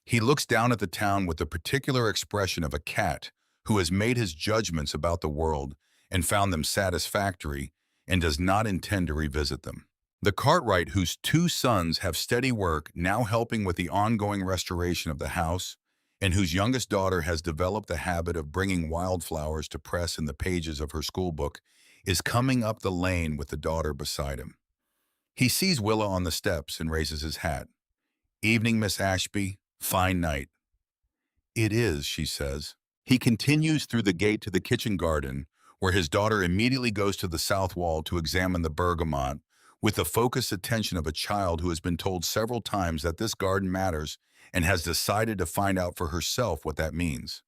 He looks down at the town with the particular expression of a cat who has made his judgments about the world and found them satisfactory and does not intend to revisit them. The Cartwright, whose 2 sons have steady work now helping with the ongoing restoration of the house, and whose youngest daughter has developed the habit of bringing wildflowers to press in the pages of her school book, is coming up the lane with the daughter beside him. He sees Willa on the steps and raises his hat. "Evening, Miss Ashby. Fine night." "It is," she says. He continues through the gate to the kitchen garden, where his daughter immediately goes to the south wall to examine the bergamot, with the focused attention of a child who has been told several times that this garden matters and has decided to find out for herself what that means.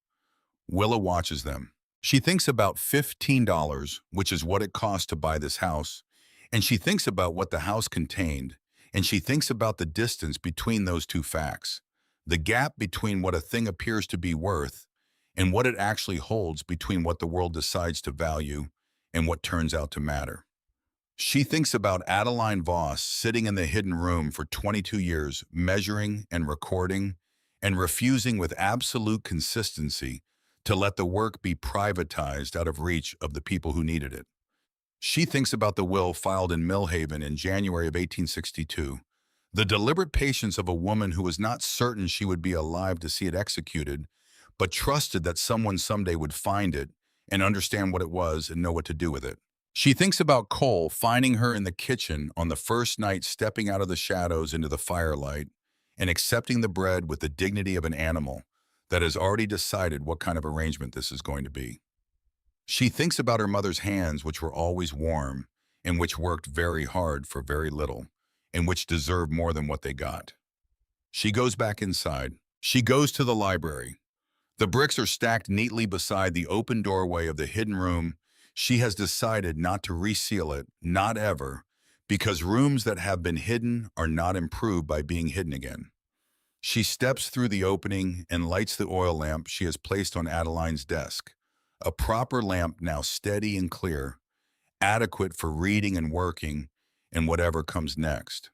Willa watches them. She thinks about $15, which is what it cost to buy this house, and she thinks about what the house contained, and she thinks about the distance between those two facts, the gap between what a thing appears to be worth and what it actually holds, between what the world decides to value and what turns out to matter. She thinks about Adeline Voss sitting in the hidden room for 22 years, measuring and recording and refusing with absolute consistency to let the work be privatized out of reach of the people who needed it. She thinks about the will filed in Millhaven in January of 1862, the deliberate patience of a woman who was not certain she would be alive to see it executed, but trusted that someone someday would find it and understand what it was and know what to do with it. She thinks about Cole finding her in the kitchen on the first night, stepping out of the shadows into the firelight and accepting the bread with the dignity of an animal that has already decided what kind of arrangement this is going to be. She thinks about her mother's hands, which were always warm and which worked very hard for very little and which deserved more than what they got. She goes back inside. She goes to the library. The bricks are stacked neatly beside the open doorway of the hidden room. She has decided not to reseal it, not ever, because rooms that have been hidden are not improved by being hidden again. She steps through the opening and lights the oil lamp she has placed on Adeline's desk, a proper lamp now steady and clear, adequate for reading and working and whatever comes next.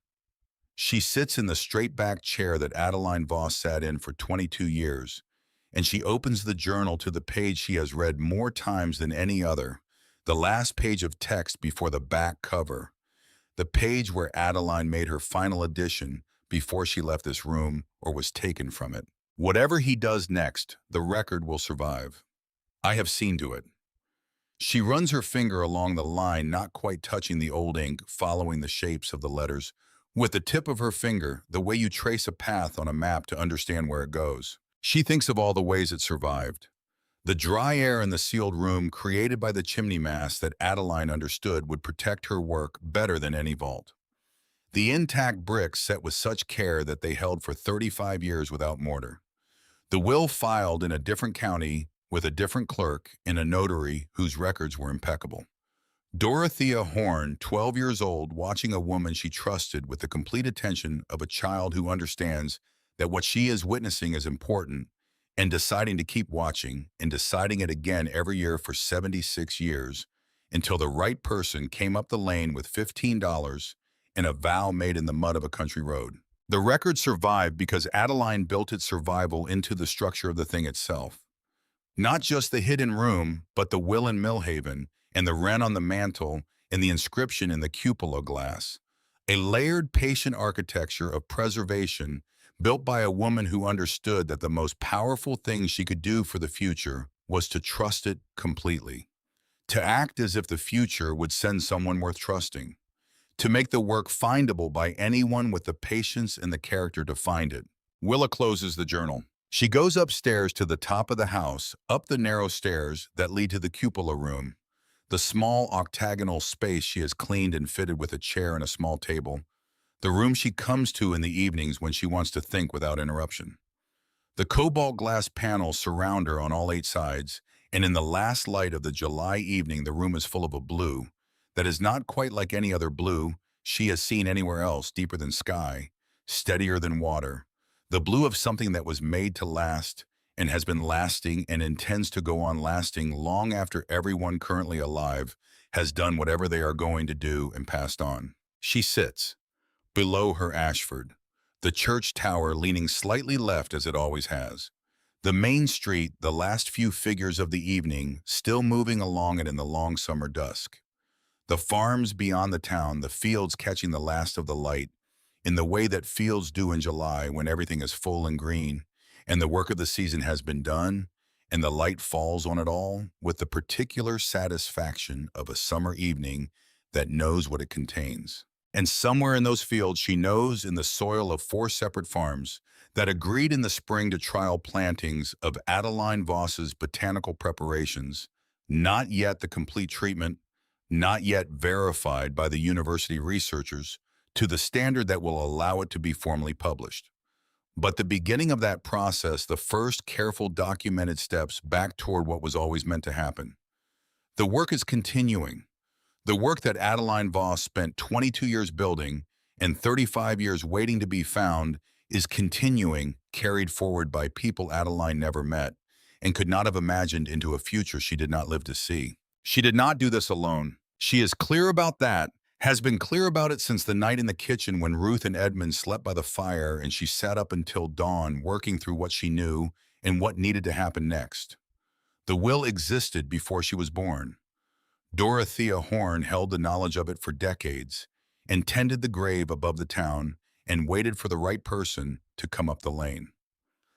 She sits in the straight-back chair that Adeline Voss sat in for 22 years, and she opens the journal to the page she has read more times than any other, the last page of text before the back cover, the page where Adeline made her final addition before she left this room or was taken from it. Whatever he does next, the record will survive. I have seen to it. She runs her finger along the line, not quite touching the old ink, following the shapes of the letters with the tip of her finger, the way you trace a path on a map to understand where it goes. She thinks of all the ways it survived. The dry air in the sealed room created by the chimney mast that Adeline understood would protect her work better than any vault. The intact bricks set with such care that they held for 35 years without mortar. The will filed in a different county with a different clerk in a notary whose records were impeccable. Dorothea Horn, 12 years old, watching a woman she trusted with the complete attention of a child who understands that what she is witnessing is important, and deciding to keep watching and deciding it again every year for 76 years, until the right person came up the lane with $15 and a vow made in the mud of a country road. The record survived because Adeline built its survival into the structure of the thing itself. Not just the hidden room, but the will in Millhaven, and the wren on the mantle, and the inscription in the cupola glass. A layered, patient architecture of preservation built by a woman who understood that the most powerful thing she could do for the future was to trust it completely, to act as if the future would send someone worth trusting, to make the work findable by anyone with the patience and the character to find it. Willa closes the journal. She goes upstairs to the top of the house, up the narrow stairs that lead to the cupola room, the small octagonal space she has cleaned and fitted with a chair and a small table, the room she comes to in the evenings when she wants to think without interruption. The cobalt glass panels surround her on all 8 sides, and in the last light of the July evening the room is full of a blue that is not quite like any other blue she has seen anywhere else, deeper than sky, steadier than water, the blue of something that was made to last and has been lasting and intends to go on lasting long after everyone currently alive has done whatever they are going to do and passed on. She sits below her Ashford, the church tower leaning slightly left as it always has. The main street, the last few figures of the evening, still moving along it in the long summer dusk. The farms beyond the town, the fields catching the last of the light, in the way that fields do in July when everything is full and green, and the work of the season has been done, and the light falls on it all with the particular satisfaction of a summer evening that knows what it contains. And somewhere in those fields she knows, in the soil of 4 separate farms that agreed in the spring to trial plantings of Adeline Voss's botanical preparations, not yet the complete treatment, not yet verified by the university researchers to the standard that will allow it to be formally published. But the beginning of that process, the first careful documented steps back toward what was always meant to happen. The work is continuing. The work that Adeline Voss spent 22 years building and 35 years waiting to be found is continuing, carried forward by people Adeline never met and could not have imagined into a future she did not live to see. She did not do this alone. She is clear about that, has been clear about it since the night in the kitchen when Ruth and Edmund slept by the fire and she sat up until dawn working through what she knew and what needed to happen next. The will existed before she was born. Dorothea Horn held the knowledge of it for decades and tended the grave above the town and waited for the right person to come up the lane.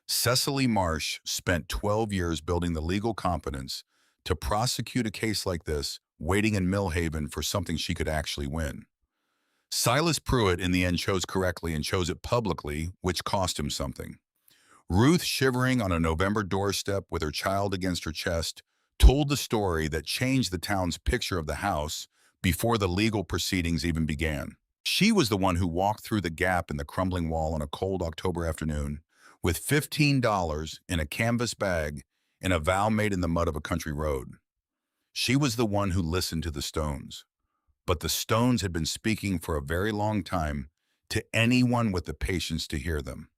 Cecily Marsh spent 12 years building the legal competence to prosecute a case like this, waiting in Millhaven for something she could actually win. Silas Pruitt in the end chose correctly and chose it publicly, which cost him something. Ruth, shivering on a November doorstep with her child against her chest, told the story that changed the town's picture of the house before the legal proceedings even began. She was the one who walked through the gap in the crumbling wall on a cold October afternoon with $15 in a canvas bag and a vow made in the mud of a country road. She was the one who listened to the stones. But the stones had been speaking for a very long time to anyone with the patience to hear them.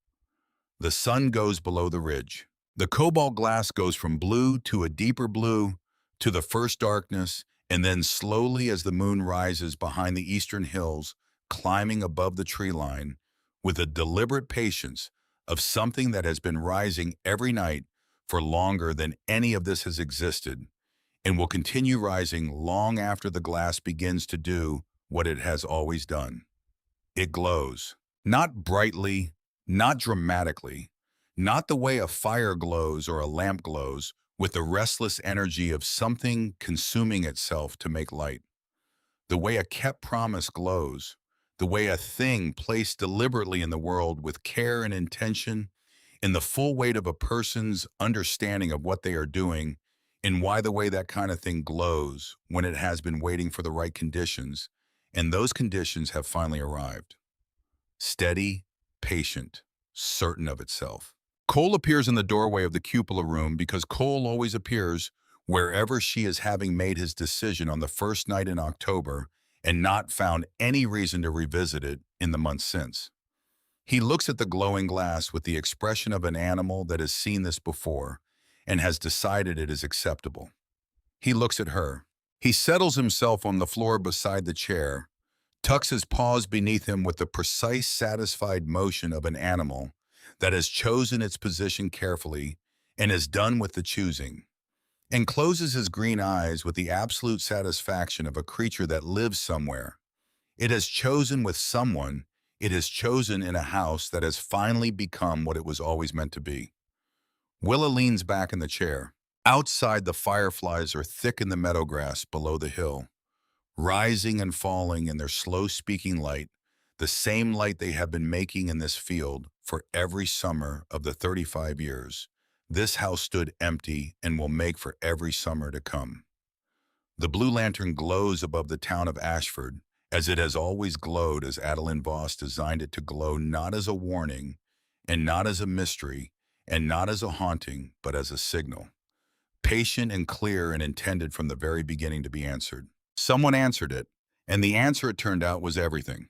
The sun goes below the ridge. The cobalt glass goes from blue to a deeper blue to the first darkness, and then slowly as the moon rises behind the eastern hills, climbing above the tree line, with a deliberate patience of something that has been rising every night for longer than any of this has existed, and will continue rising long after the glass begins to do what it has always done. It glows, not brightly, not dramatically, not the way a fire glows or a lamp glows, with the restless energy of something consuming itself to make light. The way a kept promise glows, the way a thing placed deliberately in the world with care and intention, in the full weight of a person's understanding of what they are doing, and why the way that kind of thing glows when it has been waiting for the right conditions, and those conditions have finally arrived. Steady, patient, certain of itself. Cole appears in the doorway of the cupola room because Cole always appears wherever she is, having made his decision on the first night in October and not found any reason to revisit it in the months since. He looks at the glowing glass with the expression of an animal that has seen this before and has decided it is acceptable. He looks at her. He settles himself on the floor beside the chair, tucks his paws beneath him with the precise, satisfied motion of an animal that has chosen its position carefully and is done with the choosing, and closes his green eyes with the absolute satisfaction of a creature that lives somewhere. It has chosen with someone It has chosen in a house that has finally become what it was always meant to be. Willa leans back in the chair. Outside, the fireflies are thick in the meadow grass below the hill, rising and falling in their slow-speaking light, the same light they have been making in this field for every summer of the 35 years. This house stood empty and will make for every summer to come. The blue lantern glows above the town of Ashford, as it has always glowed as Adeline Voss designed it to glow, not as a warning, and not as a mystery, and not as a haunting, but as a signal. Patient and clear and intended from the very beginning to be answered. Someone answered it, and the answer, it turned out, was everything.